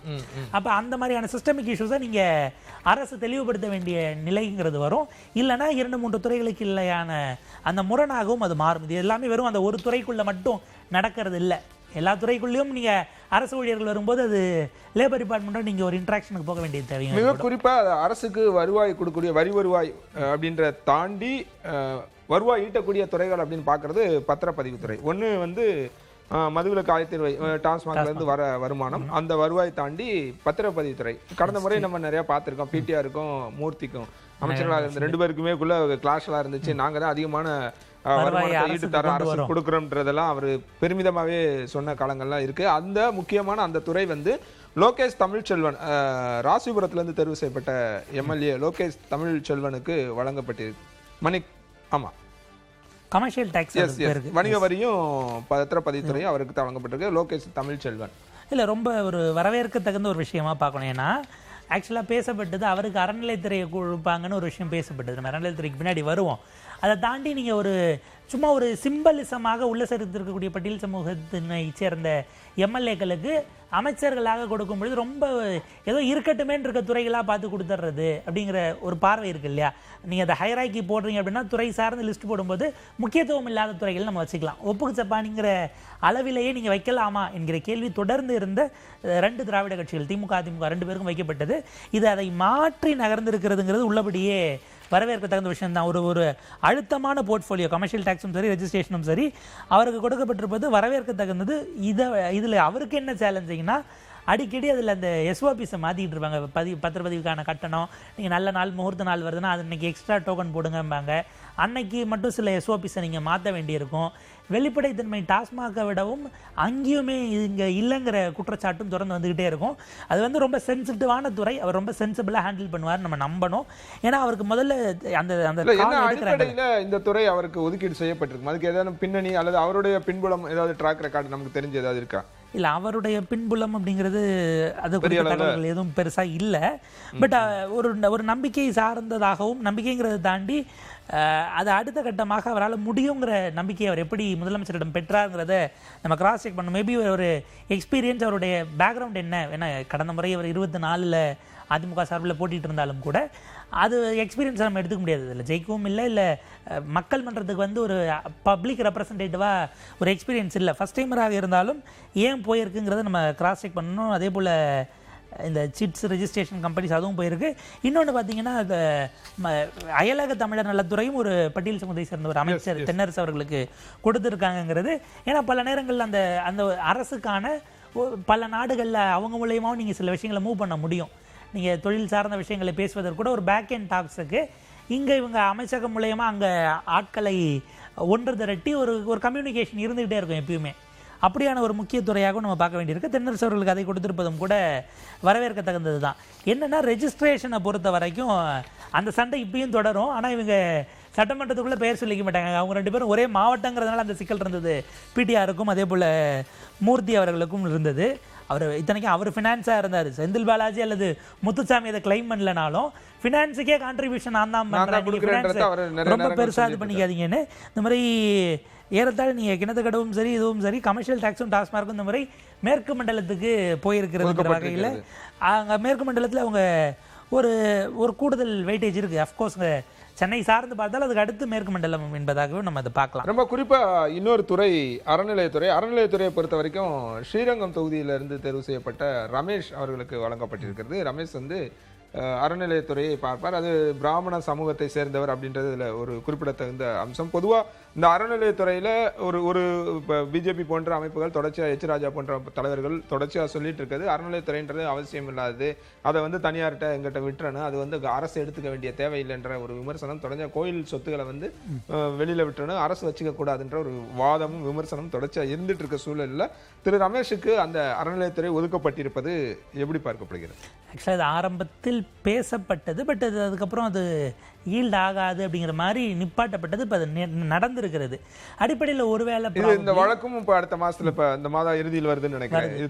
அப்போ அந்த மாதிரியான சிஸ்டமிக் இஷ்யூஸை நீங்கள் அரசு தெளிவுபடுத்த வேண்டிய நிலைங்கிறது வரும். இல்லைனா 2-3 துறைகளுக்கு இல்லையான அந்த முரணாகவும் அது மாறும். இது எல்லாமே வெறும் அந்த ஒரு துறைக்குள்ளே மட்டும் நடக்கிறது இல்லை. எல்லா துறைக்குள்ளேயும் நீங்கள் அரசு ஊழியர்கள் வரும்போது அது லேபர் டிபார்ட்மெண்ட்டோட நீங்கள் ஒரு இன்ட்ராக்ஷனுக்கு போக வேண்டியது தேவை. மிக குறிப்பாக அரசுக்கு வருவாய் கொடுக்கக்கூடிய வரி வருவாய் அப்படின்ற தாண்டி வருவாய் ஈட்டக்கூடிய துறைகள் அப்படின்னு பார்க்குறது பத்திரப்பதிவுத்துறை. ஒன்று வந்து மதுவிலக்கு ஆயத்தீர்வை, டாஸ்மாக்லேருந்து வர வருமானம், அந்த வருவாய் தாண்டி பத்திரப்பதிவுத்துறை. கடந்த முறை நம்ம நிறையா பார்த்துருக்கோம். பிடிஆருக்கும் மூர்த்திக்கும் அமைச்சர்களாக இருந்த 2 பேருக்குமேக்குள்ள கிளாஷ்லாம் இருந்துச்சு. நாங்கள் தான் அதிகமான ஈட்டு தர அரசு கொடுக்குறோம்ன்றதெல்லாம் அவர் பெருமிதமாகவே சொன்ன காலங்கள்லாம் இருக்குது. அந்த முக்கியமான அந்த துறை வந்து லோகேஷ் தமிழ்ச்செல்வன், ராசிபுரத்துலேருந்து தேர்வு செய்யப்பட்ட எம்எல்ஏ லோகேஷ் தமிழ்ச்செல்வனுக்கு வழங்கப்பட்டிருக்கு. ஆமாம், கமர்ஷியல் டாக்ஸ், வணிக வரியும் பத்திரப்பதிவுத்துறையும் அவருக்கு தான் வழங்கப்பட்டிருக்கு. லோகேஷ் தமிழ்ச்செல்வன் இல்லை, ரொம்ப ஒரு வரவேற்க தகுந்த ஒரு விஷயமா பார்க்கணும். ஏன்னா ஆக்சுவலாக பேசப்பட்டது அவருக்கு அறநிலைத்துறையை கொடுப்பாங்கன்னு ஒரு விஷயம் பேசப்பட்டது. நம்ம அறநிலைத்துறைக்கு பின்னாடி வருவோம். அதை தாண்டி நீங்கள் சும்மா ஒரு சிம்பலிசமாக உள்ள சேர்த்திருக்கக்கூடிய பட்டியல் சமூகத்தினை சேர்ந்த எம்எல்ஏக்களுக்கு அமைச்சர்களாக கொடுக்கும் பொழுது ரொம்ப ஏதோ இருக்கட்டுமேன்னு இருக்க துறைகளாக பார்த்து கொடுத்துட்றது அப்படிங்கிற ஒரு பார்வை இருக்கு இல்லையா. நீங்கள் அதை ஹைராக்கி போடுறீங்க அப்படின்னா துறை சார்ந்து லிஸ்ட் போடும்போது முக்கியத்துவம் இல்லாத துறைகள் நம்ம வச்சுக்கலாம். ஒப்புக்கு சப்பானிங்கிற அளவிலேயே நீங்கள் வைக்கலாமா என்கிற கேள்வி தொடர்ந்து இருந்த 2 திராவிட கட்சிகள், திமுக அதிமுக 2 பேருக்கும் வைக்கப்பட்டது. இது அதை மாற்றி நகர்ந்திருக்கிறதுங்கிறது உள்ளபடியே வரவேற்க தகுந்த விஷயம் தான். ஒரு அழுத்தமான போர்ட்ஃபோலியோ, கமர்ஷியல் டாக்ஸும் சரி, ரெஜிஸ்ட்ரேஷனும் சரி அவருக்கு கொடுக்கப்பட்டிருப்பது வரவேற்க தகுந்தது. இதில் அவருக்கு என்ன சேலஞ்சிங்னா, அடிக்கடி அதில் அந்த எஸ்ஓபிஸை மாற்றிக்கிட்டு இருப்பாங்க. பத்திரப்பதிவுக்கான கட்டணம், நீங்கள் நல்ல நாள் முகூர்த்த நாள் வருதுன்னா அது இன்னைக்கு எக்ஸ்ட்ரா டோக்கன் போடுங்கம்பாங்க. அன்னைக்கு மட்டும் சில எஸ்ஓபிஸை நீங்கள் மாற்ற வேண்டியிருக்கும். வெளிப்படைத்தன்மை டாஸ்மாகை விடவும் அங்கேயுமே இங்கே இல்லைங்கிற குற்றச்சாட்டும் தொடர்ந்து வந்துக்கிட்டே இருக்கும். அது ரொம்ப சென்சிட்டிவான துறை. அவர் ரொம்ப சென்சிபிளாக ஹேண்டில் பண்ணுவார், நம்ம நம்பணும். ஏன்னா அவருக்கு முதல்ல அந்த அடிப்படையில் இந்த துறை அவருக்கு ஒதுக்கீடு செய்யப்பட்டிருக்கும். அதுக்கு ஏதாவது பின்னணி அல்லது அவருடைய பின்புலம் ஏதாவது ட்ராக் ரெக்கார்டு நமக்கு தெரிஞ்சு ஏதாவது இருக்கா? இல்லை, அவருடைய பின்புலம் அப்படிங்கிறது அது குறித்த தகவல்கள் எதுவும் பெருசாக இல்லை. பட் ஒரு நம்பிக்கை சார்ந்ததாகவும், நம்பிக்கைங்கிறத தாண்டி அது அடுத்த கட்டமாக அவரால் முடியுங்கிற நம்பிக்கையை அவர் எப்படி முதலமைச்சரிடம் பெற்றாருங்கிறத நம்ம கிராஸ் செக் பண்ணணும். மேபி ஒரு எக்ஸ்பீரியன்ஸ், அவருடைய பேக்ரவுண்ட் என்ன. ஏன்னா கடந்த முறை அவர் 24 அதிமுக சார்பில் போட்டிட்டு இருந்தாலும் கூட அது எக்ஸ்பீரியன்ஸ் நம்ம எடுத்துக்க முடியாது. இல்லை ஜெயிக்கவும் இல்லை மக்கள் மன்றத்துக்கு வந்து ஒரு பப்ளிக் ரெப்ரசன்டேட்டிவாக ஒரு எக்ஸ்பீரியன்ஸ் இல்லை. ஃபஸ்ட் டைமராக இருந்தாலும் ஏன் போயிருக்குங்கிறத நம்ம கிராஸ் செக் பண்ணணும். அதே போல் இந்த சிட்ஸ் ரெஜிஸ்ட்ரேஷன் கம்பெனிஸ் அதுவும் போயிருக்கு. இன்னொன்று பார்த்தீங்கன்னா அயலக தமிழர் நலத்துறையும் ஒரு பட்டியல் சமூகத்தை சேர்ந்த ஒரு அமைச்சர் தென்னரசு அவர்களுக்கு கொடுத்துருக்காங்கிறது. ஏன்னா பல நேரங்களில் அந்த அந்த அரசுக்கான பல நாடுகளில் அவங்க மூலியமாகவும் நீங்கள் சில விஷயங்களை மூவ் பண்ண முடியும். நீங்கள் தொழில் சார்ந்த விஷயங்களை பேசுவதற்கு கூட ஒரு பேக் அண்ட் டாக்ஸுக்கு இங்கே இவங்க அமைச்சகம் மூலயமா அங்கே ஆட்களை ஒன்று திரட்டி ஒரு கம்யூனிகேஷன் இருந்துகிட்டே இருக்கும் எப்பயுமே. அப்படியான ஒரு முக்கிய துறையாகவும் நம்ம பார்க்க வேண்டியிருக்கு. தென்னரசு அவர்களுக்கு அதை கொடுத்திருப்பதும் கூட வரவேற்க தகுந்தது தான். என்னென்னா ரெஜிஸ்ட்ரேஷனை பொறுத்த வரைக்கும் அந்த சண்டை இப்பயும் தொடரும். ஆனால் இவங்க சட்டமன்றத்துக்குள்ளே பெயர் சொல்லிக்க மாட்டாங்க. அவங்க 2 பேரும் ஒரே மாவட்டங்கிறதுனால அந்த சிக்கல் இருந்தது. பிடிஆருக்கும் அதே போல் மூர்த்தி அவர்களுக்கும் இருந்தது. இத்தனைக்கும் அவர் ஃபினான்ஸாக இருந்தார். செந்தில் பாலாஜி அல்லது முத்துசாமி அதை கிளைம் பண்ணலனாலும் ஃபினான்ஸுக்கே கான்ட்ரிபியூஷன் நான் தான் பண்ணுறேன், ரொம்ப பெருசாக இது பண்ணிக்காதீங்கன்னு. இந்த மாதிரி ஏறத்தாழ நீங்கள் கிணத்துக்கடவும் சரி இதுவும் சரி கமர்ஷியல் டாக்ஸும் டாஸ்மார்க்கும் இந்த மாதிரி மேற்கு மண்டலத்துக்கு போயிருக்கிறதுங்கிற வகையில் அங்கே மேற்கு மண்டலத்தில் அவங்க ஒரு கூடுதல் வெயிட்டேஜ் இருக்குது. அஃப்கோர்ஸ் சென்னை சார்ந்து பார்த்தால் அதுக்கு அடுத்து மேற்கு மண்டலம் என்பதாகவே நம்ம அதை பார்க்கலாம். ரொம்ப குறிப்பாக இன்னொரு துறை அறநிலையத்துறையை பொறுத்த வரைக்கும் ஸ்ரீரங்கம் தொகுதியிலிருந்து தேர்வு செய்யப்பட்ட ரமேஷ் அவர்களுக்கு வழங்கப்பட்டிருக்கிறது. ரமேஷ் வந்து அறநிலையத்துறையை பார்ப்பார். அது பிராமண சமூகத்தை சேர்ந்தவர் அப்படின்றது இதில் ஒரு குறிப்பிடத்தகுந்த அம்சம். பொதுவாக இந்த அறநிலையத்துறையில் ஒரு இப்போ பிஜேபி போன்ற அமைப்புகள் தொடர்ச்சியாக எச் ராஜா போன்ற தலைவர்கள் தொடர்ச்சியாக சொல்லிட்டு இருக்குது அறநிலையத்துறைன்றது அவசியம் இல்லாது, அதை வந்து தனியார்கிட்ட எங்கிட்ட விட்டுறணும், அது வந்து அரசு எடுத்துக்க வேண்டிய தேவையில்லைன்ற ஒரு விமர்சனம் தொடர்ந்து கோயில் சொத்துக்களை வந்து வெளியில் விட்டுறணும், அரசு வச்சுக்க கூடாதுன்ற ஒரு வாதமும் விமர்சனம் தொடர்ச்சியாக இருந்துட்டு இருக்க சூழலில் திரு ரமேஷுக்கு அந்த அறநிலையத்துறை ஒதுக்கப்பட்டிருப்பது எப்படி பார்க்கப்படுகிறது? ஆக்சுவலாக அது ஆரம்பத்தில் பேசப்பட்டது, பட் அது அதுக்கப்புறம் அது ஈல்ட் ஆகாது அப்படிங்கிற மாதிரி நிப்பாட்டப்பட்டது. இப்போ அது நடந்திருக்கிறது. அடிப்படையில் ஒருவேளை இந்த வழக்கும் இப்போ அடுத்த மாதத்தில் இப்போ இந்த மாத இறுதியில் வருதுன்னு நினைக்கிறேன். இது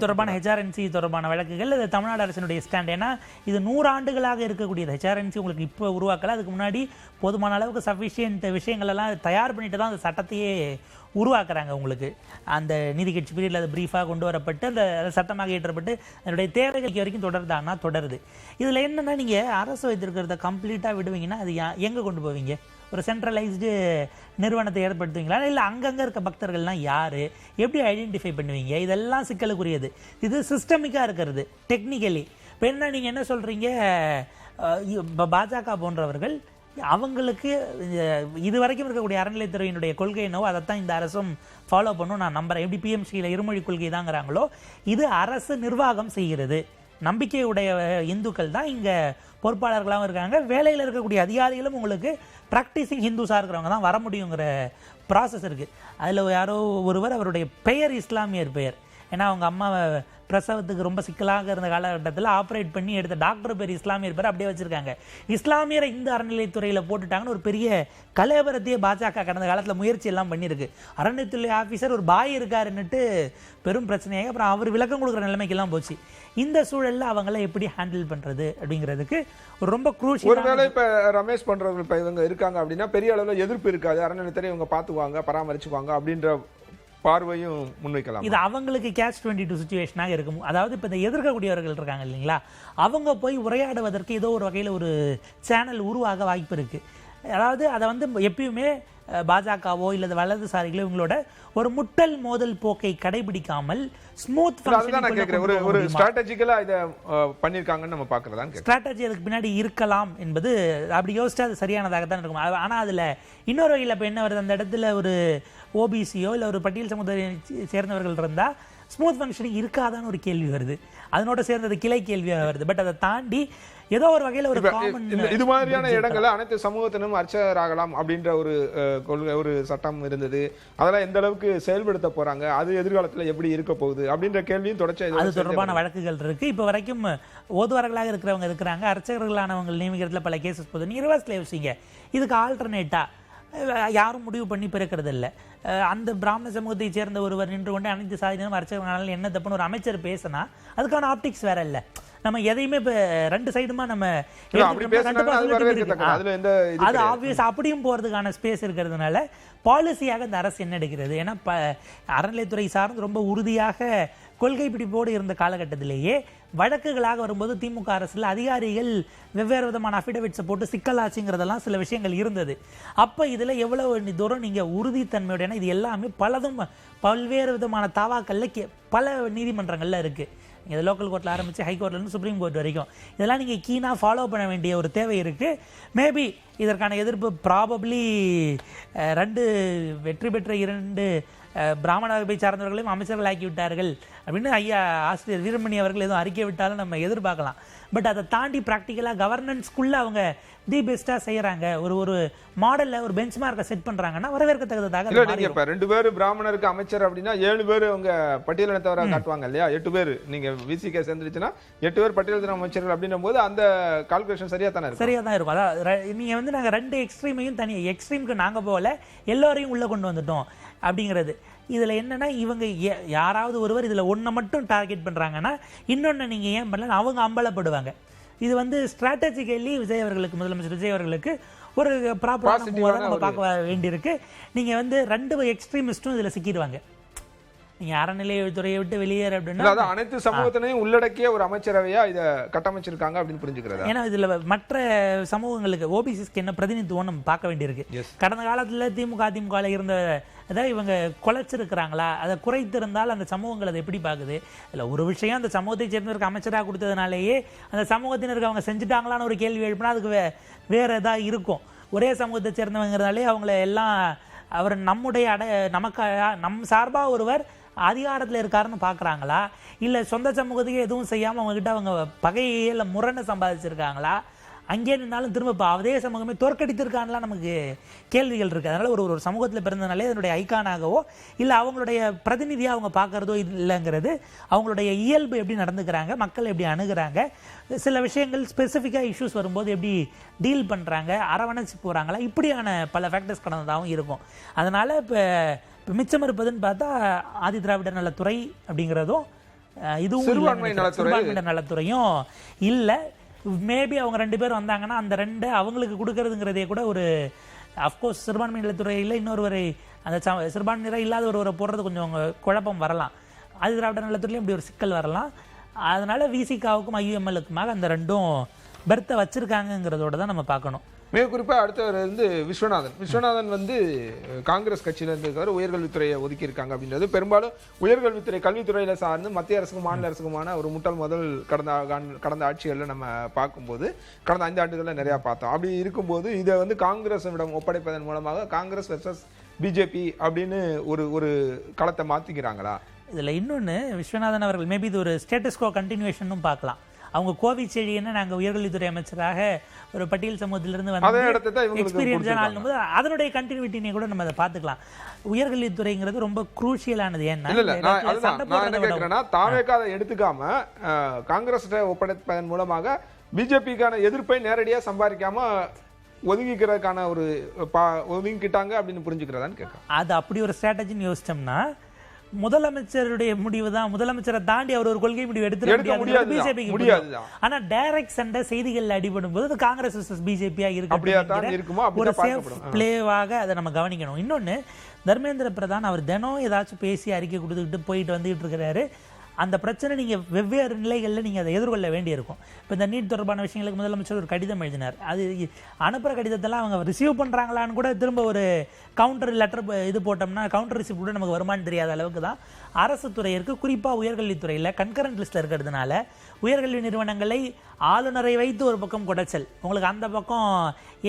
தொடர்பான ஹெச்ஆர்என்சி தொடர்பான வழக்குகள் இது தமிழ்நாடு அரசினுடைய ஸ்டாண்ட். ஏன்னா இது 100 ஆண்டுகளாக இருக்கக்கூடியது. ஹெச்ஆர்என்சி உங்களுக்கு இப்போ உருவாக்கல, அதுக்கு முன்னாடி போதுமான அளவுக்கு சஃபிஷியன்ட் விஷயங்கள் எல்லாம் தயார் பண்ணிட்டு தான் அந்த சட்டத்தையே உருவாக்குறாங்க. உங்களுக்கு அந்த நீதி கட்சி பீரியடில் அது பிரீஃபாக கொண்டு வரப்பட்டு அந்த சட்டமாக ஏற்றப்பட்டு அதனுடைய தேவைகளுக்கு வரைக்கும் தொடருதான்னா தொடருது. இதில் என்னென்னா நீங்கள் அரசு வைத்திருக்கிறத கம்ப்ளீட்டாக விடுவீங்கன்னா அது எங்கே கொண்டு போவீங்க? ஒரு சென்ட்ரலைஸ்டு நிறுவனத்தை ஏற்படுத்துவீங்களா? இல்லை அங்கங்கே இருக்க பக்தர்கள்லாம் யார், எப்படி ஐடென்டிஃபை பண்ணுவீங்க? இதெல்லாம் சிக்கலுக்குரியது. இது சிஸ்டமிக்காக இருக்கிறது டெக்னிக்கலி. இப்போ என்ன நீங்கள் என்ன சொல்கிறீங்க, பாஜக போன்றவர்கள் அவங்களுக்கு இது வரைக்கும் இருக்கக்கூடிய அறநிலையத்துறையினுடைய கொள்கை என்னவோ அதைத்தான் இந்த அரசும் ஃபாலோ பண்ணும் நான் நம்புறேன். எப்படி பிஎம்சியில் இருமொழி கொள்கை தாங்கிறாங்களோ இது அரசு நிர்வாகம் செய்கிறது. நம்பிக்கையுடைய இந்துக்கள் தான் இங்கே பொறுப்பாளர்களாகவும் இருக்காங்க. வேலையில் இருக்கக்கூடிய அதிகாரிகளும் உங்களுக்கு ப்ராக்டிசிங் ஹிந்துஸாக இருக்கிறவங்க தான் வர முடியுங்கிற ப்ராசஸ் இருக்குது. அதில் யாரோ ஒருவர் அவருடைய பெயர் இஸ்லாமியர் பெயர், ஏன்னா அவங்க அம்மா பிரசவத்துக்கு ரொம்ப சிக்கலாக இருந்த காலகட்டத்தில் ஆப்ரேட் பண்ணி எடுத்த டாக்டர் பேர் இஸ்லாமியர் பேர் அப்படியே வச்சுருக்காங்க. இஸ்லாமியரை இந்த அறநிலையத்துறையில் போட்டுட்டாங்கன்னு ஒரு பெரிய கலவரத்தையே பாஜக கடந்த காலத்தில் முயற்சி எல்லாம் பண்ணியிருக்கு. அறநிலையத்துறை ஆஃபீஸர் ஒரு பாய் இருக்காருன்னுட்டு பெரும் பிரச்சனையாக அப்புறம் அவர் விளக்கம் கொடுக்குற நிலைமைக்கெல்லாம் போச்சு. இந்த சூழலில் அவங்கள எப்படி ஹேண்டில் பண்ணுறது அப்படிங்கிறதுக்கு ஒரு ரொம்ப குரூஷியல். ஒருவேளை இப்போ ரமேஷ் பண்ணுறவங்க இப்போ இவங்க இருக்காங்க அப்படின்னா பெரிய அளவில் எதிர்ப்பு இருக்காது, அறநிலையத்துறை இவங்க பார்த்துக்குவாங்க பராமரிச்சுக்குவாங்க அப்படின்ற பார்வையும் முன்வைக்கலாம். இது அவங்களுக்கு கேட்ச் 22 சிச்சுவேஷனாக இருக்கும். அதாவது இப்போ இந்த எதிர்க்கக்கூடியவர்கள் இருக்காங்க இல்லைங்களா, அவங்க போய் உரையாடுவதற்கு ஏதோ ஒரு வகையில் ஒரு சேனல் உருவாக வாய்ப்பு இருக்குது. அதாவது அதை வந்து எப்பயுமே பாஜகவோ இல்லை வலதுசாரிகளோ இவங்களோட ஒரு முட்டல் மோதல் போக்கை கடைபிடிக்காமல் ஸ்மூத் ஒரு ஸ்ட்ராட்டஜிக்கலா இதை பண்ணியிருக்காங்கன்னு நம்ம பார்க்கறதா. ஸ்ட்ராட்டஜி அதுக்கு பின்னாடி இருக்கலாம் என்பது அப்படி யோசிச்சா அது சரியானதாக தான் இருக்கும். ஆனால் அதில் இன்னொரு வகையில் இப்போ என்ன வருது, அந்த இடத்துல ஒரு ஓபிசியோ இல்லை ஒரு பட்டியல் சமுதாயத்தை சேர்ந்தவர்கள் இருந்தால் ஸ்மூத் ஃபங்க்ஷனிங் இருக்காதான்னு ஒரு கேள்வி வருது. அதனோட சேர்ந்தது கிளை கேள்வியாக வருது. பட் அதை தாண்டி ஏதோ ஒரு வகையில் ஒரு இது மாதிரியான இடங்கள்ல அனைத்து சமூகத்தினும் அர்ச்சகராகலாம் அப்படின்ற ஒரு கொள்கை ஒரு சட்டம் இருந்தது. அதெல்லாம் எந்த அளவுக்கு செயல்படுத்த போறாங்க, அது எதிர்காலத்தில் எப்படி இருக்க போகுது அப்படின்ற கேள்வியும் தொடர்ச்சியாக அது தொடர்பான வழக்குகள் இருக்கு. இப்போ வரைக்கும் ஓதுவார்களாக இருக்கிறவங்க இருக்கிறாங்க, அர்ச்சகர்களானவங்க நியமிக்கிறதுல பல கேசஸ் போகுது. நீங்க ரிவர்ஸ்ல யோசிங்க, இதுக்கு ஆல்டர்னேட்டா யாரும் முடிவு பண்ணி பிறக்கிறது இல்லை. அந்த பிராமண சமூகத்தை சேர்ந்த ஒருவர் நின்று கொண்டு அனைத்து சாதியினரும் அர்ச்சகர்களால் என்ன தப்புன்னு ஒரு அமைச்சர் பேசினா அதுக்கான ஆப்டிக்ஸ் வேற இல்லை. நம்ம எதையுமே இப்போ 2 சைடுமா நம்ம அது ஆப்வியஸ் அப்படியும் போறதுக்கான ஸ்பேஸ் இருக்கிறதுனால பாலிசியாக இந்த அரசு என்ன எடுக்கிறது. ஏன்னா அறநிலையத்துறை சார்ந்து ரொம்ப உறுதியாக கொள்கை பிடிப்போடு இருந்த காலகட்டத்திலேயே வழக்குகளாக வரும்போது திமுக அரசில் அதிகாரிகள் வெவ்வேறு விதமான அஃபிடவிட்ஸை போட்டு சிக்கலாச்சுங்கிறதெல்லாம் சில விஷயங்கள் இருந்தது. அப்போ இதில் எவ்வளவு தூரம் நீங்கள் உறுதித்தன்மையுடைய, இது எல்லாமே பல்வேறு விதமான தாவாக்கல்ல பல நீதிமன்றங்களில் இருக்குது. இது லோக்கல் கோர்ட்டில் ஆரம்பித்து ஹைகோர்ட்லேருந்து சுப்ரீம் கோர்ட் வரைக்கும் இதெல்லாம் நீங்கள் கீனாக ஃபாலோ பண்ண வேண்டிய ஒரு தேவை இருக்குது. மேபி இதற்கான எதிர்ப்பு ப்ராபப்ளி 2 வெற்றி பெற்ற 2 பிராமண வகுப்பை சார்ந்தவர்களையும் அமைச்சர்கள் ஆக்கி விட்டார்கள் அப்படின்னு ஐயா ஆசிரியர் வீரமணி அவர்கள் எதுவும் அறிக்கை விட்டாலும் நம்ம எதிர்பார்க்கலாம். பட் அதை தாண்டி ப்ராக்டிக்கலாக கவர்னன்ஸ்குள்ளே அவங்க தி பெஸ்ட்டாக செய்கிறாங்க, ஒரு மாடலில் ஒரு பெஞ்ச் மார்க்கை செட் பண்ணுறாங்கன்னா வரவேற்கத்தக்கதாக. இப்போ 2 பேர் பிராமணருக்கு அமைச்சர் அப்படின்னா 7 பேர் அவங்க பட்டியலினத்தவராக காட்டுவாங்க இல்லையா? 8 பேர் நீங்கள் விசிகே சேர்ந்துருச்சுன்னா 8 பேர் பட்டியலின அமைச்சர்கள் அப்படின்னும் போது அந்த கால்குலேஷன் சரியாக தானே இருக்கும். சரியாக தான் இருக்கும். அதாவது நீங்கள் வந்து நாங்கள் 2 எக்ஸ்ட்ரீமையும் தனியாக எக்ஸ்ட்ரீமுக்கு நாங்கள் போகல, எல்லோரையும் உள்ளே கொண்டு வந்துட்டோம் அப்படிங்கிறது. இதில் என்னென்னா இவங்க யாராவது ஒருவர் இதில் ஒன்றை மட்டும் டார்கெட் பண்ணுறாங்கன்னா இன்னொன்று நீங்கள் ஏன் பண்ணல அவங்க அம்பலப்படுவாங்க. இது வந்து ஸ்ட்ராட்டஜிக்கலி விஜய் அவர்களுக்கு, முதலமைச்சர் விஜய் அவர்களுக்கு ஒரு ப்ராப்பரான நம்ம பார்க்க வேண்டியிருக்கு. நீங்கள் வந்து 2 எக்ஸ்ட்ரீமிஸ்ட்டும் இதில் சிக்கிடுவாங்க. நீங்க அறநிலையத்துறையை விட்டு வெளியேற அப்படின்னா அனைத்து சமூகத்தினையும் உள்ளடக்கிய ஒரு அமைச்சரவையா இதை கட்டமைச்சிருக்காங்க அப்படின்னு புரிஞ்சுக்கிறது. ஏன்னா இதுல மற்ற சமூகங்களுக்கு ஓபிசிஸ்க்கு என்ன பிரதிநிதித்துவம் நம்ம பார்க்க வேண்டியிருக்கு. கடந்த காலத்துல திமுக அதிமுக இருந்த அதாவது இவங்க குலைச்சிருக்கிறாங்களா, அதை குறைத்திருந்தால் அந்த சமூகங்கள் அதை எப்படி பார்க்குது? இல்லை ஒரு விஷயம் அந்த சமூகத்தை சேர்ந்தவருக்கு அமைச்சராக கொடுத்ததுனாலேயே அந்த சமூகத்தினருக்கு அவங்க செஞ்சுட்டாங்களான்னு ஒரு கேள்வி எழுப்பினா அதுக்கு வேற ஏதாவது இருக்கும். ஒரே சமூகத்தை சேர்ந்தவங்கிறதாலே அவங்கள எல்லாம் அவர் நம்முடைய நம் சார்பாக ஒருவர் அதிகாரத்தில் இருக்காருன்னு பார்க்குறாங்களா, இல்லை சொந்த சமூகத்துக்கு எதுவும் செய்யாமல் அவங்ககிட்ட அவங்க பகையை இல்லை முரணை சம்பாதிச்சிருக்காங்களா, அங்கே நின்னாலும் திரும்ப இப்போ அதே சமூகமே தோற்கடித்திருக்கான்லாம் நமக்கு கேள்விகள் இருக்குது. அதனால் ஒரு சமூகத்தில் பிறந்தனாலே அதனுடைய ஐக்கானாகவோ இல்லை அவங்களுடைய பிரதிநிதியாக அவங்க பார்க்குறதோ இல்லைங்கிறது அவங்களுடைய இயல்பு எப்படி நடந்துக்கிறாங்க, மக்கள் எப்படி அணுகிறாங்க, சில விஷயங்கள் ஸ்பெசிஃபிக்காக இஷ்யூஸ் வரும்போது எப்படி டீல் பண்ணுறாங்க, அரவணைச்சு போகிறாங்களா, இப்படியான பல ஃபேக்டர்ஸ் கடந்ததாகவும் இருக்கும். அதனால் இப்போ மிச்சம் இருப்பதுன்னு பார்த்தா ஆதி திராவிடர் நலத்துறை அப்படிங்கிறதும் இதுவும் சிறுபான்மையினர் நலத்துறையும் இல்லை. மேபி அவங்க 2 பேர் வந்தாங்கன்னா அந்த 2 அவங்களுக்கு கொடுக்கறதுங்கிறதே கூட ஒரு அஃப்கோர்ஸ் சிறுபான்மை நலத்துறையில் இன்னொருவரை அந்த சிறுபான்மையினராக இல்லாத ஒருவரை போடுறது கொஞ்சம் குழப்பம் வரலாம். ஆதி திராவிடர் நலத்துறையிலும் இப்படி ஒரு சிக்கல் வரலாம். அதனால விசிகாவுக்கும் ஐயுஎம்எல்லுக்குமாக அந்த 2ம் பெர்த்தை வச்சிருக்காங்கிறதோட தான் நம்ம பார்க்கணும். மிக குறிப்பாக அடுத்தவர் வந்து விஸ்வநாதன் வந்து காங்கிரஸ் கட்சியில் இருந்திருக்காரு. உயர்கல்வித்துறையை ஒதுக்கியிருக்காங்க அப்படின்றது பெரும்பாலும் உயர்கல்வித்துறை கல்வித்துறையில் சார்ந்து மத்திய அரசுக்கும் மாநில அரசுக்குமான ஒரு முதல் கடந்த ஆட்சிகளில் நம்ம பார்க்கும்போது கடந்த 5 ஆண்டுகளில் நிறையா பார்த்தோம். அப்படி இருக்கும்போது இதை வந்து காங்கிரஸிடம் ஒப்படைப்பதன் மூலமாக காங்கிரஸ் வெர்சஸ் பிஜேபி அப்படின்னு ஒரு களத்தை மாற்றிக்கிறாங்களா? இதில் இன்னொன்று விஸ்வநாதன் அவர்கள் மேபி இது ஒரு ஸ்டேட்டஸ்கோ கண்டினியூஷனும் பார்க்கலாம். அவங்க கோவிச்செழியன்னு நாங்கள் உயர்கல்வித்துறை அமைச்சராக ஒரு பட்டியல் சமூகத்திலிருந்து வந்து எக்ஸ்பீரியன்ஸ் ஆளும்போது அதனுடைய கண்டினியூட்டினை கூட நம்ம அதை பார்த்துக்கலாம். உயர்கல்வித்துறைங்கிறது ரொம்ப குரூஷியலானது. ஏன்னா தாவேக்கா அதை எடுத்துக்காம காங்கிரஸ் ஒப்படைப்பதன் மூலமாக பிஜேபிக்கான எதிர்ப்பை நேரடியாக சம்பாதிக்காம ஒதுங்கிக்கிறதுக்கான ஒரு ஒதுங்கிக்கிட்டாங்க அப்படின்னு புரிஞ்சுக்கிறதான்னு கேட்க, அது அப்படி ஒரு ஸ்ட்ராட்டஜின்னு யோசிச்சோம்னா முதலமைச்சருடைய முடிவு தான். முதலமைச்சரை தாண்டி அவர் ஒரு கொள்கை முடிவு எடுத்துக்க முடியாது பிஜேபிக்கு முடியாது. ஆனா டைரக்ட் சண்டை செய்திகள் அடிபடும் போது காங்கிரஸ் வெர்சஸ் பிஜேபியா இருக்கு ஒரு சேஃப் பிளேவாக அதை நம்ம கவனிக்கணும். இன்னொன்னு தர்மேந்திர பிரதான் அவர் தினம் ஏதாச்சும் பேசி அறிக்கை கொடுத்துக்கிட்டு போயிட்டு வந்துகிட்டு இருக்கிறாரு. அந்த பிரச்சனை நீங்கள் வெவ்வேறு நிலைகளில் நீங்கள் அதை எதிர்கொள்ள வேண்டியிருக்கும். இப்போ இந்த நீட் தொடர்பான விஷயங்களுக்கு முதலமைச்சர் ஒரு கடிதம் எழுதினார். அது அனுப்புகிற கடிதத்தெல்லாம் அவங்க ரிசீவ் பண்ணுறாங்களான்னு கூட திரும்ப ஒரு கவுண்டர் லெட்டர் இது போட்டோம்னா கவுண்டர் ரிசீவ் கூட நமக்கு வருமானு தெரியாத அளவுக்கு தான் அரசு துறை இருக்குது. குறிப்பாக உயர்கல்வித்துறையில் கன்கரண்ட் லிஸ்ட்டில் இருக்கிறதுனால உயர்கல்வி நிறுவனங்களை ஆளுநரை வைத்து ஒரு பக்கம் குடைச்சல், உங்களுக்கு அந்த பக்கம்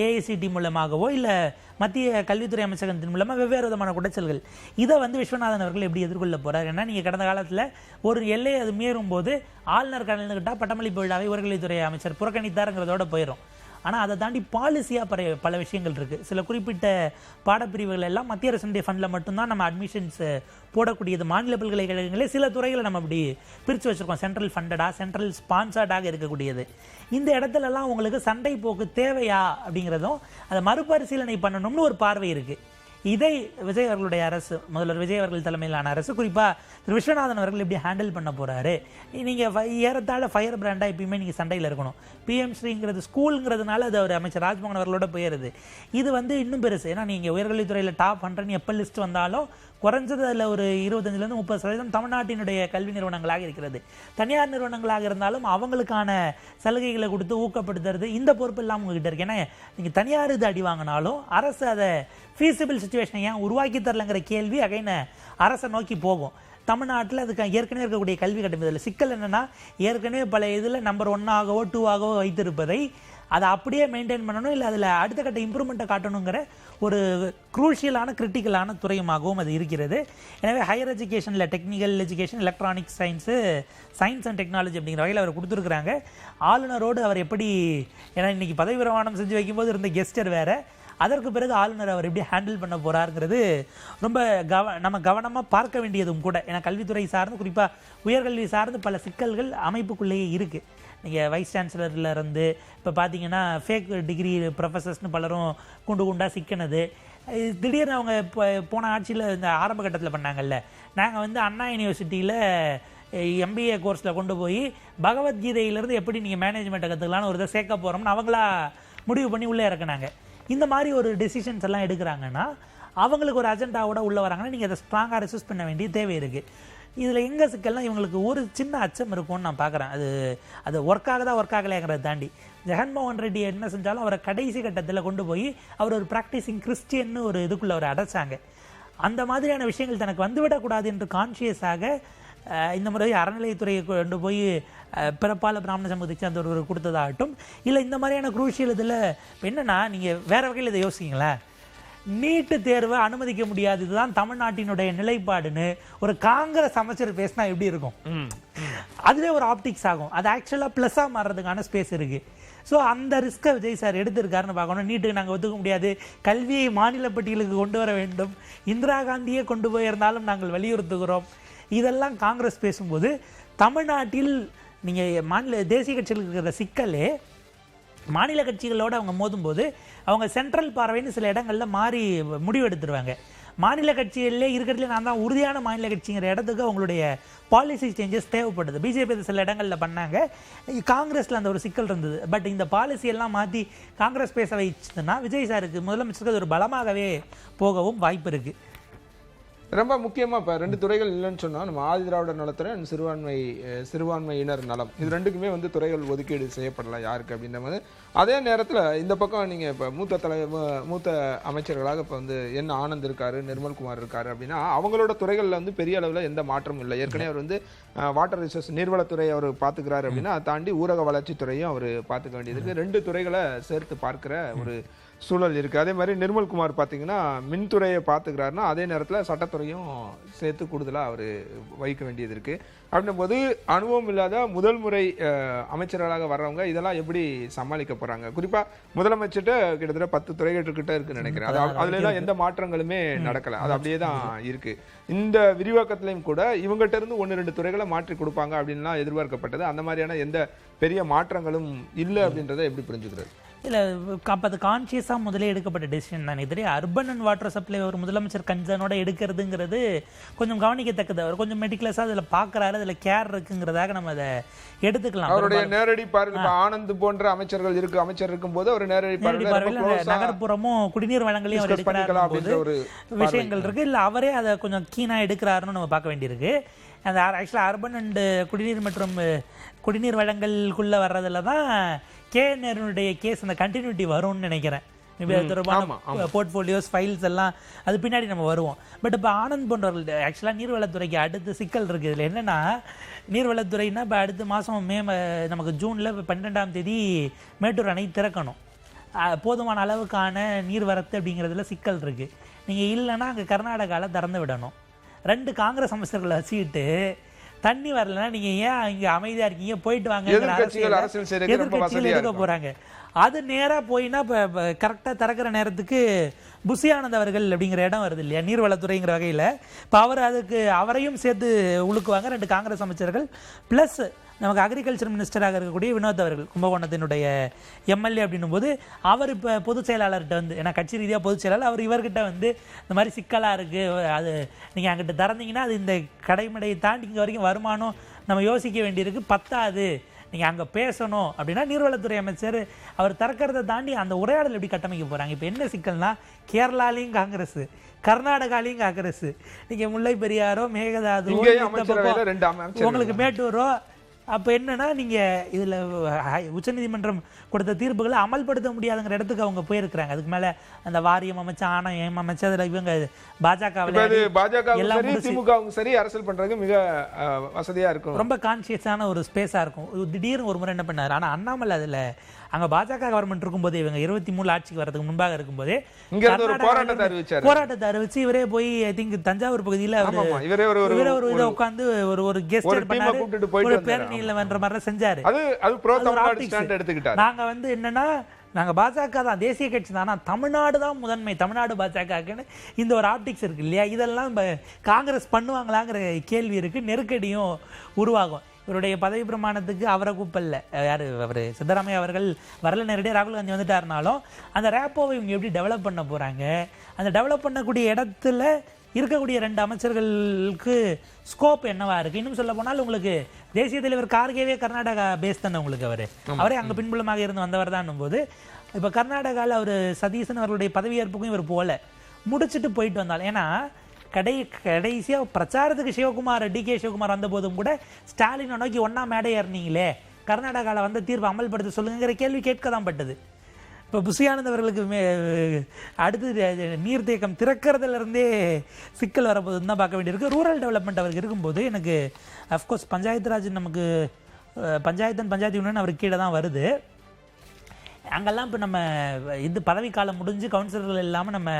ஏஐசிடி மூலமாகவோ இல்லை மத்திய கல்வித்துறை அமைச்சகத்தின் மூலமாக வெவ்வேறு விதமான குடைச்சல்கள். இதை வந்து விஸ்வநாதன் அவர்கள் எப்படி எதிர்கொள்ள போகிறார்? ஏன்னா நீங்கள் கடந்த காலத்தில் ஒரு எல்லையை அது மீறும் போது ஆளுநர் கலந்துக்கிட்டால் பட்டமளிப்பு விழாவை உயர்கல்வித்துறை அமைச்சர் புறக்கணித்தாருங்கிறதோட போயிடும். ஆனால் அதை தாண்டி பாலிசியாக பல விஷயங்கள் இருக்குது. சில குறிப்பிட்ட பாடப்பிரிவுகள் எல்லாம் மத்திய அரசுடைய ஃபண்டில் மட்டும்தான் நம்ம அட்மிஷன்ஸ் போடக்கூடியது. மாநில பல்கலைக்கழகங்களே சில துறைகளை நம்ம அப்படி பிரித்து வச்சுருக்கோம், சென்ட்ரல் ஃபண்டடாக சென்ட்ரல் ஸ்பான்சர்டாக இருக்கக்கூடியது. இந்த இடத்துலலாம் உங்களுக்கு சண்டை போக்கு தேவையா அப்படிங்கிறதும் அதை மறுபரிசீலனை பண்ணணும்னு ஒரு பார்வை இருக்குது. இதை விஜய் அவர்களுடைய அரசு, முதல்வர் விஜய் அவர்கள் தலைமையிலான அரசு, குறிப்பாக திரு விஸ்வநாதன் அவர்கள் எப்படி ஹேண்டில் பண்ண போகிறாரு? நீங்கள் ஏறத்தாழ ஃபயர் பிராண்டாக எப்பயுமே நீங்கள் சண்டையில் இருக்கணும். பிஎம் ஸ்ரீங்கிறது ஸ்கூலுங்கிறதுனால அது அவர் அமைச்சர் ராஜ்மோகன் அவர்களோட போயிடுது. இது வந்து இன்னும் பெருசு. ஏன்னா நீங்கள் உயர்கல்வித்துறையில் டாப் 100 எப்போ லிஸ்ட் வந்தாலும் குறைஞ்சது அதில் ஒரு 25-30% தமிழ்நாட்டினுடைய கல்வி நிறுவனங்களாக இருக்கிறது. தனியார் நிறுவனங்களாக இருந்தாலும் அவங்களுக்கான சலுகைகளை கொடுத்து ஊக்கப்படுத்துறது இந்த பொறுப்பு எல்லாம் உங்ககிட்ட இருக்கு. ஏன்னா நீங்கள் தனியார் இது அடி வாங்கினாலும் அரசு அதை ஃபீஸிபிள் சுச்சுவேஷனை ஏன் உருவாக்கி தரலங்கிற கேள்வி அகைன் அரசை நோக்கி போகும். தமிழ்நாட்டில் அதுக்கு ஏற்கனவே இருக்கக்கூடிய கல்வி கட்டமைப்பில் சிக்கல் என்னென்னா, ஏற்கனவே பல இதில் நம்பர் 1ஆகவோ 2ஆகவோ வைத்திருப்பதை அதை அப்படியே மெயின்டைன் பண்ணணும், இல்லை அதில் அடுத்த கட்ட இம்ப்ரூவ்மெண்ட்டை காட்டணுங்கிற ஒரு குரூஷியலான கிரிட்டிக்கலான துறையுமாகவும் அது இருக்கிறது. எனவே ஹையர் எஜுகேஷனில் technical education, electronics science, science and technology அப்படிங்கிற வகையில் அவர் கொடுத்துருக்குறாங்க. ஆளுநரோடு அவர் எப்படி, ஏன்னா இன்றைக்கி பதவி பிரமாணம் செஞ்சு வைக்கும்போது இருந்த கெஸ்டர் வேறு, அதற்கு பிறகு ஆளுநர் அவர் எப்படி ஹேண்டில் பண்ண போகிறாருங்கிறது ரொம்ப நம்ம கவனமாக பார்க்க வேண்டியதும் கூட. ஏன்னா கல்வித்துறை சார்ந்து, குறிப்பாக உயர்கல்வி சார்ந்து பல சிக்கல்கள் அமைப்புக்குள்ளேயே இருக்குது. நீங்கள் வைஸ் சான்சலர்லேருந்து இப்போ பார்த்தீங்கன்னா ஃபேக் டிகிரி ப்ரொஃபஸர்ஸ்னு பலரும் குண்டு குண்டாக சிக்கினது. திடீர்னு அவங்க இப்போ போன ஆட்சியில் இந்த ஆரம்ப கட்டத்தில் பண்ணாங்கல்ல, நாங்கள் வந்து அண்ணா யூனிவர்சிட்டியில் எம்பிஏ கோர்ஸில் கொண்டு போய் பகவத்கீதையிலேருந்து எப்படி நீங்கள் மேனேஜ்மெண்ட்டை கற்றுக்கலான்னு ஒரு இதை சேர்க்க போகிறோம்னு அவங்களா முடிவு பண்ணி உள்ளே இறக்குனாங்க. இந்த மாதிரி ஒரு டெசிஷன்ஸ் எல்லாம் எடுக்கிறாங்கன்னா அவங்களுக்கு ஒரு அஜெண்டாவோட உள்ளே வராங்கன்னா நீங்கள் அதை ஸ்ட்ராங்காக ரெசிஸ்ட் பண்ண வேண்டிய தேவை இருக்குது. இதில் எங்கே சிக்கல்னால் இவங்களுக்கு ஒரு சின்ன அச்சம் இருக்கும்னு நான் பார்க்குறேன். அது ஒர்க் ஆகலைங்கிறத தாண்டி ஜெகன்மோகன் ரெட்டி என்ன செஞ்சாலும் அவரை கடைசி கட்டத்தில் கொண்டு போய் அவர் ஒரு ப்ராக்டிசிங் கிறிஸ்டியன்னு ஒரு இதுக்குள்ளே அவரை அடைச்சாங்க. அந்த மாதிரியான விஷயங்கள் தனக்கு வந்துவிடக்கூடாது என்று கான்ஷியஸாக இந்த முறை அறநிலையத்துறையை கொண்டு போய் பிறப்பால பிராமண சமூகத்தை சேர்ந்த ஒருவர் கொடுத்ததாகட்டும், இல்லை இந்த மாதிரியான குரூஷியல் இதில் என்னென்னா நீங்கள் வேறு வகையில் இதை யோசிங்களேன். நீட்டு தேர்வை அனுமதிக்க முடியாது, இதுதான் தமிழ்நாட்டினுடைய நிலைப்பாடுன்னு ஒரு காங்கிரஸ் அமைச்சர் பேசினா எப்படி இருக்கும்? அதுவே ஒரு ஆப்டிக்ஸ் ஆகும். அது ஆக்சுவலாக ப்ளஸ்ஸாக மாறுறதுக்கான ஸ்பேஸ் இருக்குது. ஸோ அந்த ரிஸ்க்கை விஜய் சார் எடுத்திருக்காருன்னு பார்க்கணும். நீட்டுக்கு நாங்கள் ஒத்துக்க முடியாது, கல்வியை மாநில பட்டியலுக்கு கொண்டு வர வேண்டும், இந்திரா காந்தியே கொண்டு போயிருந்தாலும் நாங்கள் வலியுறுத்துகிறோம், இதெல்லாம் காங்கிரஸ் பேசும்போது தமிழ்நாட்டில் நீங்கள் தேசிய கட்சிகளுக்கு இருக்கிற சிக்கலே மாநில கட்சிகளோடு அவங்க மோதும்போது அவங்க சென்ட்ரல் பார்வைன்னு சில இடங்களில் மாறி முடிவெடுத்துருவாங்க. மாநில கட்சியிலே இருக்கிறதுல நான் தான் உறுதியான மாநில கட்சிங்கிற இடத்துக்கு அவங்களுடைய பாலிசி சேஞ்சஸ் தேவைப்படுது. பிஜேபி சில இடங்களில் பண்ணாங்க, காங்கிரஸில் அந்த ஒரு சிக்கல் இருந்தது. பட் இந்த பாலிசி எல்லாம் மாற்றி காங்கிரஸ் பேச வைச்சதுன்னா விஜய் சாருக்கு, முதலமைச்சருக்கு அது ஒரு பலமாகவே போகவும் வாய்ப்பு இருக்குது. ரொம்ப முக்கியமாக இப்போ 2 துறைகள் இல்லைன்னு சொன்னால் நம்ம ஆதி திராவிடர் நலத்துறை அண்ட் சிறுபான்மையினர் நலம், இது ரெண்டுக்குமே வந்து துறைகள் ஒதுக்கீடு செய்யப்படலாம் யாருக்கு அப்படின்ற மாதிரி. அதே நேரத்தில் இந்த பக்கம் நீங்கள் இப்போ மூத்த அமைச்சர்களாக இப்போ வந்து என் ஆனந்த் இருக்காரு, நிர்மல்குமார் இருக்காரு அப்படின்னா அவங்களோட துறைகளில் வந்து பெரிய அளவில் எந்த மாற்றமும் இல்லை. ஏற்கனவே அவர் வந்து வாட்டர் ரிசோர்ஸ் நீர்வளத்துறை அவர் பார்த்துக்கிறாரு அப்படின்னா அதை தாண்டி ஊரக வளர்ச்சித்துறையும் அவர் பார்த்துக்க வேண்டியதுக்கு 2 துறைகளை சேர்த்து பார்க்குற ஒரு சூழல் இருக்குது. அதே மாதிரி நிர்மல்குமார் பார்த்தீங்கன்னா மின்துறையை பார்த்துக்கிறாருன்னா அதே நேரத்தில் சட்டத்துறையும் சேர்த்து கூடுதலாக அவர் வைக்க வேண்டியது இருக்குது. அப்படின்னும் போது அனுபவம் இல்லாத முதல் முறை அமைச்சர்களாக வர்றவங்க இதெல்லாம் எப்படி சமாளிக்க போகிறாங்க? குறிப்பாக முதலமைச்சர்கிட்ட கிட்டத்தட்ட 10 துறைகிட்ட இருக்குன்னு நினைக்கிறேன். அதுல எல்லாம் எந்த மாற்றங்களுமே நடக்கலை, அது அப்படியே தான் இருக்குது. இந்த விரிவாக்கத்திலையும் கூட இவங்ககிட்ட இருந்து 1-2 துறைகளை மாற்றி கொடுப்பாங்க அப்படின்லாம் எதிர்பார்க்கப்பட்டது. அந்த மாதிரியான எந்த பெரிய மாற்றங்களும் இல்லை அப்படின்றத எப்படி புரிஞ்சுக்கிறது? இல்லை, அப்போ அது கான்ஷியஸாக முதலே எடுக்கப்பட்ட டெசிஷன் தானே. தெரியும் அர்பன் அண்ட் வாட்டர் சப்ளை ஒரு முதலமைச்சர் கன்சர்னோட எடுக்கிறதுங்கிறது கொஞ்சம் கவனிக்கத்தக்கது. அவர் கொஞ்சம் மெட்டிகுலஸாக அதில் பார்க்குறாரு, அதில் கேர் இருக்குங்கிறதாக நம்ம அதை எடுத்துக்கலாம். அவருடைய நேரடி பார்வை ஆனந்த் போன்ற அமைச்சர் இருக்கும்போது ஒரு நேரடி பார்வையில் நகர்ப்புறமும் குடிநீர் வழங்கலையும் அவர் எடுக்கிறாரு ஒரு விஷயங்கள் இருக்குது. இல்லை அவரே அதை கொஞ்சம் கீனாக எடுக்கிறாருன்னு நம்ம பார்க்க வேண்டியிருக்கு. அந்த ஆக்சுவலாக அர்பன் அண்டு குடிநீர் மற்றும் குடிநீர் வழங்கலுக்குள்ளே வர்றதுல தான் கேஎன்ஆருடைய கேஸ் அந்த கண்டினியூட்டி வரும்னு நினைக்கிறேன். தொடர்பான போர்ட்ஃபோலியோஸ் ஃபைல்ஸ் எல்லாம் அது பின்னாடி நம்ம வருவோம். பட் இப்போ ஆனந்த் போன்றவர்கள் ஆக்சுவலாக நீர்வளத்துறைக்கு அடுத்து சிக்கல் இருக்குது. இதில் என்னென்னா, நீர்வளத்துறைன்னா இப்போ அடுத்த மாதம் நமக்கு ஜூனில் 12ஆம் தேதி மேட்டூர் அணை திறக்கணும். போதுமான அளவுக்கான நீர்வரத்து அப்படிங்கிறதுல சிக்கல் இருக்குது. நீங்கள் இல்லைன்னா அங்கே கர்நாடகாவில் திறந்து விடணும். 2 காங்கிரஸ் அமைச்சர்களை வச்சுக்கிட்டு தண்ணி வரலன்னா நீங்கள் ஏன் இங்கே அமைதியாக இருக்கீங்க, போயிட்டு வாங்க, எதிர்கட்சிகள் எடுக்க போகிறாங்க. அது நேராக போயின்னா இப்போ கரெக்டாக திறக்கிற நேரத்துக்கு புஷி ஆனந்த் அவர்கள் அப்படிங்கிற இடம் வருது இல்லையா, நீர்வளத்துறைங்கிற வகையில். இப்போ அவரையும் சேர்த்து உழுக்குவாங்க 2 காங்கிரஸ் அமைச்சர்கள். ப்ளஸ் நமக்கு அக்ரிகல்ச்சர் மினிஸ்டராக இருக்கக்கூடிய வினோத் அவர்கள், கும்பகோணத்தினுடைய எம்எல்ஏ அப்படின்னும் போது அவர் இப்போ பொதுச் செயலாளர்கிட்ட வந்து, ஏன்னா கட்சி ரீதியாக பொதுச் செயலாளர், அவர் இவர்கிட்ட வந்து இந்த மாதிரி சிக்கலாக இருக்குது, அது நீங்கள் அங்கிட்ட திறந்தீங்கன்னா அது இந்த கடைமடையை தாண்டி இங்கே வரைக்கும் வருமானம் நம்ம யோசிக்க வேண்டியிருக்கு, பத்தாது, நீங்கள் அங்கே பேசணும் அப்படின்னா நீர்வளத்துறை அமைச்சர் அவர் திறக்கிறத தாண்டி அந்த உரையாடல் எப்படி கட்டமைக்க போகிறாங்க? இப்போ என்ன சிக்கல்னா, கேரளாலையும் காங்கிரஸ், கர்நாடகாலையும் காங்கிரஸ், நீங்கள் முல்லை பெரியாரோ மேகதாது உங்களுக்கு மேட்டூரோ, அப்போ என்னன்னா நீங்கள் இதில் உச்சநீதிமன்றம் கொடுத்த தீர்ப்புகளை அமல்படுத்த முடியாதுங்கிற இடத்துக்கு அவங்க போயிருக்கிறாங்க. அதுக்கு மேலே அந்த வாரியம் அமைச்ச, ஆணையம் அமைச்ச, அதில் இவங்க பாஜக சரி அரசியல் பண்றதுக்கு மிக வசதியா இருக்கும், ரொம்ப கான்சியஸான ஒரு ஸ்பேஸாக இருக்கும். திடீர்னு ஒரு முறை என்ன பண்ணார், ஆனால் அண்ணாமலை அதில் அங்கே பாஜக கவர்மெண்ட் இருக்கும்போது, இவங்க 23 ஆட்சிக்கு வரதுக்கு முன்பாக இருக்கும்போதே போராட்டத்தை அறிவிச்சு இவரே போய் ஐ திங்க் தஞ்சாவூர் பகுதியில் இவரே ஒரு இதை உட்காந்து ஒரு கெஸ்ட் பண்ணாரு, பேரணியில் வென்ற மாதிரி செஞ்சாரு. நாங்க வந்து என்னன்னா, நாங்கள் பாஜக தான், தேசிய கட்சி தான், ஆனால் தமிழ்நாடு தான் முதன்மை, தமிழ்நாடு பாஜகன்னு இந்த ஒரு ஆப்டிக்ஸ் இருக்கு இல்லையா? இதெல்லாம் காங்கிரஸ் பண்ணுவாங்களாங்கிற கேள்வி இருக்கு, நெருக்கடியும் உருவாகும். இவருடைய பதவி பிரமாணத்துக்கு அவரை கூப்பல்ல, யார் அவர் சித்தராமையா அவர்கள் வரல, நேரடியாக ராகுல் காந்தி வந்துட்டாருனாலும் அந்த ரேப்போவை இவங்க எப்படி டெவலப் பண்ண போகிறாங்க? அந்த டெவலப் பண்ணக்கூடிய இடத்துல இருக்கக்கூடிய 2 அமைச்சர்களுக்கு ஸ்கோப் என்னவா இருக்குது? இன்னும் சொல்ல போனால் உங்களுக்கு தேசிய தலைவர் கார்கேவே கர்நாடகா பேஸ் தானே உங்களுக்கு, அவரே அங்கே பின்புலமாக இருந்து வந்தவர் தான் போது, இப்போ கர்நாடகாவில் அவர் சதீசன் அவர்களுடைய பதவியேற்புக்கும் இவர் போல முடிச்சுட்டு போயிட்டு வந்தால், ஏன்னா கடைசியாக பிரச்சாரத்துக்கு சிவகுமார், டிகே சிவகுமார் வந்த போதும் கூட ஸ்டாலினை நோக்கி ஒன்றா மேடை ஏறினீங்களே, கர்நாடகாவில் வந்த தீர்ப்பு அமல்படுத்த சொல்லுங்கிற கேள்வி கேட்க தான் பட்டது. இப்போ புசியானந்த் அவர்களுக்கு அடுத்து நீர்த்தேக்கம் திறக்கிறதுலேருந்தே சிக்கல் வரப்போதுன்னு தான் பார்க்க வேண்டியிருக்கு. ரூரல் டெவலப்மெண்ட் அவருக்கு இருக்கும்போது எனக்கு அஃப்கோர்ஸ் பஞ்சாயத்து ராஜ், நமக்கு பஞ்சாயத்து யூனியன் அவருக்கு கீழே தான் வருது. அங்கெல்லாம் இப்போ நம்ம இது பதவிக்காலம் முடிஞ்சு கவுன்சிலர்கள் இல்லாமல் நம்ம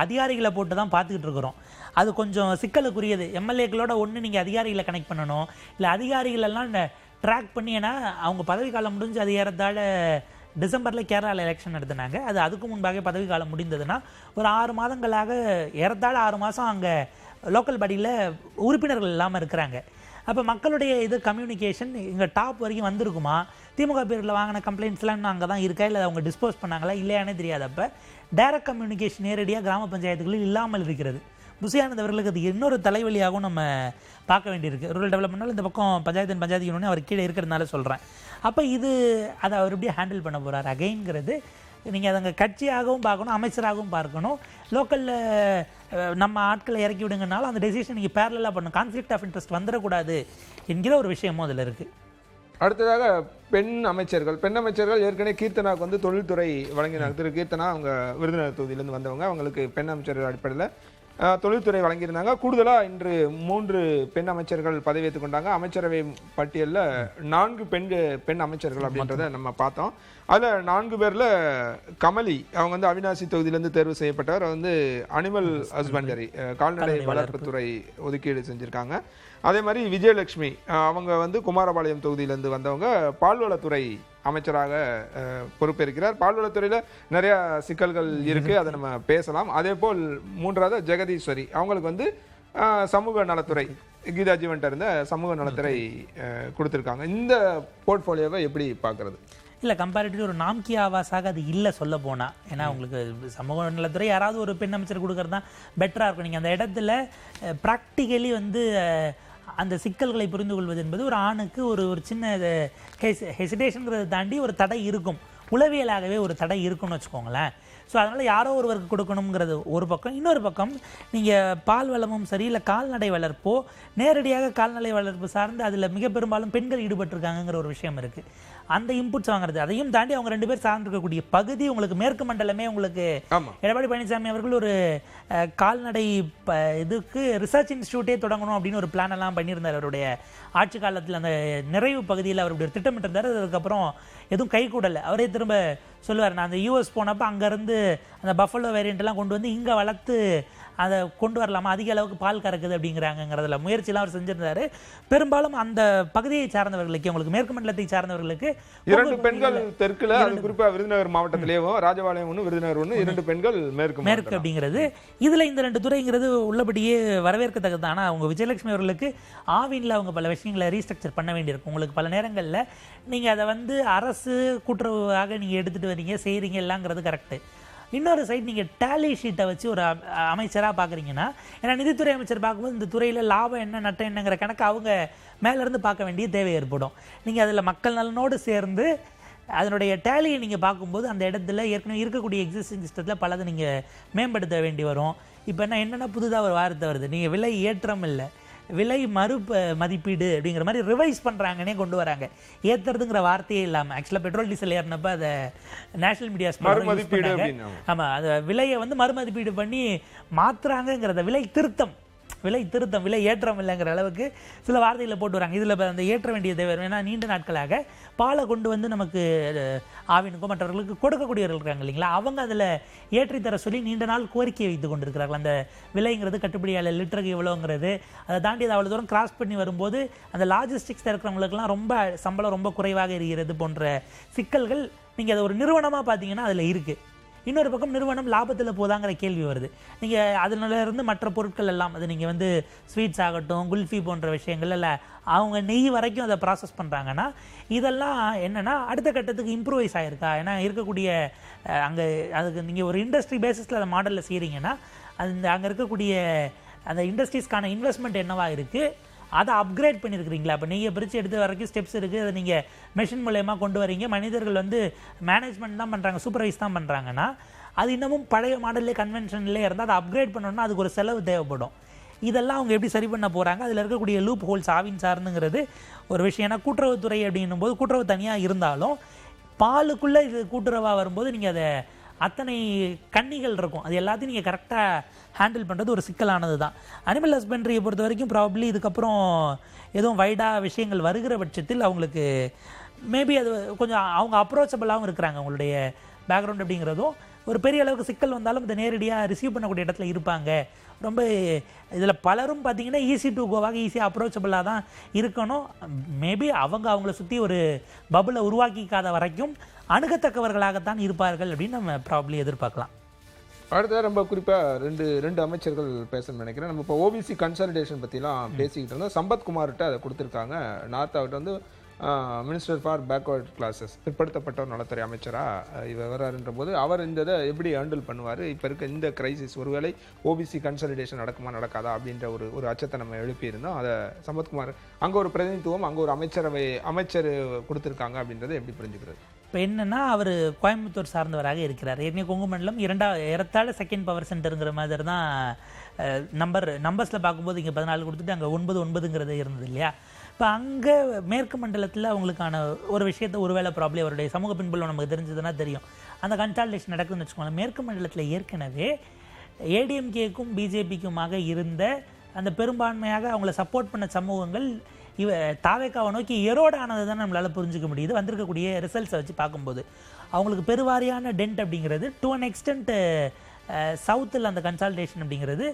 அதிகாரிகளை போட்டு தான் பார்த்துக்கிட்டு இருக்கிறோம். அது கொஞ்சம் சிக்கலுக்குரியது. எம்எல்ஏக்களோட ஒன்று நீங்கள் அதிகாரிகளை கனெக்ட் பண்ணணும், இல்லை அதிகாரிகளெல்லாம் ட்ராக் பண்ணி, ஏன்னா அவங்க பதவிக்காலம் முடிஞ்சு அது ஏறத்தாழ டிசம்பரில் கேரளாவில் எலெக்ஷன் நடத்தினாங்க. அது அதுக்கு முன்பாக பதவிக்காலம் முடிந்ததுன்னா ஒரு 6 மாதங்களாக ஏறத்தாழ 6 மாதம் அங்கே லோக்கல் பாடியில் உறுப்பினர்கள் இல்லாமல் இருக்கிறாங்க. அப்போ மக்களுடைய இது கம்யூனிகேஷன் இங்கே டாப் வரைக்கும் வந்திருக்குமா? திமுக பேரில் வாங்கின கம்ப்ளைண்ட்ஸ்லாம் அங்கே தான் இருக்கா, இல்லை அவங்க டிஸ்போஸ் பண்ணாங்களா இல்லையானே தெரியாது. அப்போ டைரக்ட் கம்யூனிகேஷன் நேரடியாக கிராம பஞ்சாயத்துகளில் இல்லாமல் இருக்கிறது. புசியானந்த் அவர்களுக்கு அது இன்னொரு தலைவலியாகவும் நம்ம பார்க்க வேண்டியிருக்கு. ரூரல் டெவலப்மெண்ட்னால இந்த பக்கம் பஞ்சாயத்து யூனியன் அவர் கீழே இருக்கிறதுனால சொல்கிறேன். அப்போ அதை அவர் எப்படி ஹேண்டில் பண்ண போகிறார் அகைன்கிறது நீங்கள் அதை கட்சியாகவும் பார்க்கணும், அமைச்சராகவும் பார்க்கணும். லோக்கலில் நம்ம ஆட்களை இறக்கி விடுங்கனாலும் அந்த டெசிஷன் நீங்கள் பேரலாக பண்ணணும். கான்ஃப்ளிக்ட் ஆஃப் இன்ட்ரெஸ்ட் வந்துடக்கூடாது என்கிற ஒரு விஷயமும் அதில் இருக்குது. அடுத்ததாக பெண் அமைச்சர்கள் ஏற்கனவே கீர்த்தனாவுக்கு வந்து தொழில்துறை வழங்கினாங்க. திரு கீர்த்தனா அவங்க விருதுநகர் தொகுதியிலேருந்து வந்தவங்க, அவங்களுக்கு பெண் அமைச்சர்கள் அடிப்படையில் தொழில்துறை வழங்கியிருந்தாங்க. கூடுதலாக இன்று 3 பெண் அமைச்சர்கள் பதவியேற்றுக் கொண்டாங்க. அமைச்சரவை பட்டியலில் 4 பெண் அமைச்சர்கள் அப்படின்றத நம்ம பார்த்தோம். அதில் 4 பேரில் கமலி அவங்க வந்து அவினாசி தொகுதியிலேருந்து தேர்வு செய்யப்பட்டவர், வந்து அனிமல் ஹஸ்பண்டரி கால்நடை வளர்ப்புத்துறை ஒதுக்கீடு செஞ்சுருக்காங்க. அதே மாதிரி விஜயலட்சுமி அவங்க வந்து குமாரபாளையம் தொகுதியிலேருந்து வந்தவங்க பால்வளத்துறை அமைச்சராக பொறுப்பேற்கிறார். பால்வளத்துறையில் நிறைய சிக்கல்கள் இருக்குது, அதை நம்ம பேசலாம். அதே போல் 3வது ஜெகதீஸ்வரி அவங்களுக்கு வந்து சமூக நலத்துறை, கீதா ஜீவன்ட்ட இருந்த சமூக நலத்துறை கொடுத்துருக்காங்க. இந்த போர்ட்ஃபோலியோவை எப்படி பார்க்குறது? இல்லை, கம்பேரிட்டிவ் ஒரு நாம்கி ஆவாஸாக அது இல்லை சொல்ல போனால். ஏன்னா உங்களுக்கு சமூக நலத்துறை யாராவது ஒரு பெண் அமைச்சர் கொடுக்கறது தான் பெட்டராக இருக்கும். நீங்கள் அந்த இடத்துல ப்ராக்டிக்கலி வந்து அந்த சிக்கல்களை புரிந்து கொள்வது என்பது ஒரு ஆணுக்கு ஒரு சின்ன ஹெசிடேஷனுங்கிறத தாண்டி ஒரு தடை இருக்கும், உளவியலாகவே ஒரு தடை இருக்குன்னு வச்சுக்கோங்களேன். ஸோ அதனால் யாரோ ஒருவருக்கு கொடுக்கணுங்கிறது ஒரு பக்கம். இன்னொரு பக்கம் நீங்கள் பால் வளமும் சரி, இல்லை கால்நடை வளர்ப்போ நேரடியாக கால்நடை வளர்ப்பு சார்ந்து அதில் மிக பெரும்பாலும் பெண்கள் ஈடுபட்டிருக்காங்கிற ஒரு விஷயம் இருக்குது. அந்த இன்புட்ஸ் வாங்குறது, அதையும் தாண்டி அவங்க 2 பேர் சார்ந்திருக்கக்கூடிய பகுதி உங்களுக்கு மேற்கு மண்டலமே. உங்களுக்கு எடப்பாடி பழனிசாமி அவர்கள் ஒரு கால்நடை இதுக்கு ரிசர்ச் இன்ஸ்டியூட்டே தொடங்கணும் அப்படின்னு ஒரு பிளான் எல்லாம் பண்ணியிருந்தார் அவருடைய ஆட்சி காலத்தில். அந்த நிறைவு பகுதியில் அவர் இப்படி திட்டமிட்டிருந்தார். அதுக்கப்புறம் எதுவும் கை கூடலை. அவரே திரும்ப சொல்லுவார், நான் அந்த யூஎஸ் போனப்போ அங்கேருந்து அந்த பஃபலோ வேரியண்ட்லாம் கொண்டு வந்து இங்கே வளர்த்து அதை கொண்டு வரலாமா, அதிக அளவுக்கு பால் கறக்குது அப்படிங்கிறாங்கிறதுல முயற்சியெல்லாம் அவர் செஞ்சிருந்தாரு. பெரும்பாலும் அந்த பகுதியை சார்ந்தவர்களுக்கு, உங்களுக்கு மேற்கு மண்டலத்தை சார்ந்தவர்களுக்கு 2 பெண்கள் தெற்குல, குறிப்பா விருதுநகர் மாவட்டத்திலேயும் ராஜபாளையம் 1 விருதுநகர் 1, 2 பெண்கள் மேற்கு அப்படிங்கிறது. இதுல இந்த 2 துறைங்கிறது உள்ளபடியே வரவேற்கத்தக்கது. ஆனா அவங்க விஜயலட்சுமி அவர்களுக்கு ஆவின்ல அவங்க பல விஷயங்களை ரீஸ்ட்ரக்சர் பண்ண வேண்டியிருக்கும். உங்களுக்கு பல நேரங்களில் நீங்க அதை வந்து அரசு கூட்டுறவாக நீங்க எடுத்துட்டு வரீங்க, செய்றீங்க எல்லாங்கிறது கரெக்ட். இன்னொரு சைடு நீங்கள் டேலி ஷீட்டை வச்சு ஒரு அமைச்சராக பார்க்குறீங்கன்னா, ஏன்னா நிதித்துறை அமைச்சர் பார்க்கும்போது இந்த துறையில் லாபம் என்ன நட்டம் என்னங்கிற கணக்கு அவங்க மேலேருந்து பார்க்க வேண்டிய தேவை ஏற்படும். நீங்கள் அதில் மக்கள் நலனோடு சேர்ந்து அதனுடைய டேலியை நீங்கள் பார்க்கும்போது அந்த இடத்துல ஏற்கனவே இருக்கக்கூடிய எக்ஸிஸ்டிங் சிஸ்டத்தில் பலதை நீங்கள் மேம்படுத்த வேண்டி வரும். இப்போ என்னென்னா புதுதாக ஒரு வார்த்தை வருது, நீங்கள் விலை ஏற்றம் இல்லை, விலை மதிப்பீடு அப்படிங்கிற மாதிரி ரிவைஸ் பண்ணுறாங்கன்னே கொண்டு வராங்க. ஏற்றுறதுங்கிற வார்த்தையே இல்லாமல், ஆக்சுவலாக பெட்ரோல் டீசல் ஏறினப்ப அதை நேஷனல் மீடியாஸ் மறுமதிப்பீடு, ஆமாம், அதை விலையை மறுமதிப்பீடு பண்ணி மாற்றுறாங்கங்கிறத விலை திருத்தம் விலை ஏற்றம் இல்லைங்கிற அளவுக்கு சில வார்த்தைகளை போட்டு வராங்க. இதில் அந்த ஏற்ற வேண்டிய தேவை, ஏன்னா நீண்ட நாட்களாக பாலை கொண்டு வந்து நமக்கு ஆவினுக்கோ மற்றவர்களுக்கு கொடுக்கக்கூடியவர்கள் இருக்காங்க இல்லைங்களா, அவங்க அதில் ஏற்றித்தர சொல்லி நீண்ட நாள் கோரிக்கை வைத்து கொண்டிருக்கிறார்கள். அந்த விலைங்கிறது கட்டுப்படியால் லிட்டருக்கு எவ்வளோங்கிறது, அதை தாண்டி அதை அவ்வளோ தூரம் கிராஸ் பண்ணி வரும்போது அந்த லாஜிஸ்டிக்ஸில் இருக்கிறவங்களுக்குலாம் ரொம்ப சம்பளம் ரொம்ப குறைவாக இருக்கிறது போன்ற சிக்கல்கள் நீங்கள் அதை ஒரு நிறுவனமாக பார்த்தீங்கன்னா அதில் இருக்குது. இன்னொரு பக்கம் நிறுவனம் லாபத்தில் போதாங்கிற கேள்வி வருது. நீங்கள் அதனாலேருந்து மற்ற பொருட்கள் எல்லாம், அது நீங்கள் ஸ்வீட்ஸ் ஆகட்டும், குல்ஃபி போன்ற விஷயங்கள் இல்லை, அவங்க நெய் வரைக்கும் அதை ப்ராசஸ் பண்ணுறாங்கன்னா இதெல்லாம் என்னென்னா அடுத்த கட்டத்துக்கு இம்ப்ரூவைஸ் ஆகிருக்கா? ஏன்னா இருக்கக்கூடிய அங்கே அதுக்கு நீங்கள் ஒரு இண்டஸ்ட்ரி பேசிஸில் அந்த மாடலில் செய்கிறீங்கன்னா அங்கே இருக்கக்கூடிய அந்த இண்டஸ்ட்ரீஸ்க்கான இன்வெஸ்ட்மெண்ட் என்னவா இருக்குது, அதை அப்கிரேட் பண்ணியிருக்கிறீங்களா? இப்போ நெய்யை பிரித்து எடுத்து வரைக்கும் ஸ்டெப்ஸ் இருக்குது, அதை நீங்கள் மெஷின் மூலயமா கொண்டு வரீங்க, மனிதர்கள் மேனேஜ்மெண்ட் தான் பண்ணுறாங்க, சூப்பர்வைஸ் தான் பண்ணுறாங்கன்னா, அது இன்னமும் பழைய மாடல்லே கன்வென்ஷன்லேயே இருந்தால் அதை அப்கிரேட் பண்ணணும்னா அதுக்கு ஒரு செலவு தேவைப்படும். இதெல்லாம் அவங்க எப்படி சரி பண்ண போகிறாங்க? அதில் இருக்கக்கூடிய லூப் ஹோல்ஸ் ஆவின் சார்ந்துங்கிறது ஒரு விஷயம். ஏன்னா கூட்டுறவுத்துறை அப்படின்னும் போது கூட்டுறவு தனியாக இருந்தாலும் பாலுக்குள்ளே இது கூட்டுறவாக வரும்போது நீங்கள் அதை அத்தனை கன்னிகள் இருக்கும், அது எல்லாத்தையும் நீங்கள் கரெக்டாக ஹேண்டில் பண்ணுறது ஒரு சிக்கலானது தான். அனிமல் ஹஸ்பண்ட்ரியை பொறுத்த வரைக்கும் ப்ராபப்ளி இதுக்கப்புறம் எதுவும் வைடாக விஷயங்கள் வருகிற பட்சத்தில் அவங்களுக்கு மேபி அது கொஞ்சம் அவங்க அப்ரோச்சபிளாகவும் இருக்கிறாங்க. அவங்களுடைய பேக்ரவுண்ட் அப்படிங்கிறதும் ஒரு பெரிய அளவுக்கு சிக்கல் வந்தாலும் இதை நேரடியாக ரிசீவ் பண்ணக்கூடிய இடத்துல இருப்பாங்க. ரொம்ப இதில் பலரும் பார்த்தீங்கன்னா ஈஸி டு கோவாக ஈஸியாக அப்ரோச்சபிளாக தான் இருக்கணும். மேபி அவங்கள சுற்றி ஒரு பபுளை உருவாக்கிக்காத வரைக்கும் அணுகத்தக்கவர்களாகத்தான் இருப்பார்கள் அப்படின்னு நம்ம ப்ராபப்ளி எதிர்பார்க்கலாம். அடுத்தது ரொம்ப குறிப்பாக ரெண்டு அமைச்சர்கள் பேசணும்னு நினைக்கிறேன். நம்ம இப்போ ஓபிசி கன்சாலிடேஷன் பற்றிலாம் பேசிக்கிட்டு இருந்தோம். சம்பத்குமார்கிட்ட அதை கொடுத்துருக்காங்க. நார்த் அவர்கிட்ட மினிஸ்டர் ஃபார் பேக்வர்ட் கிளாஸஸ், பிற்படுத்தப்பட்டவர் நலத்துறை அமைச்சராக இவர் வர்றாருன்ற போது அவர் இந்த இதை எப்படி ஹேண்டில் பண்ணுவார்? இப்போ இருக்க இந்த கிரைசிஸ், ஒருவேளை ஓபிசி கன்சாலிடேஷன் நடக்குமா நடக்காதா அப்படின்ற ஒரு அச்சத்தை நம்ம எழுப்பியிருந்தோம். அதை சம்பத்குமார் அங்கே ஒரு பிரதிநிதித்துவம், அங்கே ஒரு அமைச்சர் கொடுத்துருக்காங்க அப்படின்றத எப்படி புரிஞ்சுக்கிறது? இப்போ என்னென்னா அவர் கோயம்புத்தூர் சார்ந்தவராக இருக்கிறார். ஏற்கனவே கொங்கு மண்டலம் ஏறத்தாழ செகண்ட் பவர் சென்டருங்கிற மாதிரி தான் நம்பர்ஸில் பார்க்கும்போது இங்கே 14 கொடுத்துட்டு அங்கே 9 இருந்தது இல்லையா? இப்போ அங்கே மேற்கு மண்டலத்தில் அவங்களுக்கான ஒரு விஷயத்தை ஒருவேளை ப்ராப்ளம் அவருடைய சமூக பின்புலம் நமக்கு தெரிஞ்சதுன்னா தெரியும். அந்த கன்சாலிடேஷன் நடக்குதுன்னு வச்சுக்கோங்களேன். மேற்கு மண்டலத்தில் ஏற்கனவே ஏடிஎம்கேக்கும் பிஜேபிக்குமாக இருந்த அந்த பெரும்பான்மையாக அவங்கள சப்போர்ட் பண்ண சமூகங்கள் தாவேக்காவை நோக்கி எரோட் ஆனது தான் நம்மளால் புரிஞ்சிக்க முடியுது. வந்திருக்கக்கூடிய ரிசல்ட்ஸை வச்சு பார்க்கும்போது அவங்களுக்கு பெருவாரியான டென்ட் அப்படிங்கிறது டு அன் எக்ஸ்டென்ட் சவுத்தில் அந்த கன்சாலிடேஷன் அப்படிங்கிறது.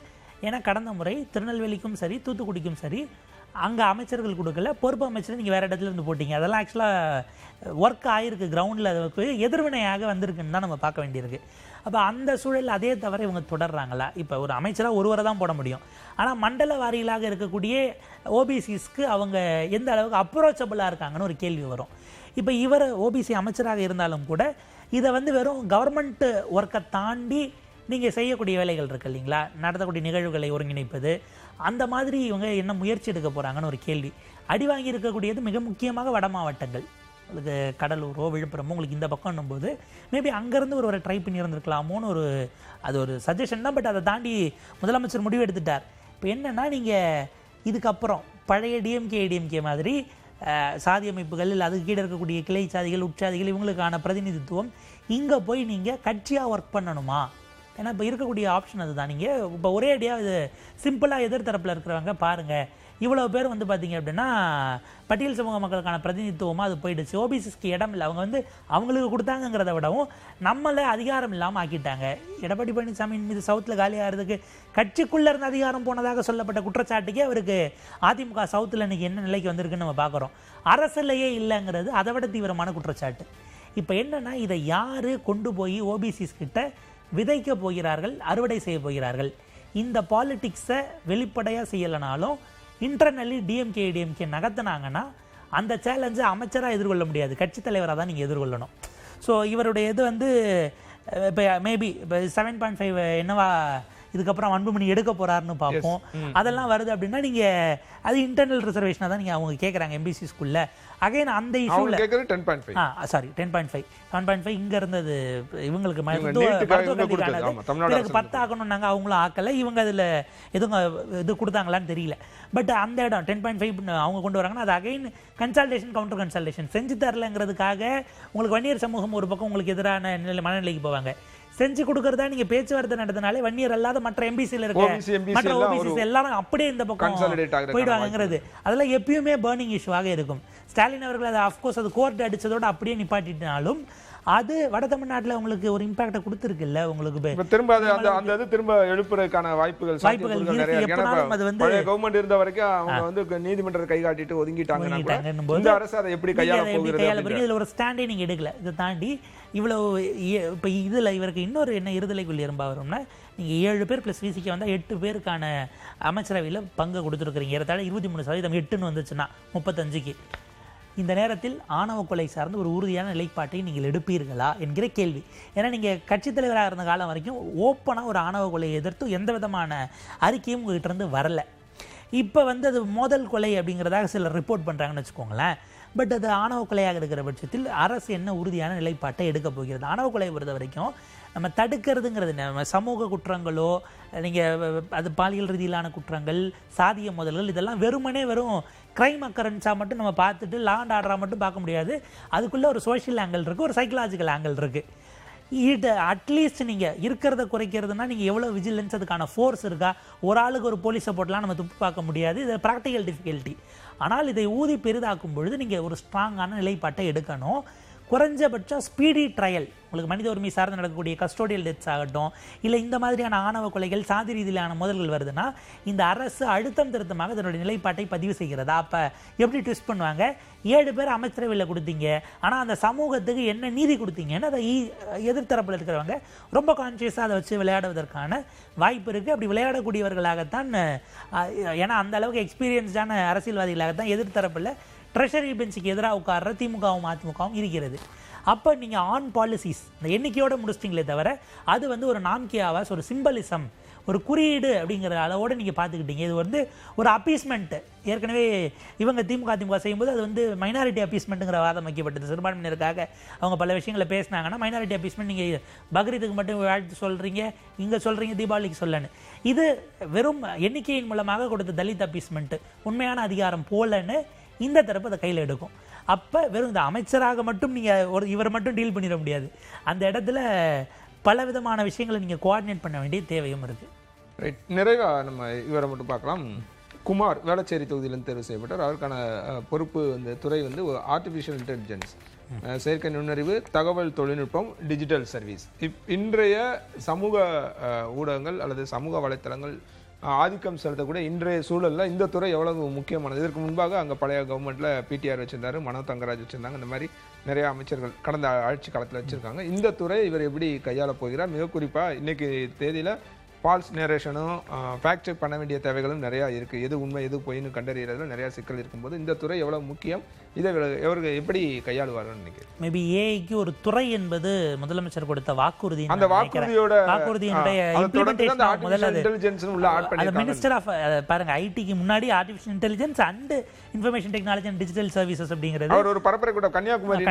ஏன்னா கடந்த முறை திருநெல்வேலிக்கும் சரி தூத்துக்குடிக்கும் சரி அங்கே அமைச்சர்கள் கொடுக்கல, பொறுப்பு அமைச்சர் நீங்கள் வேறு இடத்துல இருந்து போட்டிங்க. அதெல்லாம் ஆக்சுவலாக ஒர்க் ஆகிருக்கு, கிரவுண்டில் அதுக்கு எதிர்வினையாக வந்திருக்குன்னு தான் நம்ம பார்க்க வேண்டியிருக்கு. அப்போ அந்த சூழல் அதே தவிர இவங்க தொடர்றாங்களா? இப்போ ஒரு அமைச்சராக ஒருவரை தான் போட முடியும். ஆனால் மண்டல வாரிகளாக இருக்கக்கூடிய ஓபிசிஸ்க்கு அவங்க எந்த அளவுக்கு அப்ரோச்சபிளாக இருக்காங்கன்னு ஒரு கேள்வி வரும். இப்போ இவர் ஓபிசி அமைச்சராக இருந்தாலும் கூட இதை வெறும் கவர்மெண்ட் ஒர்க்கை தாண்டி நீங்கள் செய்யக்கூடிய வேலைகள் இருக்குது இல்லைங்களா, நடத்தக்கூடிய நிகழ்வுகளை ஒருங்கிணைப்பது, அந்த மாதிரி இவங்க என்ன முயற்சி எடுக்க போகிறாங்கன்னு ஒரு கேள்வி. அடி வாங்கி இருக்கக்கூடியது மிக முக்கியமாக வட மாவட்டங்கள், உங்களுக்கு கடலூரோ விழுப்புரமோ உங்களுக்கு இந்த பக்கம்னும் போது மேபி அங்கேருந்து ஒருவரை ட்ரை பண்ணி இருந்திருக்கலாமோன்னு அது ஒரு சஜஷன் தான். பட் அதை தாண்டி முதலமைச்சர் முடிவு எடுத்துட்டார். இப்போ என்னென்னா நீங்கள் இதுக்கப்புறம் பழைய டிஎம்கே மாதிரி சாதி அமைப்புகள் இல்லை அதுக்கு கீழே இருக்கக்கூடிய கிளை சாதிகள் உட்சாதிகள் இவங்களுக்கான பிரதிநிதித்துவம் இங்கே போய் நீங்கள் கட்சியாக ஒர்க் பண்ணணுமா? ஏன்னா இப்போ இருக்கக்கூடிய ஆப்ஷன் அதுதான். நீங்கள் இப்போ ஒரே அடியாக இது சிம்பிளாக எதிர்த்தரப்பில் இருக்கிறவங்க பாருங்கள், இவ்வளோ பேர் பார்த்தீங்க அப்படின்னா பட்டியல் சமூக மக்களுக்கான பிரதிநிதித்துவமாக அது போயிடுச்சு. ஓபிசிஸ்க்கு இடம் இல்லை, அவங்க அவங்களுக்கு கொடுத்தாங்கிறத விடவும் நம்மளே அதிகாரம் இல்லாமல் ஆக்கிட்டாங்க. எடப்பாடி பழனிசாமி மீது சவுத்தில் காலியாகிறதுக்கு கட்சிக்குள்ளே இருந்த அதிகாரம் போனதாக சொல்லப்பட்ட குற்றச்சாட்டுக்கே அவருக்கு அதிமுக சவுத்தில் இன்றைக்கி என்ன நிலைக்கு வந்திருக்குன்னு நம்ம பார்க்குறோம். அரசியலையே இல்லைங்கிறது அதை விட தீவிரமான குற்றச்சாட்டு. இப்போ என்னென்னா இதை யார் கொண்டு போய் ஓபிசிஸ் கிட்ட விதைக்க போகிறார்கள், அறுவடை செய்ய போகிறார்கள்? இந்த பாலிட்டிக்ஸை வெளிப்படையாக செய்யலைனாலும் இன்டர்னலி டிஎம்கே நகர்த்தினாங்கன்னா அந்த சேலஞ்சை அமைச்சராக எதிர்கொள்ள முடியாது, கட்சி தலைவராக தான் நீங்கள் எதிர்கொள்ளணும். ஸோ இவருடைய இது இப்போ மேபி இப்போ 7.5 என்னவா இதுக்கப்புறம் அன்புமணி எடுக்க போறாருன்னு பார்ப்போம். அதெல்லாம் வருது அப்படின்னா நீங்க அது இன்டர்னல் ரிசர்வேஷனா தான் நீங்க அவங்க கேட்குறாங்க எம்பிசி ஸ்கூல்ல. அகைன் அந்த இஷ்யூல 10.5 சாரி 10.5 7.5 இங்க இருந்தது இவங்களுக்கு பிறகு 10 ஆக்கணும்னாங்க, அவங்களும் ஆக்கல. இவங்க அதுல எதுவும் இது கொடுத்தாங்களான்னு தெரியல. பட் அந்த இடம் 10.5 அவங்க கொண்டு வராங்கன்னா அது அகைன் கன்சல்டேஷன் கவுண்டர் கன்சல்டேஷன் செஞ்சு தரலங்கிறதுக்காக உங்களுக்கு வன்னியர் சமூகம் ஒரு பக்கம் உங்களுக்கு எதிரான மனநிலைக்கு போவாங்க. செஞ்சு கொடுக்கறதா நீங்க பேச்சுவார்த்தை நடத்தினாலே வன்னியர் அல்லாத மற்ற எம்பிசில இருக்க மற்ற ஓபிசிஸ் எல்லாரும் அப்படியே இந்த பக்கம் போயிடுவாங்கிறது அதெல்லாம் எப்பயுமே பர்னிங் இஷ்யூவாக இருக்கும். ஸ்டாலின் அவர்கள் அதை அஃப்கோர்ஸ் அது கோர்ட் அடிச்சதோட அப்படியே நிப்பாட்டினாலும் அது வட தமிழ்நாட்டில் உங்களுக்கு ஒரு இம்பாக்டை கொடுத்துருக்குல்ல. உங்களுக்கு திரும்ப அந்த திரும்ப எழுப்புறதுக்கான வாய்ப்புகள் அது வந்து கவர்மெண்ட் இருந்த வரைக்கும் அவங்க வந்து நீதிமன்றத்தை கை காட்டிட்டு ஒதுங்கிட்டாங்க. இந்த அரசு அதை எப்படி கையாள போகிறது? இதுல ஒரு ஸ்டாண்டே நீங்க எடுக்கல. இதை தாண்டி இவ்வளவு இப்போ இதுல இவருக்கு இன்னொரு என்ன இருதலைக்குள் எறும்பா வரும்னா, நீங்க 7 பேர் பிளஸ் விசிக்கு வந்தா 8 பேருக்கான அமைச்சரவையில் பங்கு கொடுத்துருக்குறீங்க. ஏறத்தாழ 23% 8ன்னு வந்துச்சுன்னா 35க்கு. இந்த நேரத்தில் ஆணவ கொலை சார்ந்து ஒரு உறுதியான நிலைப்பாட்டை நீங்கள் எடுப்பீர்களா என்கிற கேள்வி. ஏன்னா நீங்கள் கட்சித் தலைவராக இருந்த காலம் வரைக்கும் ஓப்பனாக ஒரு ஆணவ கொலையை எதிர்த்து எந்த விதமான அறிக்கையும் உங்கள்கிட்ட இருந்து வரல. இப்போ வந்து அது மோதல் கொலை அப்படிங்கிறதாக சிலர் ரிப்போர்ட் பண்ணுறாங்கன்னு வச்சுக்கோங்களேன். பட் அது ஆணவ கொலையாக இருக்கிற பட்சத்தில் அரசு என்ன உறுதியான நிலைப்பாட்டை எடுக்க போகிறது? ஆணவ கொலையை பொறுத்த வரைக்கும் நம்ம தடுக்கிறதுங்கிறது நம்ம சமூக குற்றங்களோ நீங்கள் அது பாலியல் ரீதியிலான குற்றங்கள் சாதிய மோதல்கள் இதெல்லாம் வெறும் கிரைம் அக்கரன்ஸாக மட்டும் நம்ம பார்த்துட்டு லா அண்ட் ஆர்டராக மட்டும் பார்க்க முடியாது. அதுக்குள்ளே ஒரு சோஷியல் ஆங்கிள் இருக்குது, ஒரு சைக்கலாஜிக்கல் ஆங்கிள் இருக்குது. இது அட்லீஸ்ட் நீங்கள் இருக்கிறத குறைக்கிறதுனா நீங்கள் எவ்வளோ விஜிலன்ஸ் அதுக்கான ஃபோர்ஸ் இருக்கா? ஒரு ஆளுக்கு ஒரு போலீஸை போட்டலாம் நம்ம துப்பு பார்க்க முடியாது. இது ப்ராக்டிக்கல் டிஃபிகல்ட்டி. ஆனால் இதை ஊதி பெரிதாக்கும் பொழுது நீங்கள் ஒரு ஸ்ட்ராங்கான நிலைப்பாட்டை எடுக்கணும். குறைஞ்சபட்சம் ஸ்பீடி ட்ரையல் உங்களுக்கு மனித உரிமை சார்ந்து நடக்கக்கூடிய கஸ்டோடியல் டெத்ஸ் ஆகட்டும், இல்லை இந்த மாதிரியான ஆணவ கொலைகள் சாதி ரீதியிலான மோதல்கள் வருதுன்னா இந்த அரசு அழுத்தம் திருத்தமாக இதனுடைய நிலைப்பாட்டை பதிவு செய்கிறதா? அப்போ எப்படி ட்விஸ்ட் பண்ணுவாங்க? 7 பேர் அமைச்சரவையில் கொடுத்தீங்க, ஆனால் அந்த சமூகத்துக்கு என்ன நீதி கொடுத்தீங்கன்னு அதை எதிர்த்தரப்பில் இருக்கிறவங்க ரொம்ப கான்சியஸாக அதை வச்சு விளையாடுவதற்கான வாய்ப்பு இருக்குது. அப்படி விளையாடக்கூடியவர்களாகத்தான், ஏன்னா அந்த அளவுக்கு எக்ஸ்பீரியன்ஸ்டான அரசியல்வாதிகளாகத்தான் எதிர்த்தரப்பில் ட்ரெஷரி பெஞ்சுக்கு எதிராக உட்கார்ற திமுகவும் அதிமுகவும் இருக்கிறது. அப்போ நீங்கள் ஆன் பாலிசிஸ் இந்த எண்ணிக்கையோடு முடிச்சிட்டிங்களே தவிர அது வந்து ஒரு நாம்கே ஆவாஸ், ஒரு சிம்பலிசம், ஒரு குறியீடு அப்படிங்கிற அளவோடு நீங்கள் பார்த்துக்கிட்டீங்க. இது வந்து ஒரு அப்பீஸ்மெண்ட்டு. ஏற்கனவே இவங்க திமுக செய்யும்போது அது வந்து மைனாரிட்டி அப்பீஸ்மெண்ட்டுங்கிற வாதம் வைக்கப்பட்டது. சிறுபான்மையினருக்காக அவங்க பல விஷயங்களை பேசினாங்கன்னா மைனாரிட்டி அப்பீஸ்மெண்ட் நீங்கள் பக்ரீத்துக்கு மட்டும் வாழ்த்து சொல்கிறீங்க, இங்கே சொல்கிறீங்க தீபாவளிக்கு சொல்லன்னு. இது வெறும் எண்ணிக்கையின் மூலமாக கொடுத்த தலித் அப்பீஸ்மெண்ட்டு உண்மையான அதிகாரம் போலன்னு இந்த தரப்பு அதை கையில் எடுக்கும். அப்போ வெறும் இந்த அமைச்சராக மட்டும் நீங்கள் இவர் மட்டும் டீல் பண்ணிட முடியாது. அந்த இடத்துல பல விதமான விஷயங்களை நீங்கள் கோஆர்டினேட் பண்ண வேண்டிய தேவையும் இருக்குது. ரைட், நிறைவாக நம்ம இவரை மட்டும் பார்க்கலாம். குமார் வேளச்சேரி தொகுதியிலிருந்து தேர்வு செய்யப்பட்டார். அவருக்கான பொறுப்பு இந்த துறை வந்து ஆர்டிஃபிஷியல் இன்டெலிஜென்ஸ், செயற்கை நுண்ணறிவு, தகவல் தொழில்நுட்பம், டிஜிட்டல் சர்வீஸ். இன்றைய சமூக ஊடகங்கள் அல்லது சமூக வலைத்தளங்கள் ஆதிக்கம் செலுத்தக்கூடிய இன்றைய சூழலில் இந்த துறை எவ்வளவு முக்கியமானது? இதற்கு முன்பாக அங்கே பழைய கவர்மெண்ட்டில் பிடிஆர் வச்சுருந்தாரு, மனோ தங்கராஜ் வச்சுருந்தாங்க. இந்த மாதிரி நிறைய அமைச்சர்கள் கடந்த ஆட்சி காலத்தில் வச்சுருக்காங்க. இந்த துறை இவர் எப்படி கையாள போகிறார்? மிக குறிப்பாக இன்றைக்கி தேதியில் ஃபால்ஸ் நேரேஷனும் ஃபேக்ட் செக் பண்ண வேண்டிய தேவைகளும் நிறையா இருக்குது. எது உண்மை எது பொய்னு கண்டறியறதுல நிறையா சிக்கல் இருக்கும்போது இந்த துறை எவ்வளோ முக்கியம், இதை இவர்கள் எப்படி கையாளுவார்கள் நினைக்கிறேன்? மேபி ஏஐக்கு ஒரு துறை என்பது முதலமைச்சர் கொடுத்த வாக்குறுதி. அந்த வாக்குறுதியினுடைய மினிஸ்டர் ஆஃப் பாருங்க, ஐடிக்கு முன்னாடி artificial intelligence and information technology and digital services அப்படிங்கிறது அவர் ஒரு பரப்புரை கூட கன்னியாகுமரி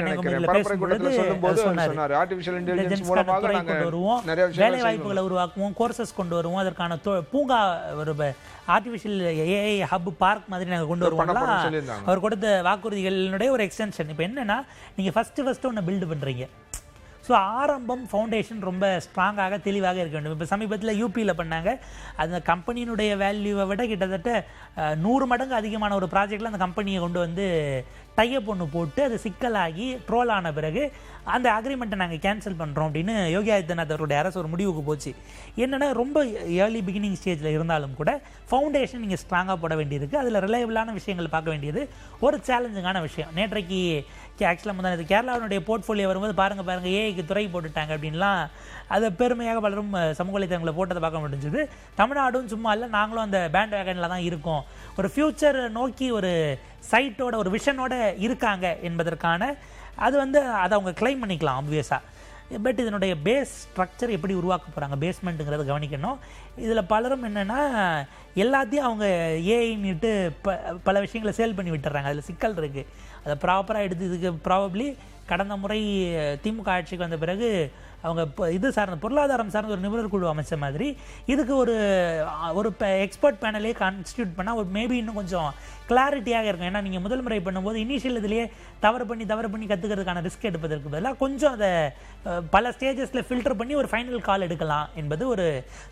சொன்னார். ஆர்டிஃபிஷியல் இன்டெலிஜென்ஸ் மூலமாக கொண்டு வருவோம், வேலை வாய்ப்புகளை உருவாக்குவோம், கோர்சஸ் கொண்டு வருவோம், அதற்கான பூங்கா ஒரு ஆர்டிஃபிஷியல் ஏஐ ஹப் பார்க் மாதிரி நாங்கள் கொண்டு வருவோம். அவர் கொடுத்த வாக்குறுதிகளுடைய ஒரு எக்ஸ்டென்ஷன். இப்போ என்னன்னா நீங்கள் ஃபர்ஸ்ட் ஒன்று பில்டு பண்ணுறீங்க. ஸோ ஆரம்பம் ஃபவுண்டேஷன் ரொம்ப ஸ்ட்ராங்காக தெளிவாக இருக்க வேண்டும். இப்போ சமீபத்தில் யூபியில் பண்ணாங்க. அந்த கம்பெனியினுடைய வேல்யூவை விட கிட்டத்தட்ட 100 மடங்கு அதிகமான ஒரு ப்ராஜெக்டில் அந்த கம்பெனியை கொண்டு வந்து டைப் ஒன்று போட்டு அது சிக்கலாகி ட்ரோல் ஆன பிறகு அந்த அக்ரிமெண்ட்டை நாங்கள் கேன்சல் பண்ணுறோம் அப்படின்னு யோகி ஆதித்யநாத் அவருடைய அரசு ஒரு முடிவுக்கு போச்சு. என்னென்னா ரொம்ப ஏர்லி பிகினிங் ஸ்டேஜில் இருந்தாலும் கூட ஃபவுண்டேஷன் நீங்கள் ஸ்ட்ராங்காக போட வேண்டியிருக்கு. அதில் ரிலையபிளான விஷயங்கள் பார்க்க வேண்டியது ஒரு சேலஞ்சிங்கான விஷயம். நேற்றைக்கு ஆக்சுவலாக முதல் கேரளாவினுடைய போர்ட்ஃபோலியோ வரும்போது பாருங்கள் ஏஐக்கு துறை போட்டுட்டாங்க அப்படின்லாம் அதை பெருமையாக பலரும் சமூக வலைத்தளங்களை போட்டதை பார்க்க முடிஞ்சது. தமிழ்நாடும் சும்மா இல்லை, நாங்களும் அந்த பேண்ட் வேகனில் தான் இருக்கோம். ஒரு ஃப்யூச்சர் நோக்கி ஒரு சைட்டோட ஒரு விஷனோட இருக்காங்க என்பதற்கான அது வந்து அதை அவங்க கிளைம் பண்ணிக்கலாம். ஆப்வியஸாக பட் இதனுடைய பேஸ் ஸ்ட்ரக்சர் எப்படி உருவாக்க போகிறாங்க, பேஸ்மெண்ட்டுங்கிறத கவனிக்கணும். இதில் பலரும் என்னென்னா எல்லாத்தையும் அவங்க ஏஐன்னுட்டு பல விஷயங்களை சேல் பண்ணி விட்டுறாங்க. அதில் சிக்கல் இருக்குது. அதை ப்ராப்பராக எடுத்து இதுக்கு ப்ராபப்ளி கடந்த முறை திமுக ஆட்சிக்கு வந்த பிறகு அவங்க இது சார்ந்த பொருளாதாரம் சார்ந்த ஒரு நிபுணர் குழு அமைச்ச மாதிரி இதுக்கு ஒரு எக்ஸ்பர்ட் பேனலே கான்ஸ்டியூட் பண்ணால் ஒரு மேபி இன்னும் கொஞ்சம் கிளாரிட்டியாக இருக்கும். ஏன்னா நீங்கள் முதல் முறை பண்ணும்போது இனிஷியல் இதுலேயே தவறு பண்ணி கற்றுக்கிறதுக்கான ரிஸ்க் எடுப்பதற்கு பதிலாக கொஞ்சம் அதை பல ஸ்டேஜஸில் ஃபில்டர் பண்ணி ஒரு ஃபைனல் கால் எடுக்கலாம் என்பது ஒரு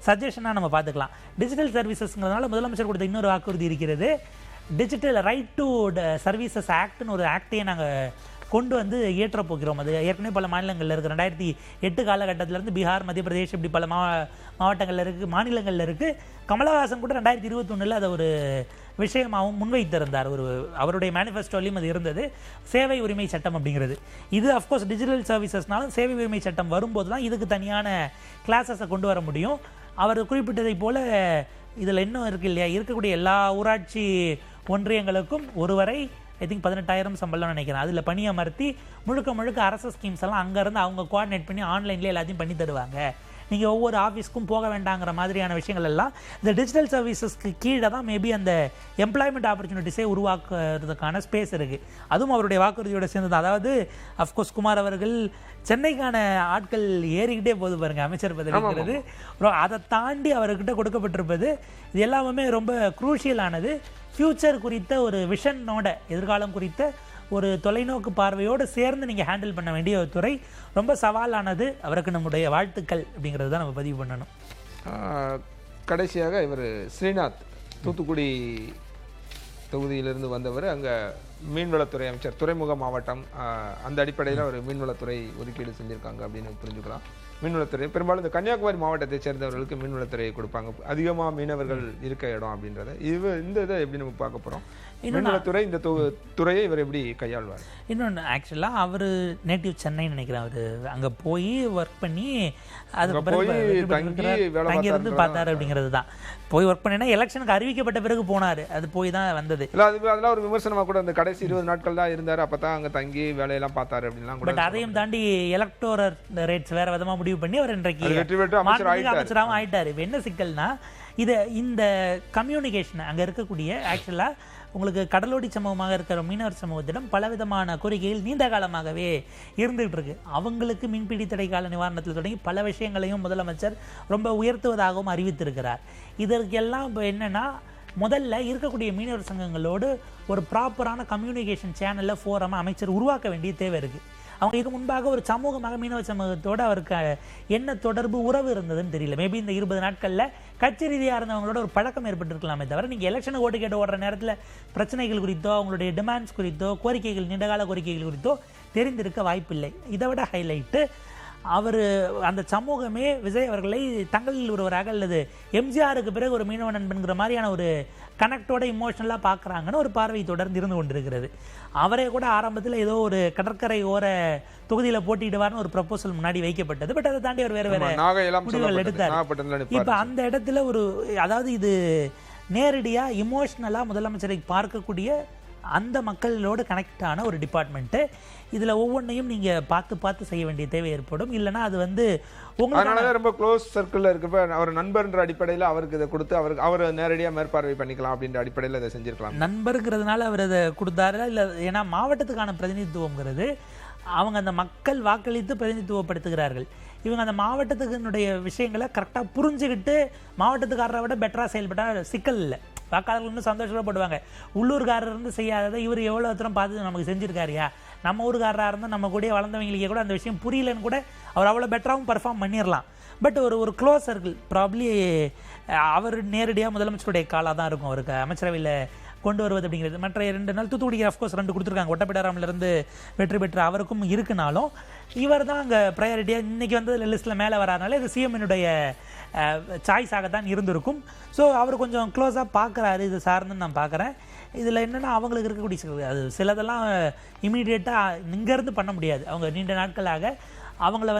சஜஷனாக நம்ம பார்த்துக்கலாம். டிஜிட்டல் சர்வீசஸ்ங்கிறதுனால முதலமைச்சர் கொடுத்த இன்னொரு வாக்குறுதி இருக்கிறது. டிஜிட்டல் ரைட் டு சர்வீசஸ் ஆக்ட்னு ஒரு ஆக்டையே நாங்கள் கொண்டு வந்து ஏற்ற போகிறோம். அது ஏற்கனவே பல மாநிலங்களில் இருக்குது. 2008 காலகட்டத்திலேருந்து பீகார், மத்திய பிரதேஷ் இப்படி பல மாவட்டங்களில் இருக்குது, மாநிலங்களில் இருக்குது. கமலஹாசன் கூட 2021 அதை ஒரு விஷயமாகவும் முன்வைத்திருந்தார். அவருடைய மேனிஃபெஸ்டோலையும் அது இருந்தது, சேவை உரிமை சட்டம் அப்படிங்கிறது. இது அஃப்கோர்ஸ் டிஜிட்டல் சர்வீசஸ்னாலும் சேவை உரிமை சட்டம் வரும்போது தான் இதுக்கு தனியான கிளாஸஸை கொண்டு வர முடியும். அவர் குறிப்பிட்டதை போல் இதில் இன்னும் இருக்குது இல்லையா, இருக்கக்கூடிய எல்லா ஊராட்சி ஒன்றியங்களுக்கும் ஒருவரை ஐ திங்க் 18,000 சம்பளம் நினைக்கிறேன். அதில் பணியமர்த்தி முழுக்க அரசு ஸ்கீம்ஸ் எல்லாம் அங்கேருந்து அவங்க கோஆர்டினேட் பண்ணி ஆன்லைன்லேயே எல்லாத்தையும் பண்ணி தருவாங்க. நீங்கள் ஒவ்வொரு ஆஃபீஸ்க்கும் போக வேண்டாங்கிற மாதிரியான விஷயங்கள் எல்லாம் இந்த டிஜிட்டல் சர்வீசஸ்க்கு கீழே தான் மேபி அந்த எம்ப்ளாய்மெண்ட் ஆப்பர்ச்சுனிட்டிஸே உருவாக்குறதுக்கான ஸ்பேஸ் இருக்குது. அதுவும் அவருடைய வாக்குறுதியோட சேர்ந்தது. அதாவது அஃப்கோர்ஸ் குமார் அவர்கள் சென்னைக்கான ஆட்கள் ஏறிக்கிட்டே போது பாருங்க அமைச்சர் பதவிங்கிறது. அதை தாண்டி அவர்கிட்ட கொடுக்கப்பட்டிருப்பது இது எல்லாமே ரொம்ப குரூஷியலானது. ஃப்யூச்சர் குறித்த ஒரு விஷனோட, எதிர்காலம் குறித்த ஒரு தொலைநோக்கு பார்வையோடு சேர்ந்து நீங்கள் ஹேண்டில் பண்ண வேண்டிய ஒரு துறை. ரொம்ப சவாலானது. அவருக்கு நம்முடைய வாழ்த்துக்கள் அப்படிங்கிறது தான் நம்ம பதிவு பண்ணணும். கடைசியாக இவர் ஸ்ரீநாத் தூத்துக்குடி தொகுதியிலிருந்து வந்தவர். அங்கே மீன்வளத்துறை அமைச்சர், துறைமுக மாவட்டம், அந்த அடிப்படையில் ஒரு மீன்வளத்துறை ஒதுக்கீடு செஞ்சுருக்காங்க அப்படின்னு புரிஞ்சுக்கலாம். மீன்வளத்துறை பெரும்பாலும் இந்த கன்னியாகுமரி மாவட்டத்தை சேர்ந்தவர்களுக்கு மீன்வளத்துறையை கொடுப்பாங்க, அதிகமாக மீனவர்கள் இருக்க இடம் அப்படின்றத. இந்த இதை எப்படி நம்ம பார்க்க போகிறோம்? மீன்வளத்துறை இந்த துறையை இவர் எப்படி கையாள்வார்? இன்னொன்று ஆக்சுவலாக அவர் நேட்டிவ் சென்னைன்னு நினைக்கிறேன். அவர் அங்கே போய் ஒர்க் பண்ணி தங்கியிருந்து பார்த்தாரு அப்படிங்கிறது தான். போய் ஒர்க் பண்ணினா எலெக்ஷனுக்கு அறிவிக்கப்பட்ட பிறகு போனார். அது போய் தான் வந்தது. இல்லை அதெல்லாம் ஒரு விமர்சனமாக கூட அந்த கடைசி 20 நாட்கள் தான் இருந்தார், அப்போ தான் அங்கே தங்கி வேலையெல்லாம் பார்த்தாரு அப்படின்லாம் கூட. பட் அதையும் தாண்டி எலக்டோரல் ரேட்ஸ் வேறு விதமாக முடிவு பண்ணி அவர் இன்றைக்கு அமைச்சராகவும் ஆயிட்டார். இப்போ என்ன சிக்கல்னா இந்த கம்யூனிகேஷன் அங்கே இருக்கக்கூடிய ஆக்சுவலாக உங்களுக்கு கடலோடி சமூகமாக இருக்கிற மீனவர் சமூகத்திடம் பலவிதமான கோரிக்கைகள் நீண்ட காலமாகவே இருந்துகிட்டு இருக்கு. அவங்களுக்கு மின்பிடி தடை கால நிவாரணத்தில் தொடங்கி பல விஷயங்களையும் முதலமைச்சர் ரொம்ப உயர்த்துவதாகவும் அறிவித்திருக்கிறார். இதற்கெல்லாம் இப்போ என்னென்னா, முதல்ல இருக்கக்கூடிய மீனவர் சங்கங்களோடு ஒரு ப்ராப்பரான கம்யூனிகேஷன் சேனலில் ஃபோரமாக அமைச்சர் உருவாக்க வேண்டிய தேவை இருக்குது. அவங்க இதுக்கு முன்பாக ஒரு சமூகமாக மீனவ சமூகத்தோடு அவருக்கு என்ன தொடர்பு, உறவு இருந்ததுன்னு தெரியல. மேபி இந்த 20 நாட்களில் கட்சி ரீதியாக இருந்தவங்களோட ஒரு பழக்கம் ஏற்பட்டிருக்கலாமே தவிர, நீங்கள் எலெக்ஷனுக்கு ஓட்டு கேட்டு ஓடுற நேரத்தில் பிரச்சனைகள் குறித்தோ, அவங்களுடைய டிமாண்ட்ஸ் குறித்தோ, கோரிக்கைகள், நீண்டகால கோரிக்கைகள் குறித்தோ தெரிந்திருக்க வாய்ப்பில்லை. இதை விட ஹைலைட்டு, அவர் அந்த சமூகமே விஜய் அவர்களை தங்களில் ஒருவராக அல்லது எம்ஜிஆருக்கு பிறகு ஒரு மீனவ நண்பன்கிற மாதிரியான ஒரு கனெக்டோட இமோஷனலாக பார்க்குறாங்கன்னு ஒரு பார்வை தொடர்ந்து இருந்து கொண்டிருக்கிறது. அவரே கூட ஆரம்பத்தில் ஏதோ ஒரு கடற்கரை ஓர தொகுதியில் போட்டியிடுவார்னு ஒரு ப்ரப்போசல் முன்னாடி வைக்கப்பட்டது. பட் அதை தாண்டி அவர் வேறு முடிவுகள் எடுத்தார். இப்போ அந்த இடத்துல அதாவது இது நேரடியாக இமோஷ்னலாக முதலமைச்சரை பார்க்கக்கூடிய அந்த மக்களோடு கனெக்ட் ஆன ஒரு டிபார்ட்மெண்ட்டு. இதில் ஒவ்வொன்றையும் நீங்கள் பார்த்து செய்ய வேண்டிய தேவை ஏற்படும். இல்லைனா அது உங்களுக்கு ரொம்ப க்ளோஸ் சர்க்கிளில் இருக்கப்ப அவர் நண்பர்ன்ற அடிப்படையில் அவருக்கு இதை கொடுத்து அவர் நேரடியாக மேற்பார்வை பண்ணிக்கலாம் அப்படின்ற அடிப்படையில் இதை செஞ்சுருக்கலாம். நண்பருங்கிறதுனால அவர் அதை கொடுத்தாரு இல்லை, ஏன்னா மாவட்டத்துக்கான பிரதிநிதித்துவங்கிறது அவங்க அந்த மக்கள் வாக்களித்து பிரதிநிதித்துவப்படுத்துகிறார்கள். இவங்க அந்த மாவட்டத்துக்குனுடைய விஷயங்களை கரெக்டாக புரிஞ்சுக்கிட்டு மாவட்டத்துக்காரரை விட பெட்டராக செயல்பட்டால் சிக்கல் இல்லை. வாக்காளர்கள் இன்னும் சந்தோஷப்படுவாங்க. உள்ளூர்காரர் இருந்து செய்யாததை இவர் எவ்வளோ தூரம் பார்த்து நமக்கு செஞ்சுருக்காருயா, நம்ம ஊருக்காரராக இருந்தால் நம்ம கூட வளர்ந்தவங்களுக்கே கூட அந்த விஷயம் புரியலன்னு கூட அவர் அவ்வளோ பெட்டராகவும் பர்ஃபார்ம் பண்ணிடலாம். பட் ஒரு க்ளோஸ் சர்க்கிள் ப்ராப்ளி அவர் நேரடியாக முதலமைச்சருடைய காலாக தான் இருக்கும் அவருக்கு அமைச்சரவையில் கொண்டு வருவது அப்படிங்கிறது. மற்ற 2 நாள் தூத்துக்குடிக்கு அஃப்கோர்ஸ் 2 கொடுத்துருக்காங்க. ஒட்டப்பிடாராமிலிருந்து வெற்றி பெற்ற அவருக்கும் இருக்குனாலும் இவர் தான் அங்கே ப்ரையாரிட்டியாக இன்றைக்கி வந்து லிஸ்ட்டில் மேலே வராதனால இது சிஎம்னுடைய சாய்ஸாகத்தான் இருந்திருக்கும். ஸோ அவர் கொஞ்சம் க்ளோஸாக பார்க்குறாரு இது சார்ந்துன்னு நான் பார்க்குறேன். இதில் என்னென்னா அவங்களுக்கு இருக்கக்கூடிய அது சிலதெல்லாம் இமீடியட்டாக இங்கேருந்து பண்ண முடியாது. அவங்க நீண்ட நாட்களாக அவங்கள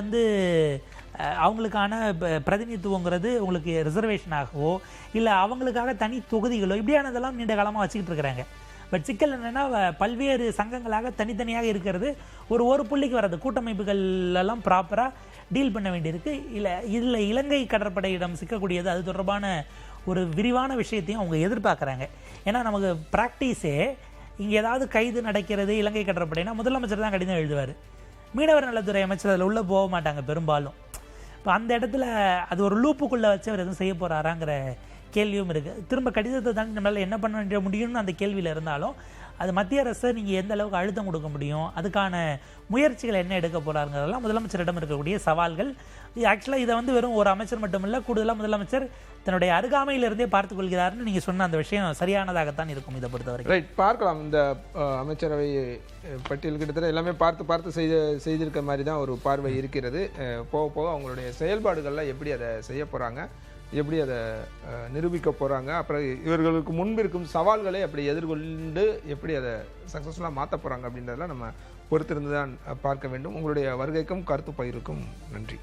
அவங்களுக்கான பிரதிநிதித்துவங்கிறது உங்களுக்கு ரிசர்வேஷனாகவோ இல்லை அவங்களுக்காக தனி தொகுதிகளோ இப்படியானதெல்லாம் நீண்ட காலமாக வச்சுக்கிட்டு இருக்கிறாங்க. பட் சிக்கல் என்னன்னா பல்வேறு சங்கங்களாக தனித்தனியாக இருக்கிறது. ஒரு புள்ளிக்கு வராது. கூட்டமைப்புகள் எல்லாம் ப்ராப்பராக டீல் பண்ண வேண்டியிருக்கு. இதில் இலங்கை கடற்படையிடம் சிக்கக்கூடியது அது தொடர்பான ஒரு விரிவான விஷயத்தையும் அவங்க எதிர்பார்க்குறாங்க. ஏன்னா நமக்கு ப்ராக்டிஸே இங்கே ஏதாவது கைது நடக்கிறது இலங்கை கடற்படைனா முதலமைச்சர் தான் கடிதம் எழுதுவார். மீனவர் நலத்துறை அமைச்சர் அதில் உள்ளே போக மாட்டாங்க பெரும்பாலும். இப்போ அந்த இடத்துல அது ஒரு லூப்புக்குள்ளே வச்சு அவர் எதுவும் செய்ய போகிறாராங்கிற கேள்வியும் இருக்குது. திரும்ப கடிதத்தை தாண்டி நம்மளால் என்ன பண்ண முடியும்னு அந்த கேள்வியில் இருந்தாலும் அது மத்திய அரசை நீங்கள் எந்த அளவுக்கு அழுத்தம் கொடுக்க முடியும், அதுக்கான முயற்சிகள் என்ன எடுக்க போகிறாங்கிறதெல்லாம் முதலமைச்சரிடம் இருக்கக்கூடிய சவால்கள். ஆக்சுவலாக இதை வெறும் ஒரு அமைச்சர் மட்டும் இல்லை, கூடுதலாக முதலமைச்சர் தன்னுடைய அருகாமையிலிருந்தே பார்த்துக் கொள்கிறாருன்னு நீங்கள் சொன்ன அந்த விஷயம் சரியானதாகத்தான் இருக்கும் இதை பொறுத்தவரை. ரைட், பார்க்கலாம். இந்த அமைச்சரவை பட்டியல் கிட்டத்தட்ட எல்லாமே பார்த்து செய்திருக்க மாதிரி தான் ஒரு பார்வை இருக்கிறது. போக போக அவங்களுடைய செயல்பாடுகள்லாம் எப்படி அதை செய்ய போகிறாங்க, எப்படி அதை நிரூபிக்க போகிறாங்க, அப்புறம் இவர்களுக்கு முன்பு இருக்கும் சவால்களை அப்படி எதிர்கொண்டு எப்படி அதை சக்ஸஸ்ஃபுல்லாக மாற்ற போகிறாங்க அப்படின்றதெல்லாம் நம்ம பொறுத்திருந்து தான் பார்க்க வேண்டும். உங்களுடைய வருகைக்கும் கருத்து பகிர்வுக்கும் நன்றி.